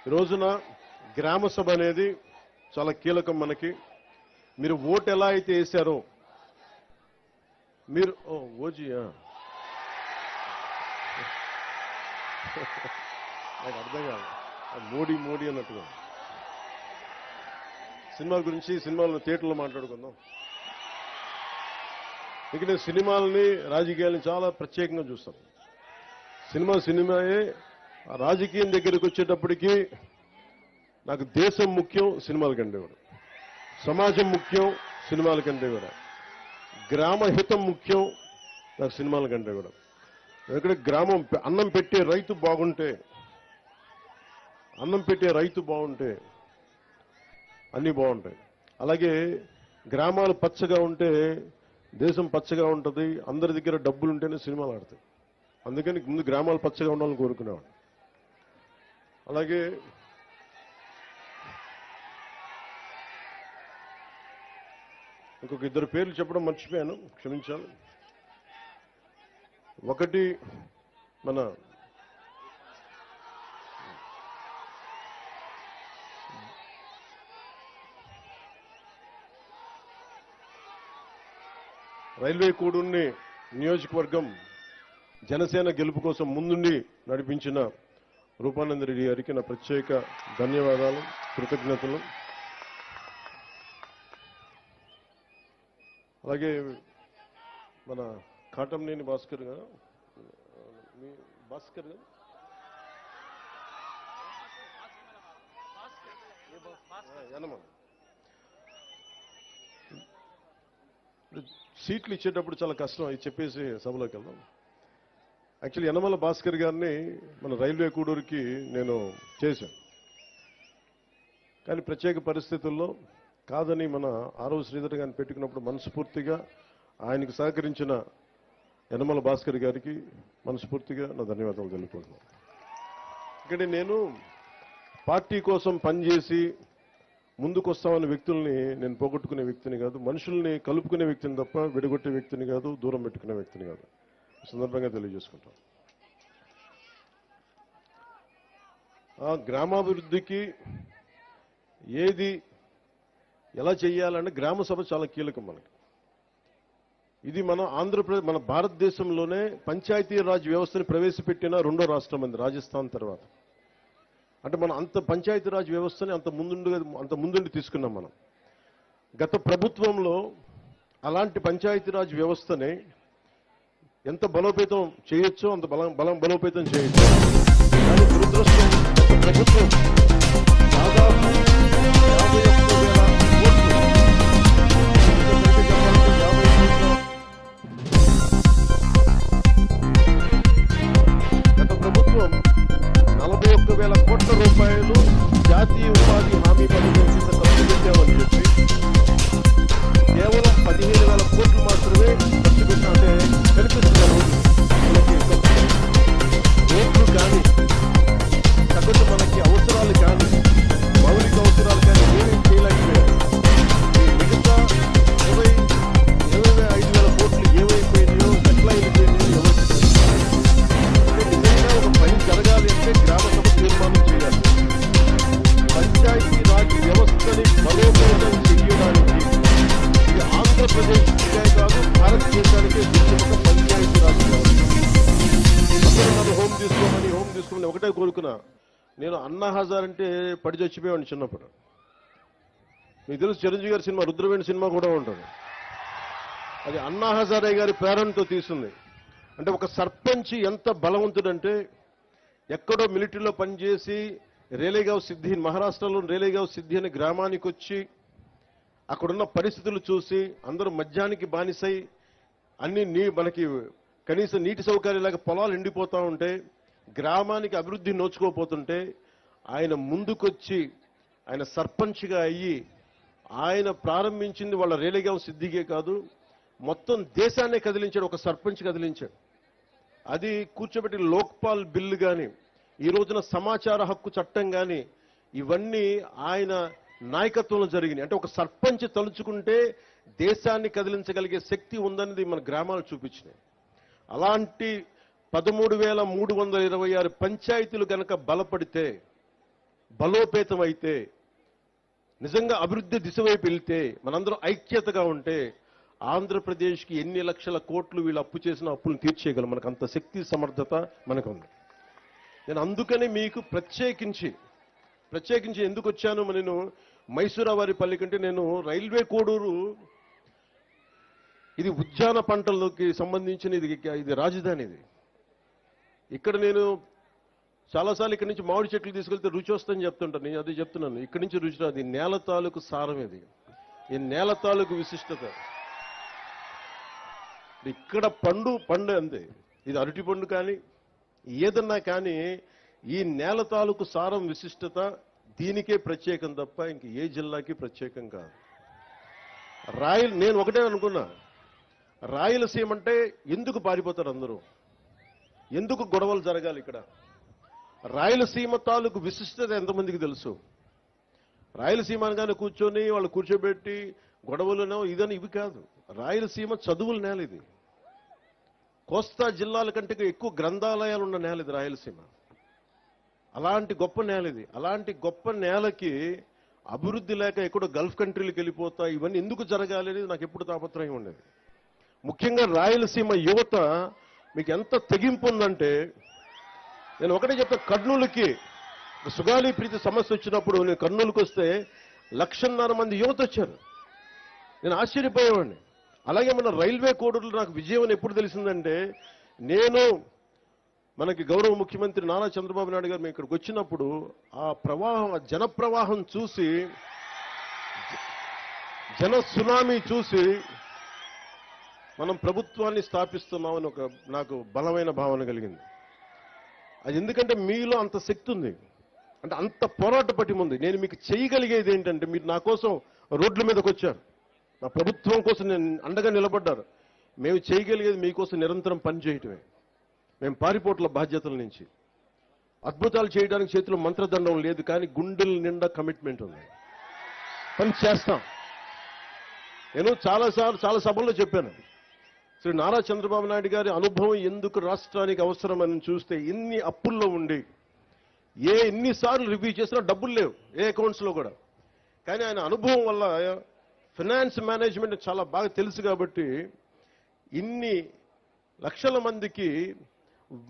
Speaker 9: ఈ రోజున గ్రామ సభ అనేది చాలా కీలకం మనకి. మీరు ఓటు ఎలా అయితే వేశారో మీరు ఓజీయా నాకు అర్థం కాదు, మోడీ అన్నట్టుగా. సినిమాల గురించి సినిమాలను థియేటర్లో మాట్లాడుకుందాం. ఇక నేను సినిమాలని రాజకీయాలని చాలా ప్రత్యేకంగా చూస్తాను. సినిమాయే. ఆ రాజకీయం దగ్గరికి వచ్చేటప్పటికి నాకు దేశం ముఖ్యం సినిమాల కంటే కూడా, సమాజం ముఖ్యం సినిమాల కంటే కూడా, గ్రామ హితం ముఖ్యం నాకు సినిమాల కంటే కూడా. ఎందుకంటే గ్రామం అన్నం పెట్టే రైతు బాగుంటే అన్నీ బాగుంటాయి. అలాగే గ్రామాలు పచ్చగా ఉంటే దేశం పచ్చగా ఉంటుంది. అందరి దగ్గర డబ్బులు ఉంటేనే సినిమాలు ఆడతాయి. అందుకని ముందు గ్రామాలు పచ్చగా ఉండాలని కోరుకునేవాడు. అలాగే ఇంకొక ఇద్దరు పేర్లు చెప్పడం మర్చిపోయాను, క్షమించాలి. ఒకటి మన రైల్వే కూడూరుని నియోజకవర్గం జనసేన గెలుపు కోసం ముందుండి నడిపించిన రూపానంద రెడ్డి గారికి నా ప్రత్యేక ధన్యవాదాలు, కృతజ్ఞతలు. అలాగే మన కాటంనేని భాస్కర్ గారు, సీట్లు ఇచ్చేటప్పుడు చాలా కష్టం, అది చెప్పేసి సభలోకి వెళ్దాం. యాక్చువల్లీ యనమల భాస్కర్ గారిని మన రైల్వే కూడూరుకి నేను చేశాను. కానీ ప్రత్యేక పరిస్థితుల్లో కాదని మన ఆరవ శ్రీధర్ గారిని పెట్టుకున్నప్పుడు మనస్ఫూర్తిగా ఆయనకు సహకరించిన యనమల భాస్కర్ గారికి మనస్ఫూర్తిగా నా ధన్యవాదాలు తెలుపుకుంటున్నాను. ఇక్కడ నేను పార్టీ కోసం పనిచేసి ముందుకొస్తామన్న వ్యక్తుల్ని నేను పోగొట్టుకునే వ్యక్తిని కాదు, మనుషుల్ని కలుపుకునే వ్యక్తిని తప్ప విడగొట్టే వ్యక్తిని కాదు, దూరం పెట్టుకునే వ్యక్తిని కాదు. సందర్భంగా తెలియజేసుకుంటాం. ఆ గ్రామాభివృద్ధికి ఏది ఎలా చేయాలంటే గ్రామ సభ చాలా కీలకం మనకి. ఇది మన ఆంధ్రప్రదేశ్, మన భారతదేశంలోనే పంచాయతీరాజ్ వ్యవస్థని ప్రవేశపెట్టిన రెండో రాష్ట్రం అంది రాజస్థాన్ తర్వాత. అంటే మనం అంత పంచాయతీరాజ్ వ్యవస్థని అంత ముందుండి తీసుకున్నాం మనం. గత ప్రభుత్వంలో అలాంటి పంచాయతీరాజ్ వ్యవస్థని ఎంత బలోపేతం చేయొచ్చో అంత బలోపేతం చేయొచ్చు. కానీ దురదృష్టం ప్రభుత్వం దాదాపు 41,000 కోట్ల రూపాయలు జాతీయ ఉపాధి హామీ పథకం కింద ఖర్చు పెట్టామని చెప్పి కేవలం 15,000 కోట్లు మాత్రమే ఖర్చు పెట్టినట్టే కనిపిస్తున్నారు. రోడ్లు కానీ సగటు మనకి అవసరాలు కానీ మౌలిక అవసరాలు కానీ ఏమీ చేయలేకపోయారు. మిగతా 25,000 కోట్లు ఏమైపోయినాయో ఎట్లా అయిపోయినాయో నిజంగా ఒక పని జరగాలి అంటే గ్రామ సభ తీర్మానం చేయాలి. పంచాయతీ రాజ్ వ్యవస్థని బలోపేతం చేయడానికి ఇది ఆంధ్రప్రదేశ్ కాదు భారతదేశానికే ఒక పంచాయతీ రాజ్ వ్యవస్థ. హోమ్ తీసుకోమని ఒకటే కోరుకున్నా. నేను అన్నా హజార్ అంటే పడి చచ్చిపోయాను చిన్నప్పుడు. మీకు తెలుసు చిరంజీవి గారి సినిమా రుద్రవేణి సినిమా కూడా ఉంటుంది. అది అన్నా హజారే గారి ప్రేరణతో తీసింది. అంటే ఒక సర్పంచ్ ఎంత బలవంతుడంటే ఎక్కడో మిలిటరీలో పనిచేసి రేలేగావ్ సిద్ధి, మహారాష్ట్రలో రేలేగావ్ సిద్ధి అనే గ్రామానికి వచ్చి అక్కడున్న పరిస్థితులు చూసి అందరూ మద్యానికి బానిసై అన్ని మనకి కనీసం నీటి సౌకర్యాలాగా పొలాలు ఎండిపోతూ ఉంటే, గ్రామానికి అభివృద్ధి నోచుకోపోతుంటే ఆయన ముందుకొచ్చి ఆయన సర్పంచ్గా అయ్యి ఆయన ప్రారంభించింది వాళ్ళ రేలేగావ్ సిద్ధిగే కాదు, మొత్తం దేశాన్నే కదిలించాడు. ఒక సర్పంచ్ కదిలించాడు. అది కూర్చోబెట్టి లోక్పాల్ బిల్లు కానీ, ఈ రోజున సమాచార హక్కు చట్టం కానీ, ఇవన్నీ ఆయన నాయకత్వంలో జరిగినాయి. అంటే ఒక సర్పంచ్ తలుచుకుంటే దేశాన్ని కదిలించగలిగే శక్తి ఉందన్నది మన గ్రామాలు చూపించినాయి. అలాంటి 13,326 పంచాయతీలు గనక బలపడితే, బలోపేతం అయితే, నిజంగా అభివృద్ధి దిశ వైపు వెళ్తే, మనందరం ఐక్యతగా ఉంటే ఆంధ్రప్రదేశ్కి ఎన్ని లక్షల కోట్లు వీళ్ళు అప్పు చేసిన అప్పులను తీర్చేయగలం. మనకు అంత శక్తి సమర్థత మనకు ఉంది. నేను అందుకని మీకు ప్రత్యేకించి ఎందుకు వచ్చాను, నేను మైసూరావారిపల్లి కంటే నేను రైల్వే కోడూరు, ఇది ఉద్యాన పంటలకి సంబంధించిన ఇది రాజధాని. ఇది ఇక్కడ నేను చాలాసార్లు ఇక్కడి నుంచి మామిడి చెట్లు తీసుకెళ్తే రుచి వస్తుందని చెప్తుంటాను. నేను అదే చెప్తున్నాను, ఇక్కడి నుంచి రుచి రాదు. ఈ నేల తాలూకు సారం ఇది, ఈ నేల తాలూకు విశిష్టత. ఇక్కడ పండు అంతే. ఇది అరటి పండు కానీ ఏదన్నా కానీ ఈ నేల తాలూకు సారం విశిష్టత దీనికే ప్రత్యేకం తప్ప ఇంక ఏ జిల్లాకి ప్రత్యేకం కాదు. నేను ఒకటే అనుకున్నా, రాయలసీమ అంటే ఎందుకు పారిపోతారు అందరూ, ఎందుకు గొడవలు జరగాలి ఇక్కడ? రాయలసీమ తాలూకు విశిష్టత ఎంతమందికి తెలుసు? రాయలసీమ అనగానే కూర్చొని వాళ్ళు కూర్చోబెట్టి గొడవలునో ఇదని ఇవి కాదు. రాయలసీమ చదువుల నేల ఇది. కోస్తా జిల్లాల కంటే ఎక్కువ గ్రంథాలయాలు ఉన్న నేల ఇది రాయలసీమ. అలాంటి గొప్ప నేల ఇది. అలాంటి గొప్ప నేలకి అభివృద్ధి లేక ఎక్కడో గల్ఫ్ కంట్రీలకు వెళ్ళిపోతా ఇవన్నీ ఎందుకు జరగాలి అనేది నాకు ఎప్పుడు తాపత్రయం ఉండేది. ముఖ్యంగా రాయలసీమ యువత మీకు ఎంత తెగింపు ఉందంటే, నేను ఒకటే చెప్తా, కర్నూలుకి సుగాలి ప్రీతి సమస్య వచ్చినప్పుడు నేను కర్నూలుకి వస్తే 1,50,000 మంది యువత వచ్చారు. నేను ఆశ్చర్యపోయేవాడిని. అలాగే మన రైల్వే కోడూరులో నాకు విజయం అని ఎప్పుడు తెలిసిందంటే, నేను మనకి గౌరవ ముఖ్యమంత్రి నారా చంద్రబాబు నాయుడు గారు మేము ఇక్కడికి వచ్చినప్పుడు ఆ ప్రవాహం, ఆ జన ప్రవాహం చూసి, జన సునామీ చూసి మనం ప్రభుత్వాన్ని స్థాపిస్తున్నామని నాకు బలమైన భావన కలిగింది. అది ఎందుకంటే మీలో అంత శక్తి ఉంది, అంటే అంత పోరాట పటిమ ఉంది. నేను మీకు చేయగలిగేది ఏంటంటే, మీరు నా కోసం రోడ్ల మీదకి వచ్చారు, నా ప్రభుత్వం కోసం నేను అండగా నిలబడ్డారు. మేము చేయగలిగేది మీకోసం నిరంతరం పనిచేయటమే. మేము పారిపోట్ల బాధ్యతల నుంచి అద్భుతాలు చేయడానికి చేతిలో మంత్రదండం లేదు, కానీ గుండెల నిండా కమిట్మెంట్ ఉంది. పని చేస్తాం. నేను చాలా సభల్లో చెప్పాను, శ్రీ నారా చంద్రబాబు నాయుడు గారి అనుభవం ఎందుకు రాష్ట్రానికి అవసరమని చూస్తే, ఇన్ని అప్పుల్లో ఉండి ఎన్నిసార్లు రివ్యూ చేసినా డబ్బులు లేవు ఏ అకౌంట్స్లో కూడా. కానీ ఆయన అనుభవం వల్ల ఫైనాన్స్ మేనేజ్మెంట్ చాలా బాగా తెలుసు కాబట్టి ఇన్ని లక్షల మందికి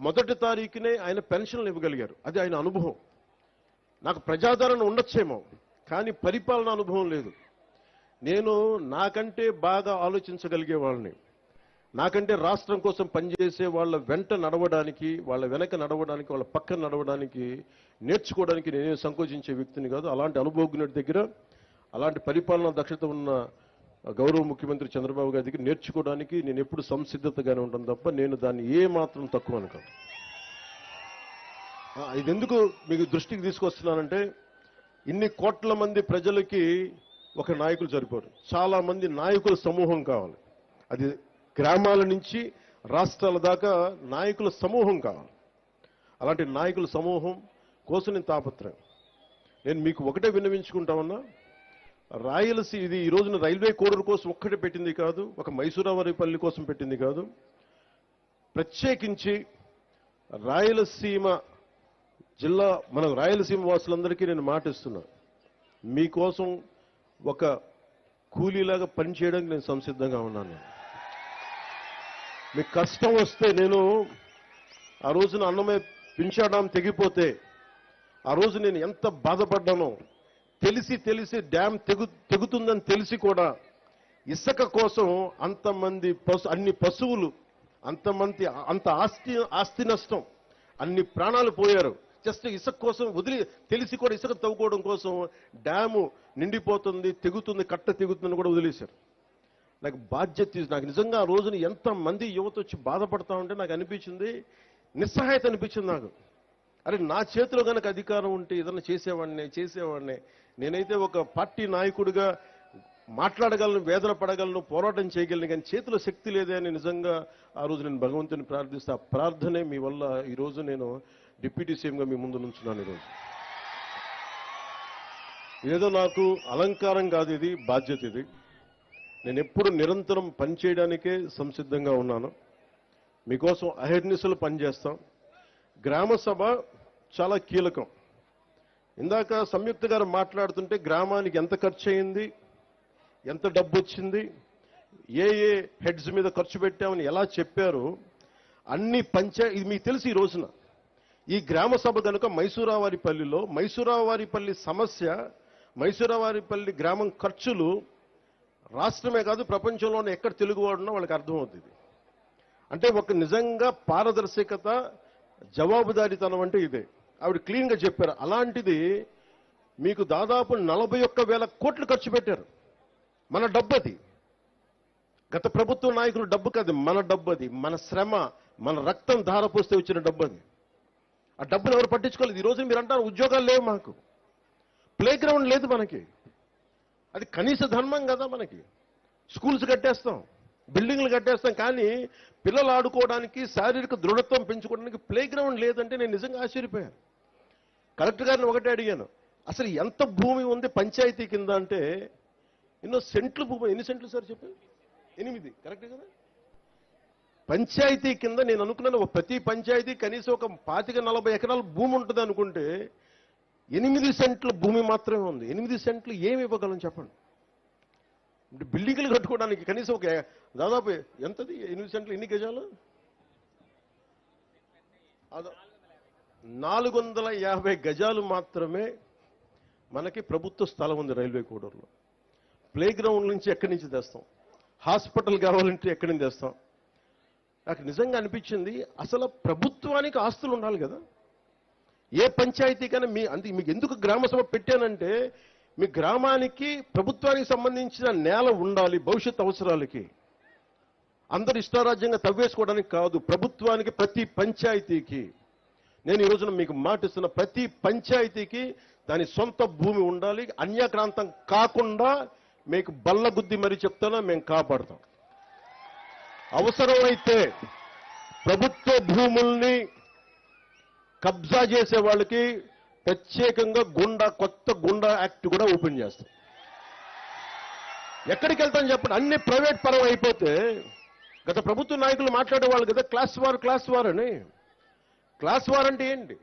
Speaker 9: మొదటి తారీఖునే ఆయన పెన్షన్లు ఇవ్వగలిగారు. అది ఆయన అనుభవం. నాకు ప్రజాదరణ ఉండొచ్చేమో, కానీ పరిపాలన అనుభవం లేదు. నేను నాకంటే బాగా ఆలోచించగలిగే వాళ్ళని, నాకంటే రాష్ట్రం కోసం పనిచేసే వాళ్ళ వెంట నడవడానికి, వాళ్ళ వెనక నడవడానికి, వాళ్ళ పక్కన నడవడానికి, నేర్చుకోవడానికి నేనే సంకోచించే వ్యక్తిని కాదు. అలాంటి అనుభవజ్ఞుడి దగ్గర, అలాంటి పరిపాలనా దక్షత ఉన్న గౌరవ ముఖ్యమంత్రి చంద్రబాబు గారి దగ్గర నేర్చుకోవడానికి నేను ఎప్పుడు సంసిద్ధతగానే ఉంటాను తప్ప నేను దాన్ని ఏ మాత్రం తక్కువ అనుకోను. ఇది ఎందుకు మీకు దృష్టికి తీసుకొస్తున్నానంటే, ఇన్ని కోట్ల మంది ప్రజలకి ఒక నాయకులు సరిపోరు. చాలా మంది నాయకుల సమూహం కావాలి. అది గ్రామాల నుంచి రాష్ట్రాల దాకా నాయకుల సమూహం కావాలి. అలాంటి నాయకుల సమూహం కోసం నేను తాపత్రయం. నేను మీకు ఒకటే విన్నవించుకుంటామన్నా, రాయలసీమ ఇది ఈ రోజున రైల్వే కోడూరు కోసం ఒక్కటే పెట్టింది కాదు, ఒక మైసూరావారిపల్లి కోసం పెట్టింది కాదు. ప్రత్యేకించి రాయలసీమ జిల్లా, మన రాయలసీమ వాసులందరికీ నేను మాటిస్తున్నా, మీకోసం ఒక కూలీలాగా పనిచేయడానికి నేను సంసిద్ధంగా ఉన్నాను. మీకు కష్టం వస్తే, నేను ఆ రోజున అన్నమయ్య పింఛాడాం తెగిపోతే ఆ రోజు నేను ఎంత బాధపడ్డానో, తెలిసి డ్యామ్ తెగుతుందని తెలిసి కూడా ఇసుక కోసం అన్ని పశువులు అంత ఆస్తి నష్టం, అన్ని ప్రాణాలు పోయారు. జస్ట్ ఇసుక కోసం తెలిసి కూడా ఇసుక తవ్వుకోవడం కోసం డ్యాము నిండిపోతుంది, తెగుతుంది, కట్ట తెగుతుందని కూడా వదిలేశారు. నాకు బాధ్యత, నాకు నిజంగా ఆ రోజున ఎంతమంది యువత వచ్చి బాధపడతా ఉంటే నాకు అనిపించింది, నిస్సహాయత అనిపించింది నాకు. అరే నా చేతిలో కనుక అధికారం ఉంటే ఏదన్నా చేసేవాడిని. నేనైతే ఒక పార్టీ నాయకుడిగా మాట్లాడగలను, వేదన పడగలను, పోరాటం చేయగలను, కానీ చేతిలో శక్తి లేదే అని నిజంగా ఆ రోజు నేను భగవంతుని ప్రార్థిస్తే ఆ ప్రార్థనే మీ వల్ల ఈరోజు నేను డిప్యూటీ సీఎంగా మీ ముందు నుంచున్నాను. ఈరోజు ఏదో నాకు అలంకారం కాదు, ఇది బాధ్యత. ఇది నేను ఎప్పుడు నిరంతరం పనిచేయడానికే సంసిద్ధంగా ఉన్నాను. మీకోసం అహర్నిశలు పనిచేస్తాం. గ్రామ సభ చాలా కీలకం. ఇందాక సంయుక్త గారు మాట్లాడుతుంటే గ్రామానికి ఎంత ఖర్చు అయింది, ఎంత డబ్బు వచ్చింది, ఏ హెడ్స్ మీద ఖర్చు పెట్టామని ఎలా చెప్పారు, అన్ని ఇది మీకు తెలిసి ఈ రోజున ఈ గ్రామ సభ కనుక మైసూరావారిపల్లి సమస్య, మైసూరావారిపల్లి గ్రామం ఖర్చులు రాష్ట్రమే కాదు ప్రపంచంలోనే ఎక్కడ తెలుగువాడున్నా వాళ్ళకి అర్థమవుతుంది. అంటే ఒక నిజంగా పారదర్శకత, జవాబుదారీతనం అంటే ఇదే. ఆవిడ క్లీన్గా చెప్పారు. అలాంటిది మీకు దాదాపు 41,000 కోట్లు ఖర్చు పెట్టారు. మన డబ్బు అది. గత ప్రభుత్వ నాయకులు డబ్బు కాదు, మన డబ్బు అది. మన శ్రమ, మన రక్తం ధారపోస్తే వచ్చిన డబ్బు అది. ఆ డబ్బును ఎవరు పట్టించుకోలేదు. ఈ రోజు మీరు అంటారు ఉద్యోగాలు లేవు, మాకు ప్లే గ్రౌండ్ లేదు, మనకి అది కనీస ధర్మం కదా. మనకి స్కూల్స్ కట్టేస్తాం, బిల్డింగ్లు కట్టేస్తాం, కానీ పిల్లలు ఆడుకోవడానికి, శారీరక దృఢత్వం పెంచుకోవడానికి ప్లే గ్రౌండ్ లేదంటే నేను నిజంగా ఆశ్చర్యపోయాను. కలెక్టర్ గారిని ఒకటే అడిగాను, అసలు ఎంత భూమి ఉంది పంచాయతీ కింద అంటే, ఎన్నో సెంట్లు భూమి. ఎన్ని సెంట్లు సార్ చెప్పారు? 8, కరెక్టే కదా. పంచాయతీ కింద నేను అనుకున్నాను ప్రతి పంచాయతీ కనీసం ఒక 25-40 ఎకరాల భూమి ఉంటుంది అనుకుంటే 8 సెంట్ల భూమి మాత్రమే ఉంది. 8 సెంట్లు ఏమి ఇవ్వగలం చెప్పండి. బిల్డింగ్లు కట్టుకోవడానికి కనీసం ఒక దాదాపు ఎంతది 8 సెంట్లు ఎన్ని గజాలు? 450 గజాలు మాత్రమే మనకి ప్రభుత్వ స్థలం ఉంది రైల్వే కోడూరులో. ప్లే గ్రౌండ్ నుంచి ఎక్కడి నుంచి తెస్తాం? హాస్పిటల్ కావాలంటే ఎక్కడి నుంచి తెస్తాం? నాకు నిజంగా అనిపించింది, అసలు ప్రభుత్వానికి ఆస్తులు ఉండాలి కదా. ఏ పంచాయతీకైనా మీకు ఎందుకు గ్రామ సభ పెట్టానంటే, మీ గ్రామానికి ప్రభుత్వానికి సంబంధించిన నేల ఉండాలి భవిష్యత్ అవసరాలకి. అందరు ఇష్టారాజ్యంగా తవ్వేసుకోవడానికి కాదు, ప్రభుత్వానికి ప్రతి పంచాయతీకి. నేను ఈ రోజున మీకు మాటిస్తున్న, ప్రతి పంచాయతీకి దాని సొంత భూమి ఉండాలి. అన్యాక్రాంతం కాకుండా మీకు బల్లగుద్ది మరి చెప్తానా, మేము కాపాడుతాం. అవసరమైతే ప్రభుత్వ భూముల్ని కబ్జా చేసే వాళ్ళకి ప్రత్యేకంగా కొత్త గుండా యాక్ట్ కూడా ఓపెన్ చేస్తాం. ఎక్కడికి వెళ్తాం చెప్పండి? అన్ని ప్రైవేట్ పరం అయిపోతే, గత ప్రభుత్వ నాయకులు మాట్లాడేవాళ్ళు కదా క్లాస్ వార్ అని. క్లాస్ వార్ అంటే ఏంటి?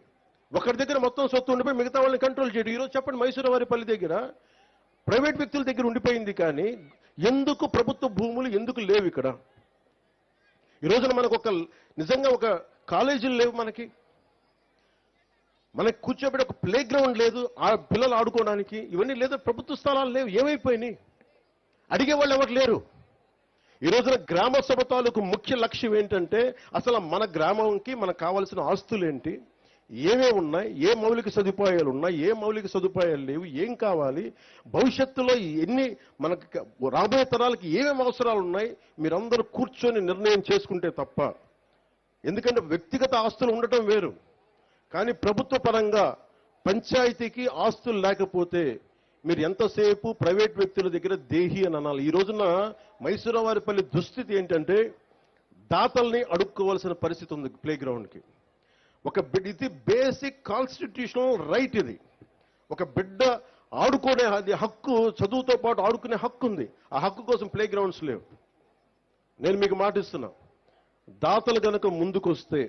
Speaker 9: ఒకరి దగ్గర మొత్తం సొత్తు ఉండిపోయి మిగతా వాళ్ళని కంట్రోల్ చేయడం. ఈరోజు చెప్పండి, మైసూరావారిపల్లి దగ్గర ప్రైవేట్ వ్యక్తుల దగ్గర ఉండిపోయింది, కానీ ఎందుకు ప్రభుత్వ భూములు ఎందుకు లేవు ఇక్కడ? ఈ రోజున మనకు నిజంగా ఒక కాలేజీలు లేవు, మనకి కూర్చోబెట్టి ఒక ప్లే గ్రౌండ్ లేదు, ఆ పిల్లలు ఆడుకోవడానికి. ఇవన్నీ లేదు, ప్రభుత్వ స్థలాలు లేవు. ఏమైపోయినాయి? అడిగేవాళ్ళు ఎవరు లేరు. ఈ రోజున గ్రామ సభ తాలూకు ముఖ్య లక్ష్యం ఏంటంటే, అసలు మన గ్రామంకి మనకు కావాల్సిన ఆస్తులు ఏంటి, ఏమేమి ఉన్నాయి, ఏ మౌలిక సదుపాయాలు ఉన్నాయి, ఏ మౌలిక సదుపాయాలు లేవు, ఏం కావాలి, భవిష్యత్తులో మనకు రాబోయే తరాలకి ఏమేమి అవసరాలు ఉన్నాయి, మీరందరూ కూర్చొని నిర్ణయం చేసుకుంటే తప్ప. ఎందుకంటే వ్యక్తిగత ఆస్తులు ఉండటం వేరు, కానీ ప్రభుత్వ పరంగా పంచాయతీకి ఆస్తులు లేకపోతే మీరు ఎంతసేపు ప్రైవేట్ వ్యక్తుల దగ్గర దేహి అని అనాలి. ఈ రోజున మైసూరావారిపల్లి దుస్థితి ఏంటంటే, దాతల్ని అడుక్కోవాల్సిన పరిస్థితి ఉంది ప్లే గ్రౌండ్కి. ఇది బేసిక్ కాన్స్టిట్యూషనల్ రైట్. ఇది ఒక బిడ్డ ఆడుకునే హక్కు, చదువుతో పాటు ఆడుకునే హక్కు ఉంది. ఆ హక్కు కోసం ప్లే గ్రౌండ్స్ లేవు. నేను మీకు మాటిస్తున్నా, దాతలు కనుక ముందుకొస్తే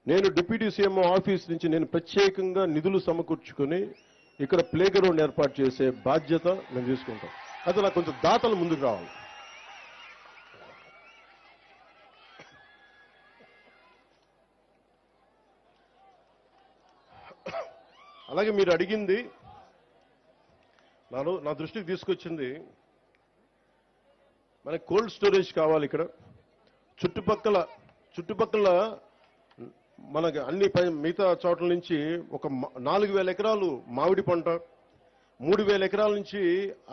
Speaker 9: నేను డిప్యూటీ సీఎం ఆఫీస్ నుంచి నేను ప్రత్యేకంగా నిధులు సమకూర్చుకొని ఇక్కడ ప్లే గ్రౌండ్ ఏర్పాటు చేసే బాధ్యత మేము తీసుకుంటాం. అయితే నాకు కొంచెం దాతలు ముందుకు రావాలి. అలాగే మీరు అడిగింది, నా దృష్టికి తీసుకొచ్చింది, మనకి కోల్డ్ స్టోరేజ్ కావాలి ఇక్కడ. చుట్టుపక్కల మనకి అన్ని మిగతా చోట్ల నుంచి ఒక 4,000 ఎకరాలు మామిడి పంట, 3,000 ఎకరాల నుంచి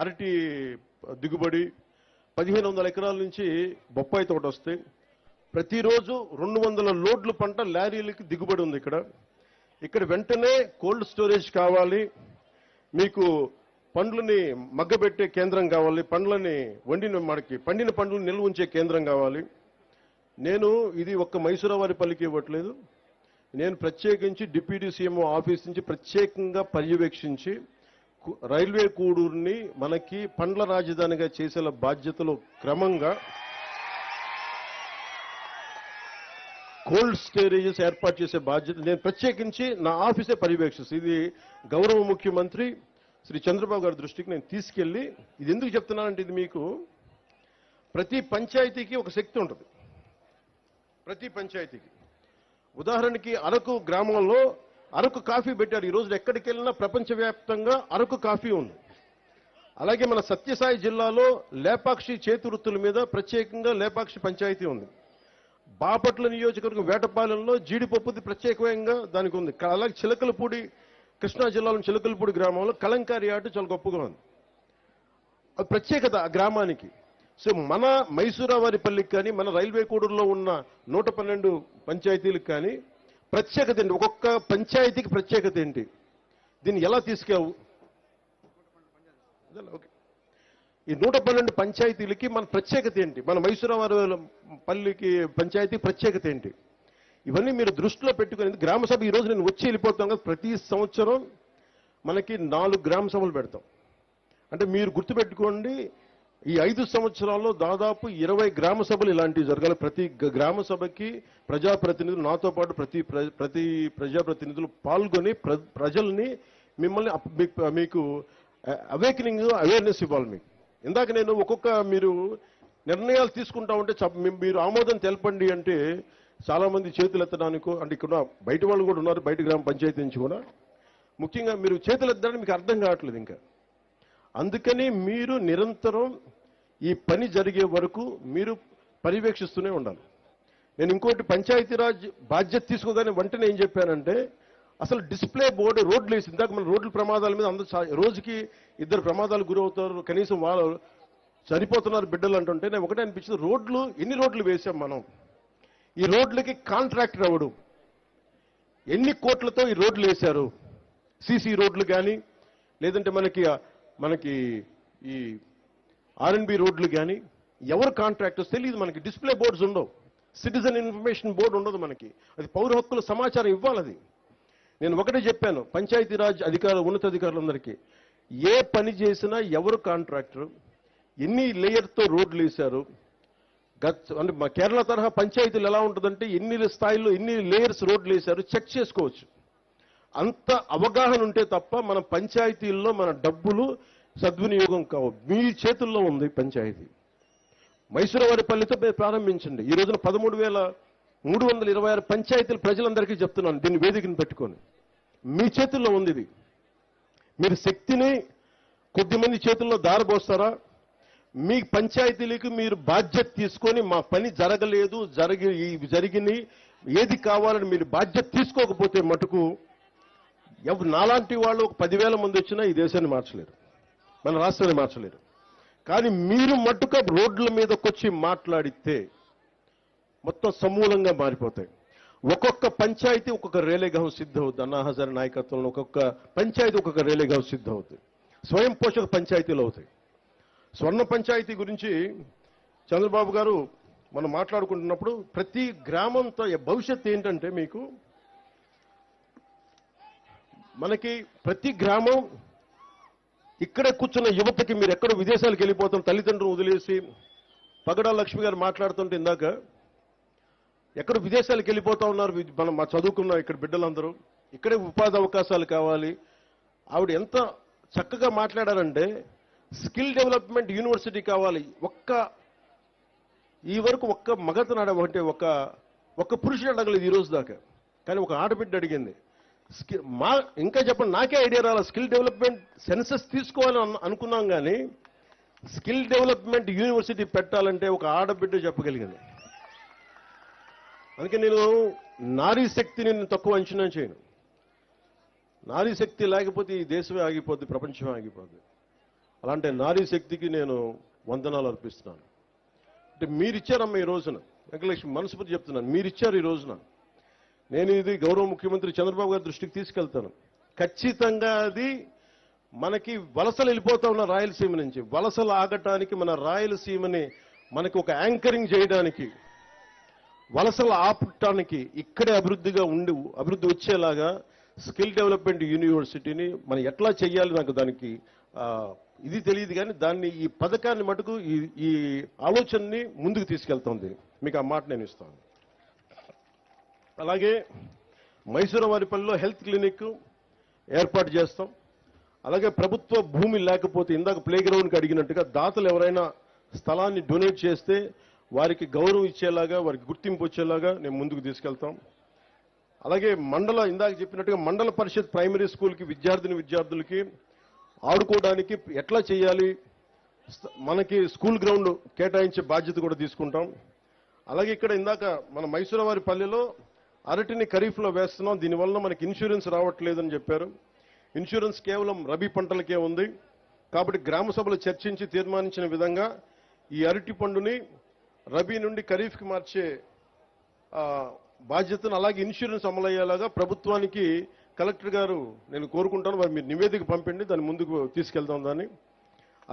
Speaker 9: అరటి దిగుబడి, 1,500 ఎకరాల నుంచి బొప్పాయి తోట వస్తాయి. ప్రతిరోజు 200 లోడ్లు పంట లారీలకి దిగుబడి ఉంది. ఇక్కడ వెంటనే కోల్డ్ స్టోరేజ్ కావాలి, మీకు పండ్లని మగ్గబెట్టే కేంద్రం కావాలి, పండిన పండ్లను నిల్వ ఉంచే కేంద్రం కావాలి. నేను ఇది ఒక్క మైసూరావారిపల్లికి ఇవ్వట్లేదు, నేను ప్రత్యేకించి డిప్యూటీ సీఎం ఆఫీస్ నుంచి ప్రత్యేకంగా పర్యవేక్షించి రైల్వే కూడూరుని మనకి పండ్ల రాజధానిగా చేసే బాధ్యతలో క్రమంగా కోల్డ్ స్టోరేజెస్ ఏర్పాటు చేసే బాధ్యత నేను ప్రత్యేకించి నా ఆఫీసే పర్యవేక్షిస్తాను. ఇది గౌరవ ముఖ్యమంత్రి శ్రీ చంద్రబాబు గారి దృష్టికి నేను తీసుకెళ్లి, ఇది ఎందుకు చెప్తున్నానంటే, ఇది మీకు ప్రతి పంచాయతీకి ఒక శక్తి ఉంటుంది. ప్రతి పంచాయతీకి ఉదాహరణకి అరకు గ్రామంలో అరకు కాఫీ పెట్టారు. ఈ రోజు ఎక్కడికి వెళ్ళినా ప్రపంచవ్యాప్తంగా అరకు కాఫీ ఉంది. అలాగే మన సత్యసాయి జిల్లాలో లేపాక్షి చేతివృత్తుల మీద ప్రత్యేకంగా లేపాక్షి పంచాయతీ ఉంది. బాపట్ల నియోజకవర్గం వేటపాలెంలో జీడిపప్పుది ప్రత్యేకంగా దానికి ఉంది. అలాగే చిలకలపూడి, కృష్ణా జిల్లాలో చిలకలపూడి గ్రామంలో కలంకారీ ఆట చాలా గొప్పగా ఉంది. అది ప్రత్యేకత ఆ గ్రామానికి. సో మన మైసూరావారిపల్లికి కానీ మన రైల్వే కూడూరులో ఉన్న 112 పంచాయతీలకు కానీ ప్రత్యేకత ఏంటి? ఒక్కొక్క పంచాయతీకి ప్రత్యేకత ఏంటి? దీన్ని ఎలా తీసుకెళ్ళవు? ఓకే, ఈ 112 పంచాయతీలకి మన ప్రత్యేకత ఏంటి? మన మైసూరావారిపల్లికి పంచాయతీ ప్రత్యేకత ఏంటి? ఇవన్నీ మీరు దృష్టిలో పెట్టుకుని గ్రామ సభ ఈ రోజు నేను వచ్చి వెళ్ళిపోతాం కదా, ప్రతి సంవత్సరం మనకి 4 గ్రామ సభలు పెడతాం. అంటే మీరు గుర్తుపెట్టుకోండి, ఈ 5 సంవత్సరాల్లో దాదాపు 20 గ్రామ సభలు ఇలాంటివి జరగాలి. ప్రతి గ్రామ సభకి ప్రజాప్రతినిధులు, నాతో పాటు ప్రతి ప్రజాప్రతినిధులు పాల్గొని ప్రజల్ని మిమ్మల్ని మీకు అవేర్నెస్ ఇవ్వాలి. మీకు ఇందాక నేను ఒక్కొక్క మీరు నిర్ణయాలు తీసుకుంటా ఉంటే మీరు ఆమోదం తెలపండి అంటే చాలా మంది చేతులు ఎత్తడానికో, అంటే ఇక్కడ బయట వాళ్ళు కూడా ఉన్నారు, బయట గ్రామ పంచాయతీ నుంచి కూడా. ముఖ్యంగా మీరు చేతులు ఎత్తడానికి మీకు అర్థం కావట్లేదు ఇంకా. అందుకని మీరు నిరంతరం ఈ పని జరిగే వరకు మీరు పర్యవేక్షిస్తూనే ఉండాలి. నేను ఇంకోటి పంచాయతీరాజ్ బాధ్యత తీసుకోగానే వెంటనే ఏం చెప్పానంటే, అసలు డిస్ప్లే బోర్డు రోడ్లు వేసి, ఇందాక మన రోడ్ల ప్రమాదాల మీద అందరూ రోజుకి 2 ప్రమాదాలు గురవుతారు, కనీసం వాళ్ళు చనిపోతున్నారు బిడ్డలు అంటుంటే నేను ఒకటే అనిపించింది, ఎన్ని రోడ్లు వేసాం మనం? ఈ రోడ్లకి కాంట్రాక్టర్ ఎవడు? ఎన్ని కోట్లతో ఈ రోడ్లు వేశారు? సీసీ రోడ్లు కానీ, లేదంటే మనకి ఈ ఆర్ఎన్బి రోడ్లు కానీ ఎవరు కాంట్రాక్టర్స్ తెలియదు మనకి. డిస్ప్లే బోర్డ్స్ ఉండవు, సిటిజన్ ఇన్ఫర్మేషన్ బోర్డు ఉండదు మనకి. అది పౌర హక్కుల సమాచారం ఇవ్వాలి. అది నేను ఒకటే చెప్పాను పంచాయతీరాజ్ ఉన్నతాధికారులందరికీ, ఏ పని చేసినా ఎవరు కాంట్రాక్టర్, ఎన్ని లేయర్తో రోడ్లు వేశారు, అంటే మా కేరళ తరహా పంచాయతీలు ఎలా ఉంటుందంటే ఎన్ని స్థాయిలో ఎన్ని లేయర్స్ రోడ్లు వేశారు చెక్ చేసుకోవచ్చు. అంత అవగాహన ఉంటే తప్ప మన పంచాయతీల్లో మన డబ్బులు సద్వినియోగం కావు. మీ చేతుల్లో ఉంది పంచాయతీ. మైసూరావారిపల్లితో మీరు ప్రారంభించండి. ఈ రోజున 13,326 పంచాయతీలు ప్రజలందరికీ చెప్తున్నాను, దీన్ని వేదికను పెట్టుకొని. మీ చేతుల్లో ఉంది ఇది. మీరు శక్తిని కొద్దిమంది చేతుల్లో దారబోస్తారా? మీ పంచాయతీలకు మీరు బాధ్యత తీసుకొని మా పని జరగలేదు, జరిగినాయి, ఏది కావాలని మీరు బాధ్యత తీసుకోకపోతే మటుకు నాలాంటి వాళ్ళు ఒక 10,000 మంది వచ్చినా ఈ దేశాన్ని మార్చలేరు, మన రాష్ట్రాన్ని మార్చలేరు. కానీ మీరు మట్టుక రోడ్ల మీదకొచ్చి మాట్లాడితే మొత్తం సమూలంగా మారిపోతాయి. ఒక్కొక్క పంచాయతీ ఒక్కొక్క రేలేగాం సిద్ధవుతుంది. అన్నా హజారే నాయకత్వంలో ఒక్కొక్క పంచాయతీ ఒక్కొక్క రేలేగాం సిద్ధవుతుంది. స్వయం పోషక పంచాయతీలు అవుతాయి. స్వర్ణ పంచాయతీ గురించి చంద్రబాబు గారు మనం మాట్లాడుకుంటున్నప్పుడు ప్రతి గ్రామంతో భవిష్యత్తు ఏంటంటే, మీకు మనకి ప్రతి గ్రామం ఇక్కడే కూర్చున్న యువతకి మీరు ఎక్కడో విదేశాలకు వెళ్ళిపోతాం, తల్లిదండ్రులు వదిలేసి. పగడాల లక్ష్మి గారు మాట్లాడుతుంటే ఇందాక ఎక్కడో విదేశాలకు వెళ్ళిపోతా ఉన్నారు మా చదువుకున్న ఇక్కడ బిడ్డలందరూ, ఇక్కడే ఉపాధి అవకాశాలు కావాలి. ఆవిడ ఎంత చక్కగా మాట్లాడారంటే, స్కిల్ డెవలప్మెంట్ యూనివర్సిటీ కావాలి. ఈ వరకు ఒక్క మగతను అంటే ఒక్క పురుషుడు అడగలేదు ఈ రోజు దాకా. కానీ ఒక ఆడబిడ్డ అడిగింది. ఇంకా చెప్పండి, నాకే ఐడియా రాల. స్కిల్ డెవలప్మెంట్ సెన్సస్ తీసుకోవాలని అనుకున్నాం, కానీ స్కిల్ డెవలప్మెంట్ యూనివర్సిటీ పెట్టాలంటే ఒక ఆడబిడ్డ చెప్పగలిగింది. అందుకే నేను నారీ శక్తిని నేను తక్కువ అంచనా చేయను. నారీ శక్తి లేకపోతే ఈ దేశమే ఆగిపోద్ది, ప్రపంచమే ఆగిపోద్ది. అలాంటి నారీ శక్తికి నేను వందనాలు అర్పిస్తున్నాను. అంటే మీరిచ్చారమ్మ ఈ రోజున, వెంకటలక్ష్మి మనస్ఫూర్తి చెప్తున్నాను, మీరిచ్చారు ఈ రోజున. నేను ఇది గౌరవ ముఖ్యమంత్రి చంద్రబాబు గారి దృష్టికి తీసుకెళ్తాను. ఖచ్చితంగా అది మనకి వలసలు వెళ్ళిపోతా ఉన్న రాయలసీమ నుంచి వలసలు ఆగటానికి, మన రాయలసీమని మనకి ఒక యాంకరింగ్ చేయడానికి, వలసలు ఆపటానికి, ఇక్కడే అభివృద్ధి వచ్చేలాగా స్కిల్ డెవలప్మెంట్ యూనివర్సిటీని మనం ఎట్లా చేయాలి, నాకు దానికి ఇది తెలియదు కానీ దాన్ని, ఈ పథకాన్ని మటుకు ఈ ఆలోచనని ముందుకు తీసుకెళ్తుంది. మీకు ఆ మాట నేను ఇస్తాను. అలాగే మైసూరవారిపల్లిలో హెల్త్ క్లినిక్ ఏర్పాటు చేస్తాం. అలాగే ప్రభుత్వ భూమి లేకపోతే ఇందాక ప్లే గ్రౌండ్కి అడిగినట్టుగా దాతలు ఎవరైనా స్థలాన్ని డొనేట్ చేస్తే వారికి గౌరవం ఇచ్చేలాగా, వారికి గుర్తింపు వచ్చేలాగా నేను ముందుకు తీసుకెళ్తాం. అలాగే ఇందాక చెప్పినట్టుగా మండల పరిషత్ ప్రైమరీ స్కూల్కి విద్యార్థులకి ఆడుకోవడానికి ఎట్లా చేయాలి, మనకి స్కూల్ గ్రౌండ్ కేటాయించే బాధ్యత కూడా తీసుకుంటాం. అలాగే ఇక్కడ ఇందాక మన మైసూరవారిపల్లిలో అరటిని ఖరీఫ్లో వేస్తున్నాం, దీనివల్ల మనకి ఇన్సూరెన్స్ రావట్లేదని చెప్పారు. ఇన్సూరెన్స్ కేవలం రబీ పంటలకే ఉంది. కాబట్టి గ్రామ సభలు చర్చించి తీర్మానించిన విధంగా ఈ అరటి పండుని రబీ నుండి ఖరీఫ్కి మార్చే బాధ్యతను, అలాగే ఇన్సూరెన్స్ అమలయ్యేలాగా ప్రభుత్వానికి కలెక్టర్ గారు నేను కోరుకుంటాను. మరి మీరు నివేదిక పంపండి, దాన్ని ముందుకు తీసుకెళ్తాం దాన్ని.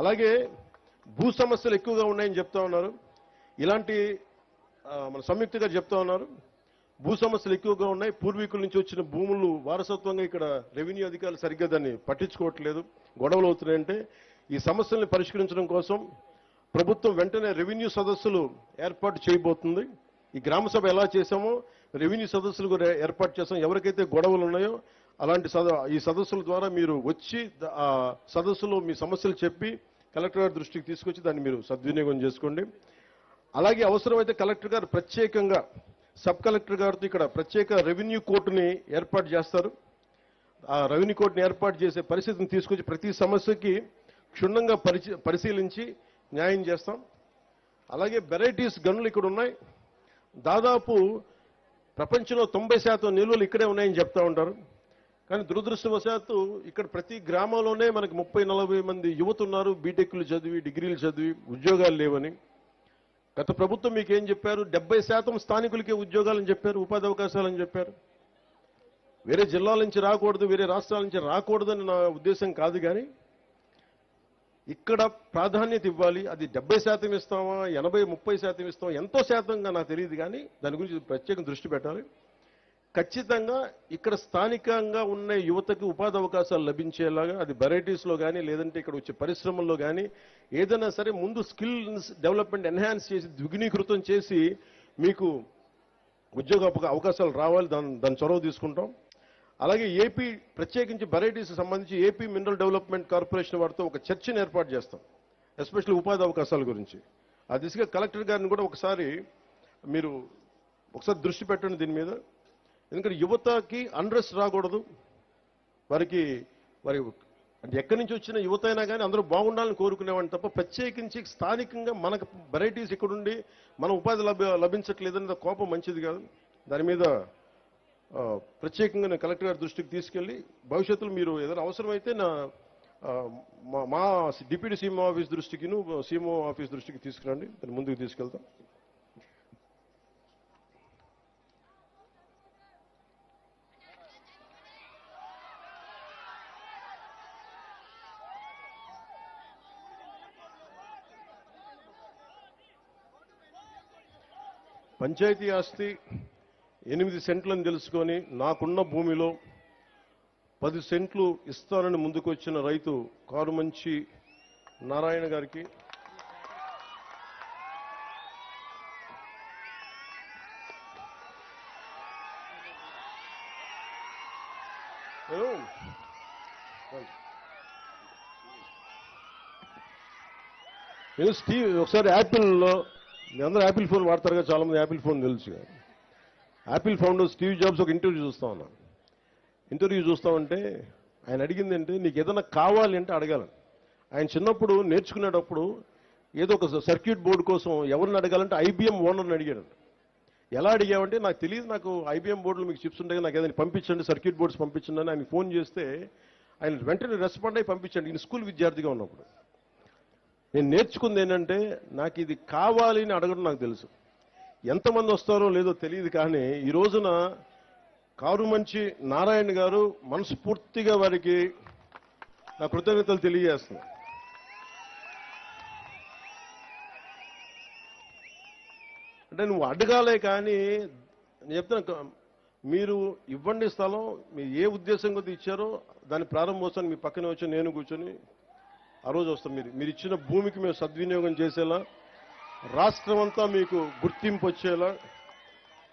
Speaker 9: అలాగే భూ సమస్యలు ఎక్కువగా ఉన్నాయని చెప్తా ఉన్నారు. ఇలాంటి మన సంయుక్త గారు చెప్తా ఉన్నారు, భూ సమస్యలు ఎక్కువగా ఉన్నాయి. పూర్వీకుల నుంచి వచ్చిన భూములు వారసత్వంగా ఇక్కడ రెవెన్యూ అధికారులు సరిగ్గా దాన్ని పట్టించుకోవట్లేదు, గొడవలు అవుతున్నాయంటే ఈ సమస్యల్ని పరిష్కరించడం కోసం ప్రభుత్వం వెంటనే రెవెన్యూ సదస్సులు ఏర్పాటు చేయబోతుంది. ఈ గ్రామ సభ ఎలా చేశామో రెవెన్యూ సదస్సులు కూడా ఏర్పాటు చేస్తాం. ఎవరికైతే గొడవలు ఉన్నాయో అలాంటి ఈ సదస్సుల ద్వారా మీరు వచ్చి ఆ సదస్సులో మీ సమస్యలు చెప్పి కలెక్టర్ గారి దృష్టికి తీసుకొచ్చి దాన్ని మీరు సద్వినియోగం చేసుకోండి. అలాగే అవసరమైతే కలెక్టర్ గారు ప్రత్యేకంగా సబ్ కలెక్టర్ గారితో ఇక్కడ ప్రత్యేక రెవెన్యూ కోర్టుని ఏర్పాటు చేస్తారు. ఆ రెవెన్యూ కోర్టుని ఏర్పాటు చేసే పరిస్థితిని తీసుకొచ్చి ప్రతి సమస్యకి క్షుణ్ణంగా పరిశీలించి న్యాయం చేస్తాం. అలాగే వెరైటీస్ గనులు ఇక్కడ ఉన్నాయి. దాదాపు ప్రపంచంలో 90% నిల్వలు ఇక్కడే ఉన్నాయని చెప్తా ఉంటారు. కానీ దురదృష్టవశాత్తు ఇక్కడ ప్రతి గ్రామంలోనే మనకి 30-40 మంది యువత ఉన్నారు, బీటెక్లు చదివి, డిగ్రీలు చదివి, ఉద్యోగాలు లేవని. గత ప్రభుత్వం మీకు ఏం చెప్పారు? 70% స్థానికులకే ఉద్యోగాలని చెప్పారు, ఉపాధి అవకాశాలని చెప్పారు. వేరే జిల్లాల నుంచి రాకూడదు, వేరే రాష్ట్రాల నుంచి రాకూడదని నా ఉద్దేశం కాదు. కానీ ఇక్కడ ప్రాధాన్యత ఇవ్వాలి. అది 70% ఇస్తామా, 80-30% ఇస్తామా, ఎంతో శాతంగా నాకు తెలియదు. కానీ దాని గురించి ప్రత్యేక దృష్టి పెట్టాలి. ఖచ్చితంగా ఇక్కడ స్థానికంగా ఉన్న యువతకు ఉపాధి అవకాశాలు లభించేలాగా, అది వెరైటీస్లో కానీ లేదంటే ఇక్కడ వచ్చే పరిశ్రమల్లో కానీ ఏదైనా సరే ముందు స్కిల్ డెవలప్మెంట్ ఎన్హాన్స్ చేసి ద్విగుణీకృతం చేసి మీకు ఉద్యోగ అవకాశాలు రావాలి. దాని చొరవ తీసుకుంటాం. అలాగే ఏపీ ప్రత్యేకించి వెరైటీస్ సంబంధించి ఏపీ మినరల్ డెవలప్మెంట్ కార్పొరేషన్ వారితో ఒక చర్చను ఏర్పాటు చేస్తాం, ఎస్పెషల్లీ ఉపాధి అవకాశాల గురించి. ఆ దిశగా కలెక్టర్ గారిని కూడా మీరు ఒకసారి దృష్టి పెట్టండి దీని మీద. ఎందుకంటే యువతకి అన్రెస్ట్ రాకూడదు. వారి అంటే ఎక్కడి నుంచి వచ్చిన యువత అయినా కానీ అందరూ బాగుండాలని కోరుకునేవాడిని తప్ప ప్రత్యేకించి స్థానికంగా మనకు వెరైటీస్ ఇక్కడుండి మన ఉపాధి లభించట్లేదన్న కోపం మంచిది కాదు. దాని మీద ప్రత్యేకంగా నేను కలెక్టర్ గారి దృష్టికి తీసుకెళ్లి భవిష్యత్తులో మీరు ఏదైనా అవసరమైతే మా డిప్యూటీ సీఎం ఆఫీస్ దృష్టికిను సీఎంఓ ఆఫీస్ దృష్టికి తీసుకురండి, దాన్ని ముందుకు తీసుకెళ్తాం. పంచాయతీ ఆస్తి 8 సెంట్లని తెలుసుకొని నాకున్న భూమిలో 10 సెంట్లు ఇస్తానని ముందుకొచ్చిన రైతు కారుమంచి నారాయణ గారికి నేను స్టీవ్ ఒకసారి యాపిల్లో, అందరూ యాపిల్ ఫోన్ వాడతారుగా, చాలా మంది యాపిల్ ఫోన్ తెలుసు. యాపిల్ ఫౌండర్ స్టీవ్ జాబ్స్ ఒక ఇంటర్వ్యూ చూస్తా ఉన్నాను. ఇంటర్వ్యూ చూస్తామంటే ఆయన అడిగింది అంటే నీకు ఏదైనా కావాలి అంటే అడగాలని. ఆయన చిన్నప్పుడు నేర్చుకునేటప్పుడు ఏదో ఒక సర్క్యూట్ బోర్డు కోసం ఎవరిని అడగాలంటే IBM ఓనర్ని అడిగాడు. ఎలా అడిగామంటే నాకు తెలియదు, నాకు ఐబీఎం బోర్డులు మీకు చిప్స్ ఉంటాయి, నాకు ఏదైనా పంపించండి, సర్క్యూట్ బోర్డ్స్ పంపించండి అని ఆయన ఫోన్ చేస్తే ఆయన వెంటనే రెస్పాండ్ అయ్యి పంపించండి. ఈయన స్కూల్ విద్యార్థిగా ఉన్నప్పుడు. నేను నేర్చుకుంది ఏంటంటే నాకు ఇది కావాలి అని అడగడం నాకు తెలుసు. ఎంతమంది వస్తారో లేదో తెలియదు, కానీ ఈ రోజున కారుమంచి నారాయణ గారు మనస్ఫూర్తిగా వారికి నా కృతజ్ఞతలు తెలియజేస్తున్నాను. అంటే నువ్వు అడగాలే కానీ నేను చెప్తాను, మీరు ఇవ్వండి స్థలం, మీరు ఏ ఉద్దేశం కొద్ది ఇచ్చారో దాని ప్రారంభోత్సవాన్ని మీ పక్కనే వచ్చి నేను కూర్చొని ఆ రోజు వస్తాం. మీరు ఇచ్చిన భూమికి మేము సద్వినియోగం చేసేలా, రాష్ట్రం అంతా మీకు గుర్తింపు వచ్చేలా,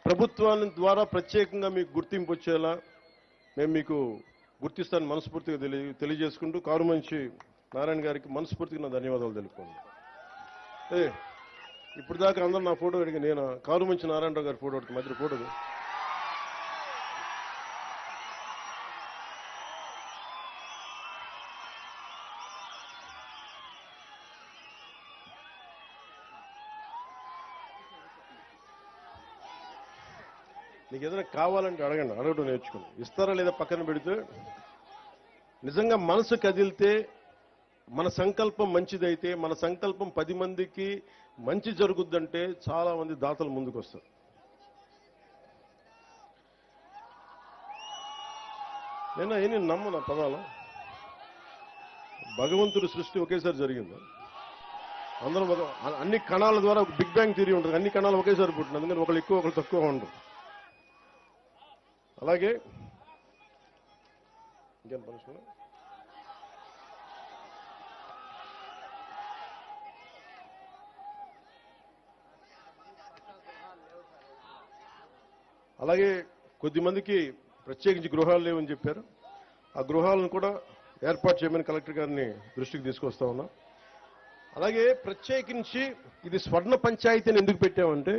Speaker 9: ప్రభుత్వాన్ని ద్వారా ప్రత్యేకంగా మీకు గుర్తింపు వచ్చేలా మేము మీకు గుర్తిస్తాను మనస్ఫూర్తిగా తెలియజేసుకుంటూ కారుమంచి నారాయణ గారికి మనస్ఫూర్తిగా నా ధన్యవాదాలు తెలుపుకోండి. ఇప్పుడు దాకా అందరూ నా ఫోటో అడిగి నేను కారుమంచి నారాయణరావు గారి ఫోటో అడిగి మధ్య ఫోటో నీకు ఏదైనా కావాలంటే అడగండి, అడగడం నేర్చుకోండి. ఇస్తారా లేదా పక్కన పెడితే నిజంగా మనసు కదిలితే, మన సంకల్పం మంచిదైతే, మన సంకల్పం 10 మందికి మంచి జరుగుద్దంటే చాలా మంది దాతలు ముందుకు వస్తారు. నేను ఏమి నమ్మను ఆ పదాలు. భగవంతుడి సృష్టి ఒకేసారి జరిగింది. అందరం అన్ని కణాల ద్వారా బిగ్ బ్యాంగ్ థియరీ ఉంటుంది, అన్ని కణాలు ఒకేసారి పుట్టింది. అందుకని ఒకళ్ళు ఎక్కువ ఒకళ్ళు తక్కువ ఉండరు. అలాగే ఇంకేం పనిష్మెంట్ అలాగే కొద్దిమందికి ప్రత్యేకించి గృహాలు లేవని చెప్పారు. ఆ గృహాలను కూడా ఏర్పాటు చేయమని కలెక్టర్ గారిని దృష్టికి తీసుకొస్తా ఉన్నాం. అలాగే ప్రత్యేకించి ఇది స్వర్ణ పంచాయతీని ఎందుకు పెట్టామంటే,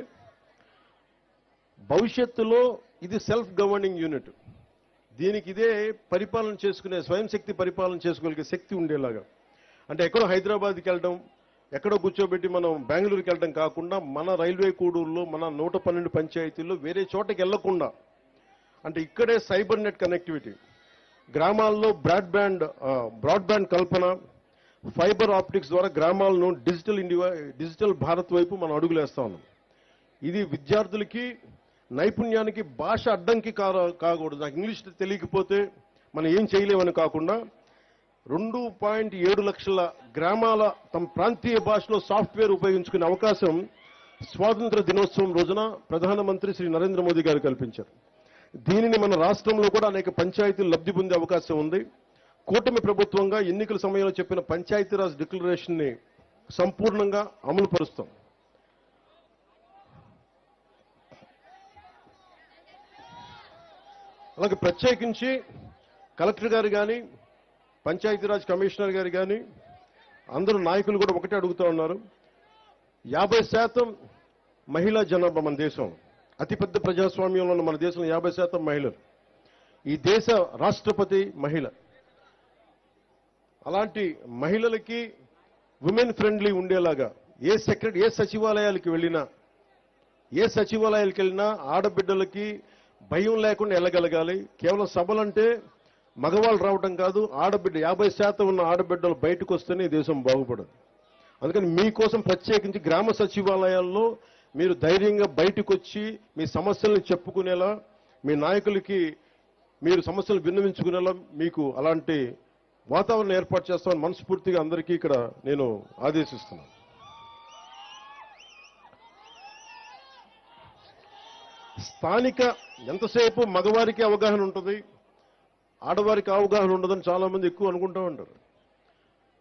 Speaker 9: భవిష్యత్తులో ఇది సెల్ఫ్ గవర్నింగ్ యూనిట్, దీనికి ఇదే పరిపాలన చేసుకునే, స్వయం శక్తి పరిపాలన చేసుకోగలిగే శక్తి ఉండేలాగా. అంటే ఎక్కడో హైదరాబాద్కి వెళ్ళడం, ఎక్కడో కూర్చోబెట్టి మనం బెంగళూరుకి వెళ్ళడం కాకుండా, మన రైల్వే కూడూరులో మన 112 పంచాయతీల్లో వేరే చోటకి వెళ్లకుండా, అంటే ఇక్కడే సైబర్ నెట్ కనెక్టివిటీ, గ్రామాల్లో బ్రాడ్బ్యాండ్ కల్పన, ఫైబర్ ఆప్టిక్స్ ద్వారా గ్రామాలను డిజిటల్ భారత్ వైపు మనం అడుగులేస్తా ఉన్నాం. ఇది విద్యార్థులకి నైపుణ్యానికి భాష అడ్డంకి కాకూడదు. నాకు ఇంగ్లీష్ తెలియకపోతే మనం ఏం చేయలేమని కాకుండా 2.7 లక్షల గ్రామాల తమ ప్రాంతీయ భాషలో సాఫ్ట్వేర్ ఉపయోగించుకునే అవకాశం స్వాతంత్ర దినోత్సవం రోజున ప్రధానమంత్రి శ్రీ నరేంద్ర మోదీ గారు కల్పించారు. దీనిని మన రాష్ట్రంలో కూడా అనేక పంచాయతీలు లబ్ధి పొందే అవకాశం ఉంది. కూటమి ప్రభుత్వంగా ఎన్నికల సమయంలో చెప్పిన పంచాయతీరాజ్ డిక్లరేషన్ ని సంపూర్ణంగా అమలు పరుస్తాం. అలాగే ప్రత్యేకించి కలెక్టర్ గారు కానీ, పంచాయతీరాజ్ కమిషనర్ గారు కానీ, అందరూ నాయకులు కూడా ఒకటే అడుగుతూ ఉన్నారు. 50% మహిళా జనాభా మన దేశం, అతిపెద్ద ప్రజాస్వామ్యంలో ఉన్న మన దేశంలో 50% మహిళలు. ఈ దేశ రాష్ట్రపతి మహిళ. అలాంటి మహిళలకి ఉమెన్ ఫ్రెండ్లీ ఉండేలాగా ఏ సచివాలయాలకు వెళ్ళినా ఆడబిడ్డలకి భయం లేకుండా వెళ్ళగలగాలి. కేవలం సభలంటే మగవాళ్ళు రావడం కాదు, ఆడబిడ్డ 50% ఉన్న ఆడబిడ్డలు బయటకు వస్తేనే దేశం బాగుపడదు. అందుకని మీకోసం ప్రత్యేకించి గ్రామ సచివాలయాల్లో మీరు ధైర్యంగా బయటకు వచ్చి మీ సమస్యలను చెప్పుకునేలా, మీ నాయకులకి మీరు సమస్యలు విన్నవించుకునేలా మీకు అలాంటి వాతావరణం ఏర్పాటు చేస్తామని మనస్ఫూర్తిగా అందరికీ ఇక్కడ నేను ఆదేశిస్తున్నాను. స్థానిక ఎంతసేపు మగవారికి అవగాహన ఉంటుంది, ఆడవారికి అవగాహన ఉండదని చాలా మంది ఎక్కువ అనుకుంటూ ఉంటారు.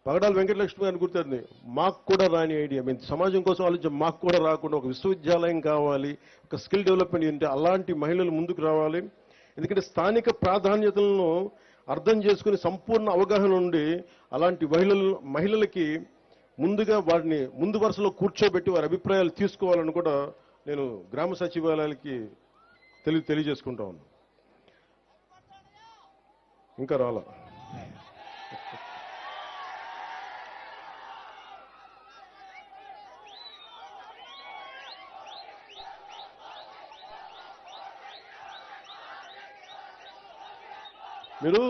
Speaker 9: పగడాల వెంకటలక్ష్మి గారిని గుర్తుంది, మాకు కూడా రాని ఐడియా, మేము సమాజం కోసం ఆలోచించి మాకు కూడా రాకుండా ఒక విశ్వవిద్యాలయం కావాలి, ఒక స్కిల్ డెవలప్మెంట్ యూనిట్, అలాంటి మహిళలు ముందుకు రావాలి. ఎందుకంటే స్థానిక ప్రాధాన్యతలను అర్థం చేసుకుని సంపూర్ణ అవగాహన ఉండి అలాంటి మహిళలకి ముందుగా వారిని ముందు వరుసలో కూర్చోబెట్టి వారి అభిప్రాయాలు తీసుకోవాలని కూడా నేను గ్రామ సచివాలయాలకి తెలియజేసుకుంటా ఉన్నాను. ఇంకా రాలా మీరు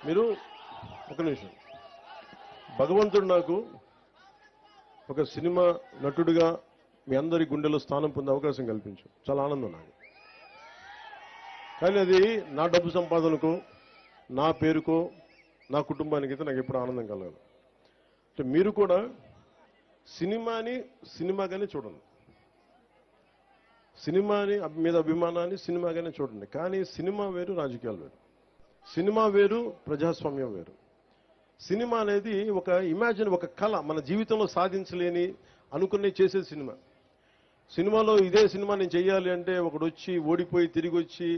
Speaker 9: మీరు ఒక నిమిషం. భగవంతుడు నాకు ఒక సినిమా నటుడిగా మీ అందరి గుండెలో స్థానం పొందే అవకాశం కల్పించు. చాలా ఆనందం నాకు. కానీ అది నా డబ్బు సంపాదనకు, నా పేరుకో, నా కుటుంబానికి అయితే నాకు ఎప్పుడు ఆనందం కలగాలి. అంటే మీరు కూడా సినిమాని సినిమాగానే చూడండి, సినిమాని మీద అభిమానాన్ని సినిమాగానే చూడండి. కానీ సినిమా వేరు, రాజకీయాలు వేరు. సినిమా వేరు, ప్రజాస్వామ్యం వేరు. సినిమా అనేది ఒక ఇమాజిన్, ఒక కళ, మన జీవితంలో సాధించలేని అనుకునే చేసేది సినిమా. సినిమాలో ఇదే సినిమా నేను చెయ్యాలి అంటే ఒకడు వచ్చి ఓడిపోయి తిరిగి వచ్చి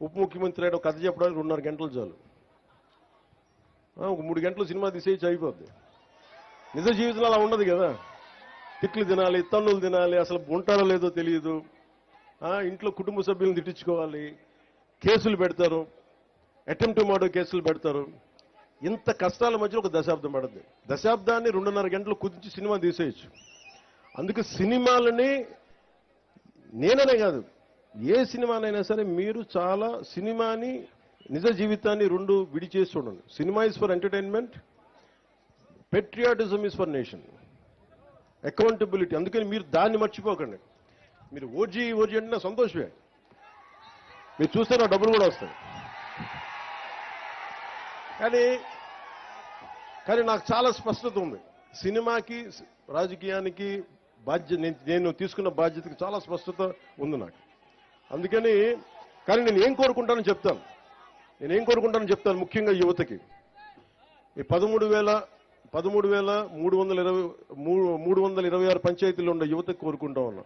Speaker 9: ఉప ముఖ్యమంత్రి అయిన కథ చెప్పడానికి 2.5 గంటలు చాలు. ఒక 3 గంటలు సినిమా తీసేసి అయిపోద్ది. నిజ జీవితంలో అలా ఉండదు కదా. తిట్లు తినాలి, తన్నులు తినాలి, అసలు ఉంటారో లేదో తెలియదు. ఇంట్లో కుటుంబ సభ్యులను తిట్టించుకోవాలి, కేసులు పెడతారు, అటెంప్ట్ మర్డర్ కేసులు పెడతారు. ఇంత కష్టాల మధ్యలో ఒక దశాబ్దం పడుతుంది. దశాబ్దాన్ని 2.5 గంటలు కుదించి సినిమా తీసేయచ్చు. అందుకే సినిమాలని నేననే కాదు, ఏ సినిమానైనా సరే మీరు చాలా సినిమాని నిజ జీవితాన్ని 2 విడిచేసి చూడండి. Cinema is for entertainment, patriotism is for nation, accountability. అందుకని మీరు దాన్ని మర్చిపోకండి. మీరు ఓజీ అంటే నా సంతోషమే, మీరు చూస్తే నా డబ్బులు కూడా వస్తాయి. కానీ నాకు చాలా స్పష్టత ఉంది. సినిమాకి, రాజకీయానికి నేను తీసుకున్న బాధ్యతకి చాలా స్పష్టత ఉంది నాకు. అందుకని కానీ నేను ఏం కోరుకుంటానో చెప్తాను. ముఖ్యంగా యువతకి ఈ 13,326 పంచాయతీల్లో ఉన్న యువతకు కోరుకుంటా ఉన్నా.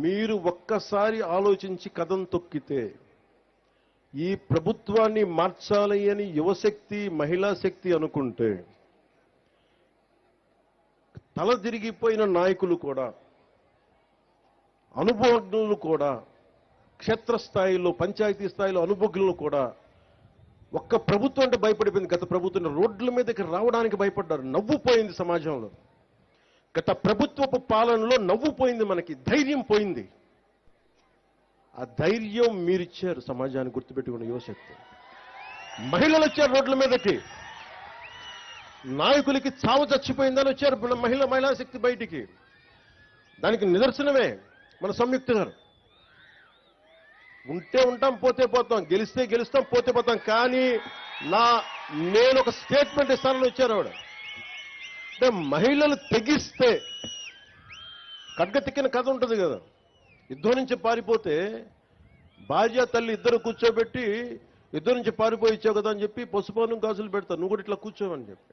Speaker 9: మీరు ఒక్కసారి ఆలోచించి కథం తొక్కితే ఈ ప్రభుత్వాన్ని మార్చాలి అని యువశక్తి, మహిళా శక్తి అనుకుంటే తల తిరిగిపోయిన నాయకులు కూడా, అనుభవజ్ఞులు కూడా, క్షేత్రస్థాయిలో పంచాయతీ స్థాయిలో అనుభవజ్ఞులు కూడా ఒక్క ప్రభుత్వం అంటే భయపడిపోయింది. గత ప్రభుత్వం రోడ్ల మీదకి రావడానికి భయపడ్డారు. నవ్వుపోయింది సమాజంలో. గత ప్రభుత్వపు పాలనలో నవ్వుపోయింది, మనకి ధైర్యం పోయింది. ఆ ధైర్యం మీరిచ్చారు సమాజాన్ని. గుర్తుపెట్టుకున్న యువశక్తి. మహిళలు వచ్చారు రోడ్ల మీదకి. నాయకులకి చావు చచ్చిపోయిందని వచ్చారు మహిళా శక్తి బయటికి. దానికి నిదర్శనమే మన సంయుక్త గారు. ఉంటే ఉంటాం, పోతే పోతాం, గెలిస్తే గెలుస్తాం, పోతే పోతాం. కానీ నేను ఒక స్టేట్మెంట్ ఇస్తానని వచ్చారు ఆవిడ. అంటే మహిళలు తెగిస్తే ఖడ్గతిక్కిన కథ ఉంటుంది కదా. యుద్ధం నుంచి పారిపోతే భార్య తల్లి ఇద్దరు కూర్చోబెట్టి యుద్ధం నుంచి పారిపోయి ఇచ్చావు కదా అని చెప్పి పసుపాను గాజులు పెడతారు. నువ్వు కూడా ఇట్లా కూర్చోవని చెప్పి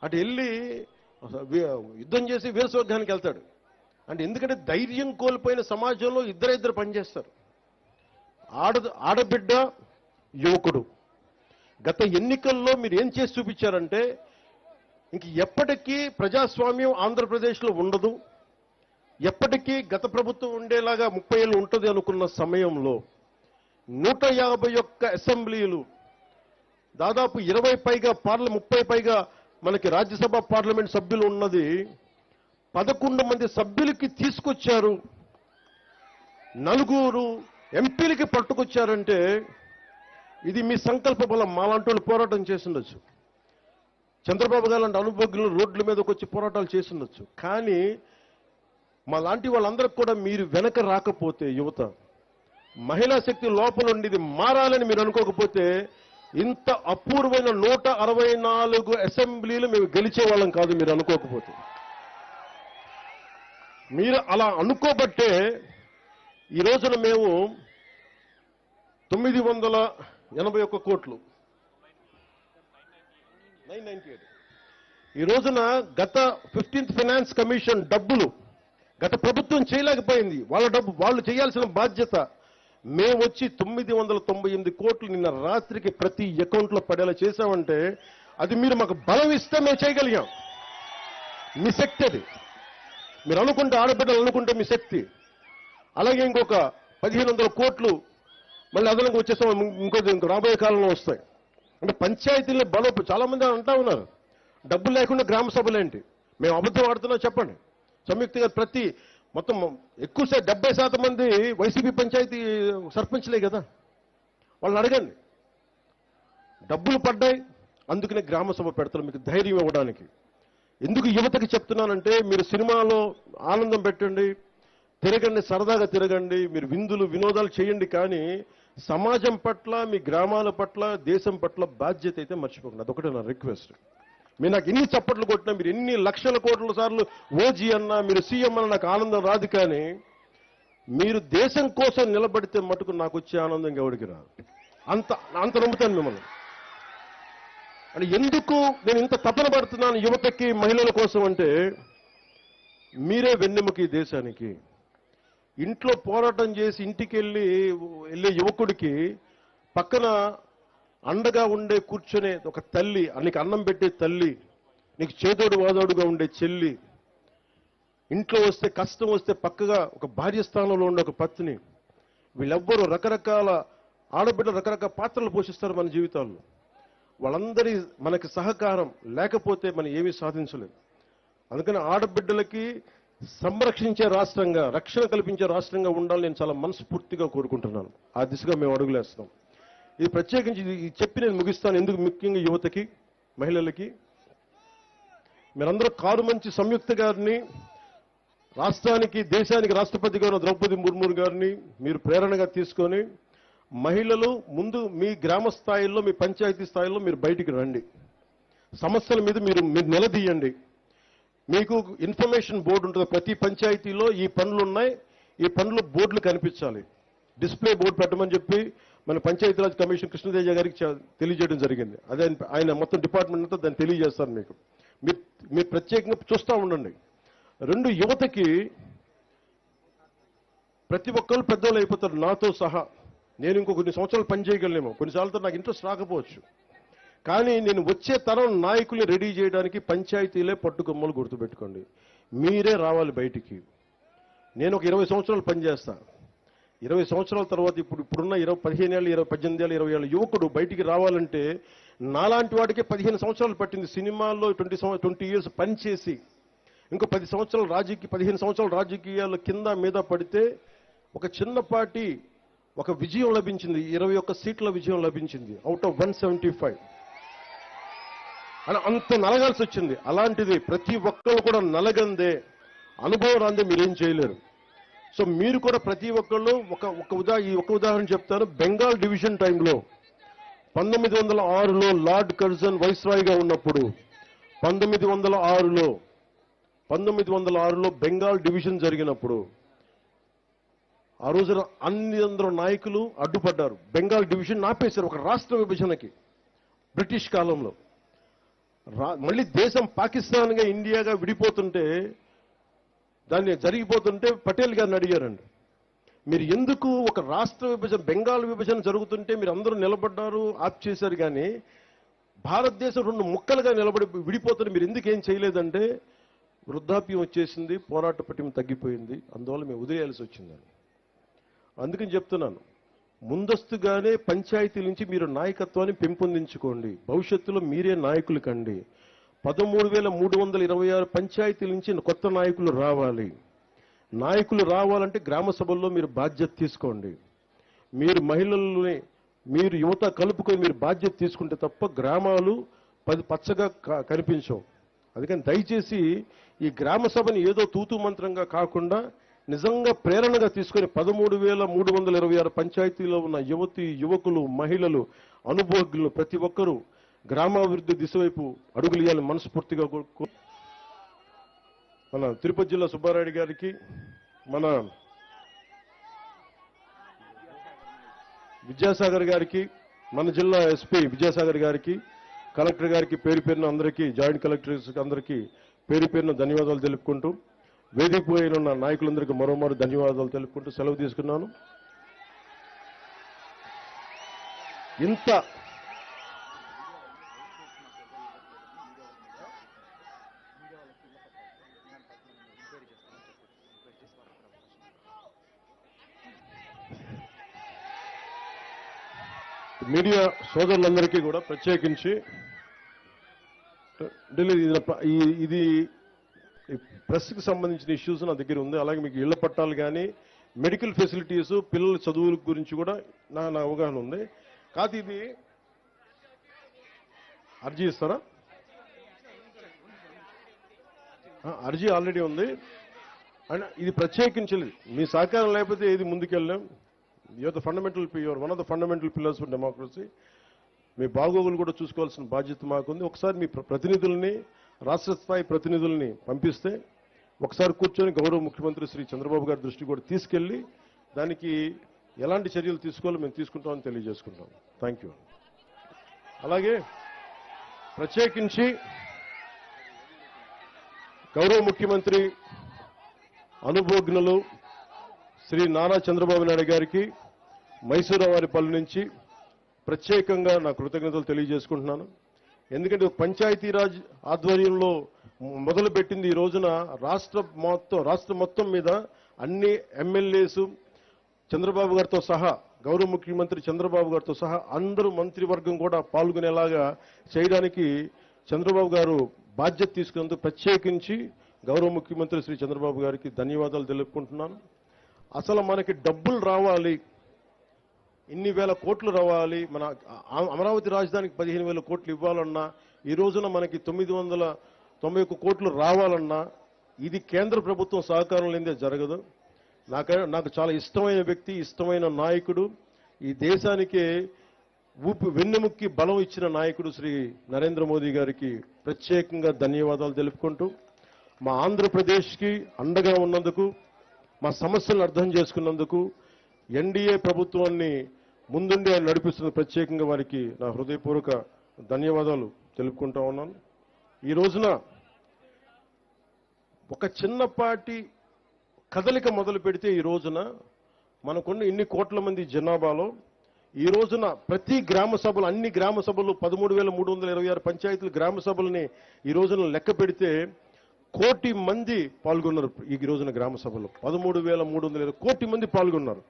Speaker 9: అటు వెళ్ళి యుద్ధం చేసి వీరస్వర్గానికి వెళ్తాడు. అంటే ఎందుకంటే ధైర్యం కోల్పోయిన సమాజంలో ఇద్దరు పనిచేస్తారు. ఆడబిడ్డ, యువకుడు. గత ఎన్నికల్లో మీరు ఏం చేసి చూపించారంటే ఇంక ఎప్పటికీ ప్రజాస్వామ్యం ఆంధ్రప్రదేశ్లో ఉండదు, ఎప్పటికీ గత ప్రభుత్వం ఉండేలాగా 30 ఏళ్ళు ఉంటుంది అనుకున్న సమయంలో 151 అసెంబ్లీలు, దాదాపు 20 పైగా 30 పైగా మనకి రాజ్యసభ పార్లమెంట్ సభ్యులు ఉన్నది 11 మంది సభ్యులకి తీసుకొచ్చారు. 4 ఎంపీలకి పట్టుకొచ్చారంటే ఇది మీ సంకల్ప బలం. మాలాంటి వాళ్ళు పోరాటం చేసిండొచ్చు, చంద్రబాబు గారు లాంటి అనుభవజ్ఞులు రోడ్ల మీదకి వచ్చి పోరాటాలు చేసిండొచ్చు. కానీ మా లాంటి వాళ్ళందరికీ కూడా మీరు వెనక రాకపోతే, యువత, మహిళా శక్తి లోపల ఉండేది మారాలని మీరు అనుకోకపోతే ఇంత అపూర్వమైన 164 అసెంబ్లీలు మేము గెలిచే వాళ్ళం కాదు. మీరు అనుకోకపోతే, మీరు అలా అనుకోబట్టే ఈ రోజున మేము 981 కోట్లు 998 ఈ రోజున గత 15th ఫైనాన్స్ కమిషన్ డబ్బులు గత ప్రభుత్వం చేయలేకపోయింది. వాళ్ళ డబ్బు వాళ్ళు చేయాల్సిన బాధ్యత మేము వచ్చి 998 కోట్లు నిన్న రాత్రికి ప్రతి అకౌంట్లో పడేలా చేశామంటే అది మీరు మాకు బలం ఇస్తే మేము చేయగలిగాం. మీ శక్తి అది. మీరు అనుకుంటే, ఆడబిడ్డలు అనుకుంటే మీ శక్తి. అలాగే ఇంకొక 1500 కోట్లు మళ్ళీ అదనంగా వచ్చేస్తాం. ఇంకో రాబోయే కాలంలో వస్తాయి. అంటే పంచాయతీల్లో బలం. చాలా మంది అంటా ఉన్నారు డబ్బులు లేకుండా గ్రామ సభలేంటి. మేము అబద్ధం ఆడుతున్నా చెప్పండి. సంయుక్త గారు ప్రతి మొత్తం ఎక్కువ 70% మంది వైసీపీ పంచాయతీ సర్పంచ్లే కదా. వాళ్ళని అడగండి. డబ్బులు పడ్డాయి, అందుకనే గ్రామ సభ పెడతారు మీకు ధైర్యం ఇవ్వడానికి. ఎందుకు యువతకి చెప్తున్నానంటే, మీరు సినిమాలో ఆనందం పెట్టండి, తిరగండి, సరదాగా తిరగండి, మీరు విందులు వినోదాలు చేయండి, కానీ సమాజం పట్ల, మీ గ్రామాల పట్ల, దేశం పట్ల బాధ్యత అయితే మర్చిపోకండి. అదొకటే నా రిక్వెస్ట్. మీరు నాకు ఎన్ని చప్పట్లు కొట్టినా, మీరు ఎన్ని లక్షల కోట్ల సార్లు ఓజీ అన్నా, మీరు సీఎం అన్నా నాకు ఆనందం రాదు, కానీ మీరు దేశం కోసం నిలబడితే మటుకు నాకు వచ్చే ఆనందం ఎవరికి రాదు. అంత అంత నమ్ముతాను మిమ్మల్ని. అని ఎందుకు నేను ఇంత తపన పడుతున్నాను యువతకి, మహిళల కోసం అంటే, మీరే వెన్నెముక ఈ దేశానికి. ఇంట్లో పోరాటం చేసి ఇంటికి వెళ్ళే యువకుడికి పక్కన అండగా ఉండే కూర్చొనే ఒక తల్లి, నీకు అన్నం పెట్టే తల్లి, నీకు చేదోడు వాదోడుగా ఉండే చెల్లి, ఇంట్లో వస్తే కష్టం వస్తే పక్కగా ఒక భార్య స్థానంలో ఉండే ఒక పత్ని, వీళ్ళెవ్వరూ రకరకాల ఆడబిడ్డలు రకరకాల పాత్రలు పోషిస్తారు మన జీవితాల్లో. వాళ్ళందరి మనకి సహకారం లేకపోతే మనం ఏమీ సాధించలేం. అందుకని ఆడబిడ్డలకి సంరక్షించే రాష్ట్రంగా, రక్షణ కల్పించే రాష్ట్రంగా ఉండాలని నేను చాలా మనస్ఫూర్తిగా కోరుకుంటున్నాను. ఆ దిశగా మేము అడుగులేస్తాం. ఇది ప్రత్యేకించి ఇది చెప్పి నేను ముగిస్తాను. ఎందుకు ముఖ్యంగా యువతకి, మహిళలకి, మీరందరూ కారుమంచి సంయుక్త గారిని, రాష్ట్రానికి, దేశానికి రాష్ట్రపతిగా ఉన్న ద్రౌపది ముర్ము గారిని మీరు ప్రేరణగా తీసుకొని, మహిళలు ముందు మీ గ్రామ స్థాయిలో, మీ పంచాయతీ స్థాయిలో మీరు బయటికి రండి. సమస్యల మీద మీరు నిలదీయండి. మీకు ఇన్ఫర్మేషన్ బోర్డు ఉంటుంది ప్రతి పంచాయతీలో. ఈ పనులు ఉన్నాయి, ఈ పనులు బోర్డులు కనిపించాలి. డిస్ప్లే బోర్డు పెట్టమని చెప్పి మన పంచాయతీరాజ్ కమిషన్ కృష్ణతేజ గారికి తెలియజేయడం జరిగింది. అదే ఆయన మొత్తం డిపార్ట్మెంట్ అంతా దాన్ని తెలియజేస్తారు మీకు. మీరు ప్రత్యేకంగా చూస్తూ ఉండండి. రెండు, యువతకి ప్రతి ఒక్కరు పెద్దవాళ్ళు అయిపోతారు, నాతో సహా. నేను ఇంకో కొన్ని సంవత్సరాలు పని చేయగలనేమో, కొన్నిసార్లు నాకు ఇంట్రెస్ట్ రాకపోవచ్చు, కానీ నేను వచ్చే తరం నాయకుల్ని రెడీ చేయడానికి పంచాయతీలే పట్టుకొమ్మలు గుర్తుపెట్టుకోండి. మీరే రావాలి బయటికి. నేను ఒక 20 సంవత్సరాలు పనిచేస్తా. 20 సంవత్సరాల తర్వాత ఇప్పుడున్న 15 ఏళ్ళు, 18 ఏళ్ళు, 20 ఏళ్ళ యువకుడు బయటికి రావాలంటే నాలాంటి వాడికి 15 సంవత్సరాలు పట్టింది. సినిమాల్లో 20 ఇయర్స్ పనిచేసి ఇంకో 15 సంవత్సరాలు రాజకీయాలు కింద మీద పడితే ఒక చిన్నపాటి ఒక విజయం లభించింది. 21 సీట్ల విజయం లభించింది అవుట్ ఆఫ్ 175. అలా అంత నలగాల్సి వచ్చింది. అలాంటిది ప్రతి ఒక్కరు కూడా నలగందే, అనుభవం రాందే మీరేం చేయలేరు. సో మీరు కూడా ప్రతి ఒక్కళ్ళు ఒక ఉదాహరణ చెప్తాను. బెంగాల్ డివిజన్ టైంలో 1906లో లార్డ్ కర్జన్ వైస్రాయ్గా ఉన్నప్పుడు 1906లో బెంగాల్ డివిజన్ జరిగినప్పుడు ఆ రోజున అందరూ నాయకులు అడ్డుపడ్డారు. బెంగాల్ డివిజన్ ఆపేశారు ఒక రాష్ట్ర విభజనకి బ్రిటిష్ కాలంలో. మళ్ళీ దేశం పాకిస్తాన్గా, ఇండియాగా విడిపోతుంటే, దాన్ని జరిగిపోతుంటే పటేల్ గారిని అడిగారండి, మీరు ఎందుకు ఒక రాష్ట్ర విభజన, బెంగాల్ విభజన జరుగుతుంటే మీరు అందరూ నిలబడ్డారు, ఆప్ చేశారు, కానీ భారతదేశం 2 ముక్కలుగా నిలబడి విడిపోతుంటే మీరు ఎందుకు ఏం చేయలేదంటే, వృద్ధాప్యం వచ్చేసింది, పోరాట పటిమ తగ్గిపోయింది, అందువల్ల మేము వదిలేయాల్సి వచ్చిందని. అందుకని చెప్తున్నాను, ముందస్తుగానే పంచాయతీ నుంచి మీరు నాయకత్వాన్ని పెంపొందించుకోండి. భవిష్యత్తులో మీరే నాయకులు కండి. 13,326 పంచాయతీల నుంచి కొత్త నాయకులు రావాలి. నాయకులు రావాలంటే గ్రామ సభల్లో మీరు బాధ్యత తీసుకోండి. మీరు మహిళల్ని, మీరు యువత కలుపుకొని మీరు బాధ్యత తీసుకుంటే తప్ప గ్రామాలు పచ్చగా కనిపించవు. అందుకని దయచేసి ఈ గ్రామ సభని ఏదో తూతూ మంత్రంగా కాకుండా నిజంగా ప్రేరణగా తీసుకొని 13,326 పంచాయతీలో ఉన్న యువకులు, మహిళలు, అనుభవజ్ఞులు ప్రతి ఒక్కరూ గ్రామాభివృద్ధి దిశ వైపు అడుగులేయాలని మనస్ఫూర్తిగా మన తిరుపతి జిల్లా సుబ్బారాయుడు గారికి, మన విద్యాసాగర్ గారికి, మన జిల్లా ఎస్పీ విద్యాసాగర్ గారికి, కలెక్టర్ గారికి పేరు పేరున అందరికీ, జాయింట్ కలెక్టర్స్ అందరికీ పేరు పేరున ధన్యవాదాలు తెలుపుకుంటూ, వేదిక పోయిన ఉన్న నాయకులందరికీ మరోమారు ధన్యవాదాలు తెలుపుకుంటూ సెలవు తీసుకున్నాను. ఇంత మీడియా సోదరులందరికీ కూడా ప్రత్యేకించి ఇది ఈ ప్రెస్కి సంబంధించిన ఇష్యూస్ నా దగ్గర ఉంది. అలాగే మీకు ఇళ్ల పట్టాలు కానీ మెడికల్ ఫెసిలిటీస్ పిల్లల చదువుల గురించి కూడా నా అవగాహన ఉంది. కాదు ఇది అర్జీ ఇస్తారా? అర్జీ ఆల్రెడీ ఉంది. అండ్ ఇది ప్రత్యేకించలేదు. మీ సహకారం లేకపోతే ఏది ముందుకెళ్ళాం. Your one of the fundamental pillars for democracy. మీ బాగోగులు కూడా చూసుకోవాల్సిన బాధ్యత మాకుంది. ఒకసారి మీ ప్రతినిధుల్ని, రాష్ట్ర స్థాయి ప్రతినిధుల్ని పంపిస్తే ఒకసారి కూర్చొని గౌరవ ముఖ్యమంత్రి శ్రీ చంద్రబాబు గారి దృష్టి కూడా తీసుకెళ్లి దానికి ఎలాంటి చర్యలు తీసుకోవాలో మేము తీసుకుంటామని తెలియజేసుకుంటాం. Thank you. అలాగే ప్రత్యేకించి గౌరవ ముఖ్యమంత్రి అనుభవజ్ఞులు శ్రీ నారా చంద్రబాబు నాయుడు గారికి మైసూరావారిపల్లి నుంచి ప్రత్యేకంగా నా కృతజ్ఞతలు తెలియజేసుకుంటున్నాను. ఎందుకంటే ఒక పంచాయతీరాజ్ ఆధ్వర్యంలో మొదలుపెట్టింది ఈ రోజున రాష్ట్ర మొత్తం మీద అన్ని ఎమ్మెల్యేస్ చంద్రబాబు గారితో సహా, గౌరవ ముఖ్యమంత్రి చంద్రబాబు గారితో సహా అందరూ మంత్రివర్గం కూడా పాల్గొనేలాగా చేయడానికి చంద్రబాబు గారు బాధ్యత తీసుకున్నందుకు ప్రత్యేకించి గౌరవ ముఖ్యమంత్రి శ్రీ చంద్రబాబు గారికి ధన్యవాదాలు తెలుపుకుంటున్నాను. అసలు మనకి డబ్బులు రావాలి, ఇన్ని వేల కోట్లు రావాలి, మన అమరావతి రాజధానికి 15,000 కోట్లు ఇవ్వాలన్నా, ఈ రోజున మనకి 991 కోట్లు రావాలన్నా ఇది కేంద్ర ప్రభుత్వం సహకారం లేదే జరగదు. నాకు చాలా ఇష్టమైన వ్యక్తి, ఇష్టమైన నాయకుడు, ఈ దేశానికే వెన్నెముక్కి బలం ఇచ్చిన నాయకుడు శ్రీ నరేంద్ర మోదీ గారికి ప్రత్యేకంగా ధన్యవాదాలు తెలుపుకుంటూ, మా ఆంధ్రప్రదేశ్కి అండగా ఉన్నందుకు, మా సమస్యలను అర్థం చేసుకున్నందుకు, ఎన్డీఏ ప్రభుత్వాన్ని ముందుండి ఆయన నడిపిస్తున్న ప్రత్యేకంగా వారికి నా హృదయపూర్వక ధన్యవాదాలు తెలుపుకుంటా ఉన్నాను. ఈ రోజున ఒక చిన్నపాటి కదలిక మొదలు పెడితే ఈ రోజున మనకున్న ఇన్ని కోట్ల మంది జనాభాలో ఈ రోజున ప్రతి గ్రామ సభలు, అన్ని గ్రామ సభలు 13,326 పంచాయతీల గ్రామ సభలని ఈ రోజున లెక్క పెడితే 1 కోటి మంది పాల్గొన్నారు. ఈ రోజున గ్రామ సభలో 13,320 కోటి మంది పాల్గొన్నారు.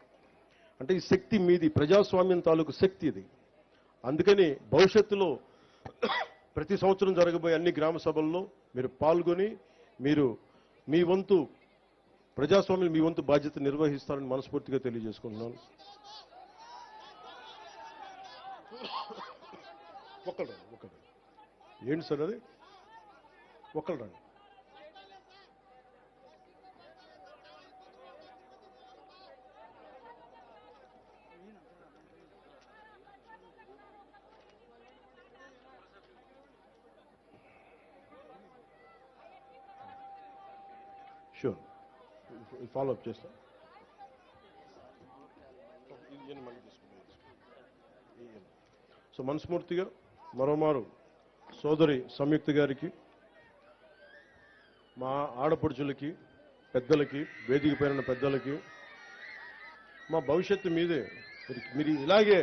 Speaker 9: అంటే ఈ శక్తి మీది, ప్రజాస్వామ్యం తాలూకు శక్తి ఇది. అందుకని భవిష్యత్తులో ప్రతి సంవత్సరం జరగబోయే అన్ని గ్రామ సభల్లో మీరు పాల్గొని మీరు మీ వంతు ప్రజాస్వామ్యం, మీ వంతు బాధ్యత నిర్వహిస్తారని మనస్ఫూర్తిగా తెలియజేసుకుంటున్నాను. ఒక్కరు ఏంటి సార్ అది? ఒక్కరు రండి. షూర్, ఫాలో అప్ చేస్తాం. సో మనస్ఫూర్తిగా మరోమారు సోదరి సంయుక్త గారికి, మా ఆడపడుచులకి, పెద్దలకి, వేదిక పైన పెద్దలకి, మా భవిష్యత్తు మీదే. మీరు ఇలాగే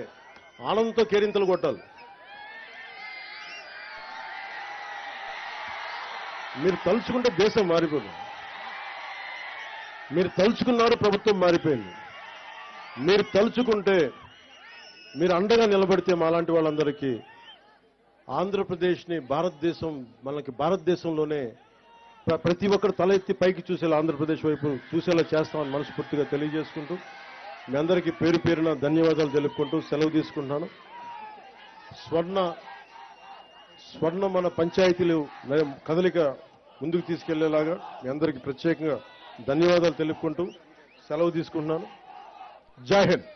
Speaker 9: ఆనందంతో కేరింతలు కొట్టాలి. మీరు తలుచుకుంటే దేశం మారిపోతుంది. మీరు తలుచుకున్నారు, ప్రభుత్వం మారిపోయింది. మీరు తలుచుకుంటే, మీరు అండగా నిలబడితే మాలాంటి వాళ్ళందరికీ ఆంధ్రప్రదేశ్ని మనకి భారతదేశంలోనే ప్రతి ఒక్కరు తల ఎత్తి పైకి చూసేలా, ఆంధ్రప్రదేశ్ వైపు చూసేలా చేస్తామని మనస్ఫూర్తిగా తెలియజేసుకుంటూ మీ అందరికీ పేరు పేరున ధన్యవాదాలు తెలుపుకుంటూ సెలవు తీసుకుంటున్నాను. స్వర్ణ మన పంచాయతీలు కదలిక ముందుకు తీసుకెళ్లేలాగా మీ అందరికీ ప్రత్యేకంగా ధన్యవాదాలు తెలుపుకుంటూ సెలవు తీసుకుంటున్నాను. జై హింద్.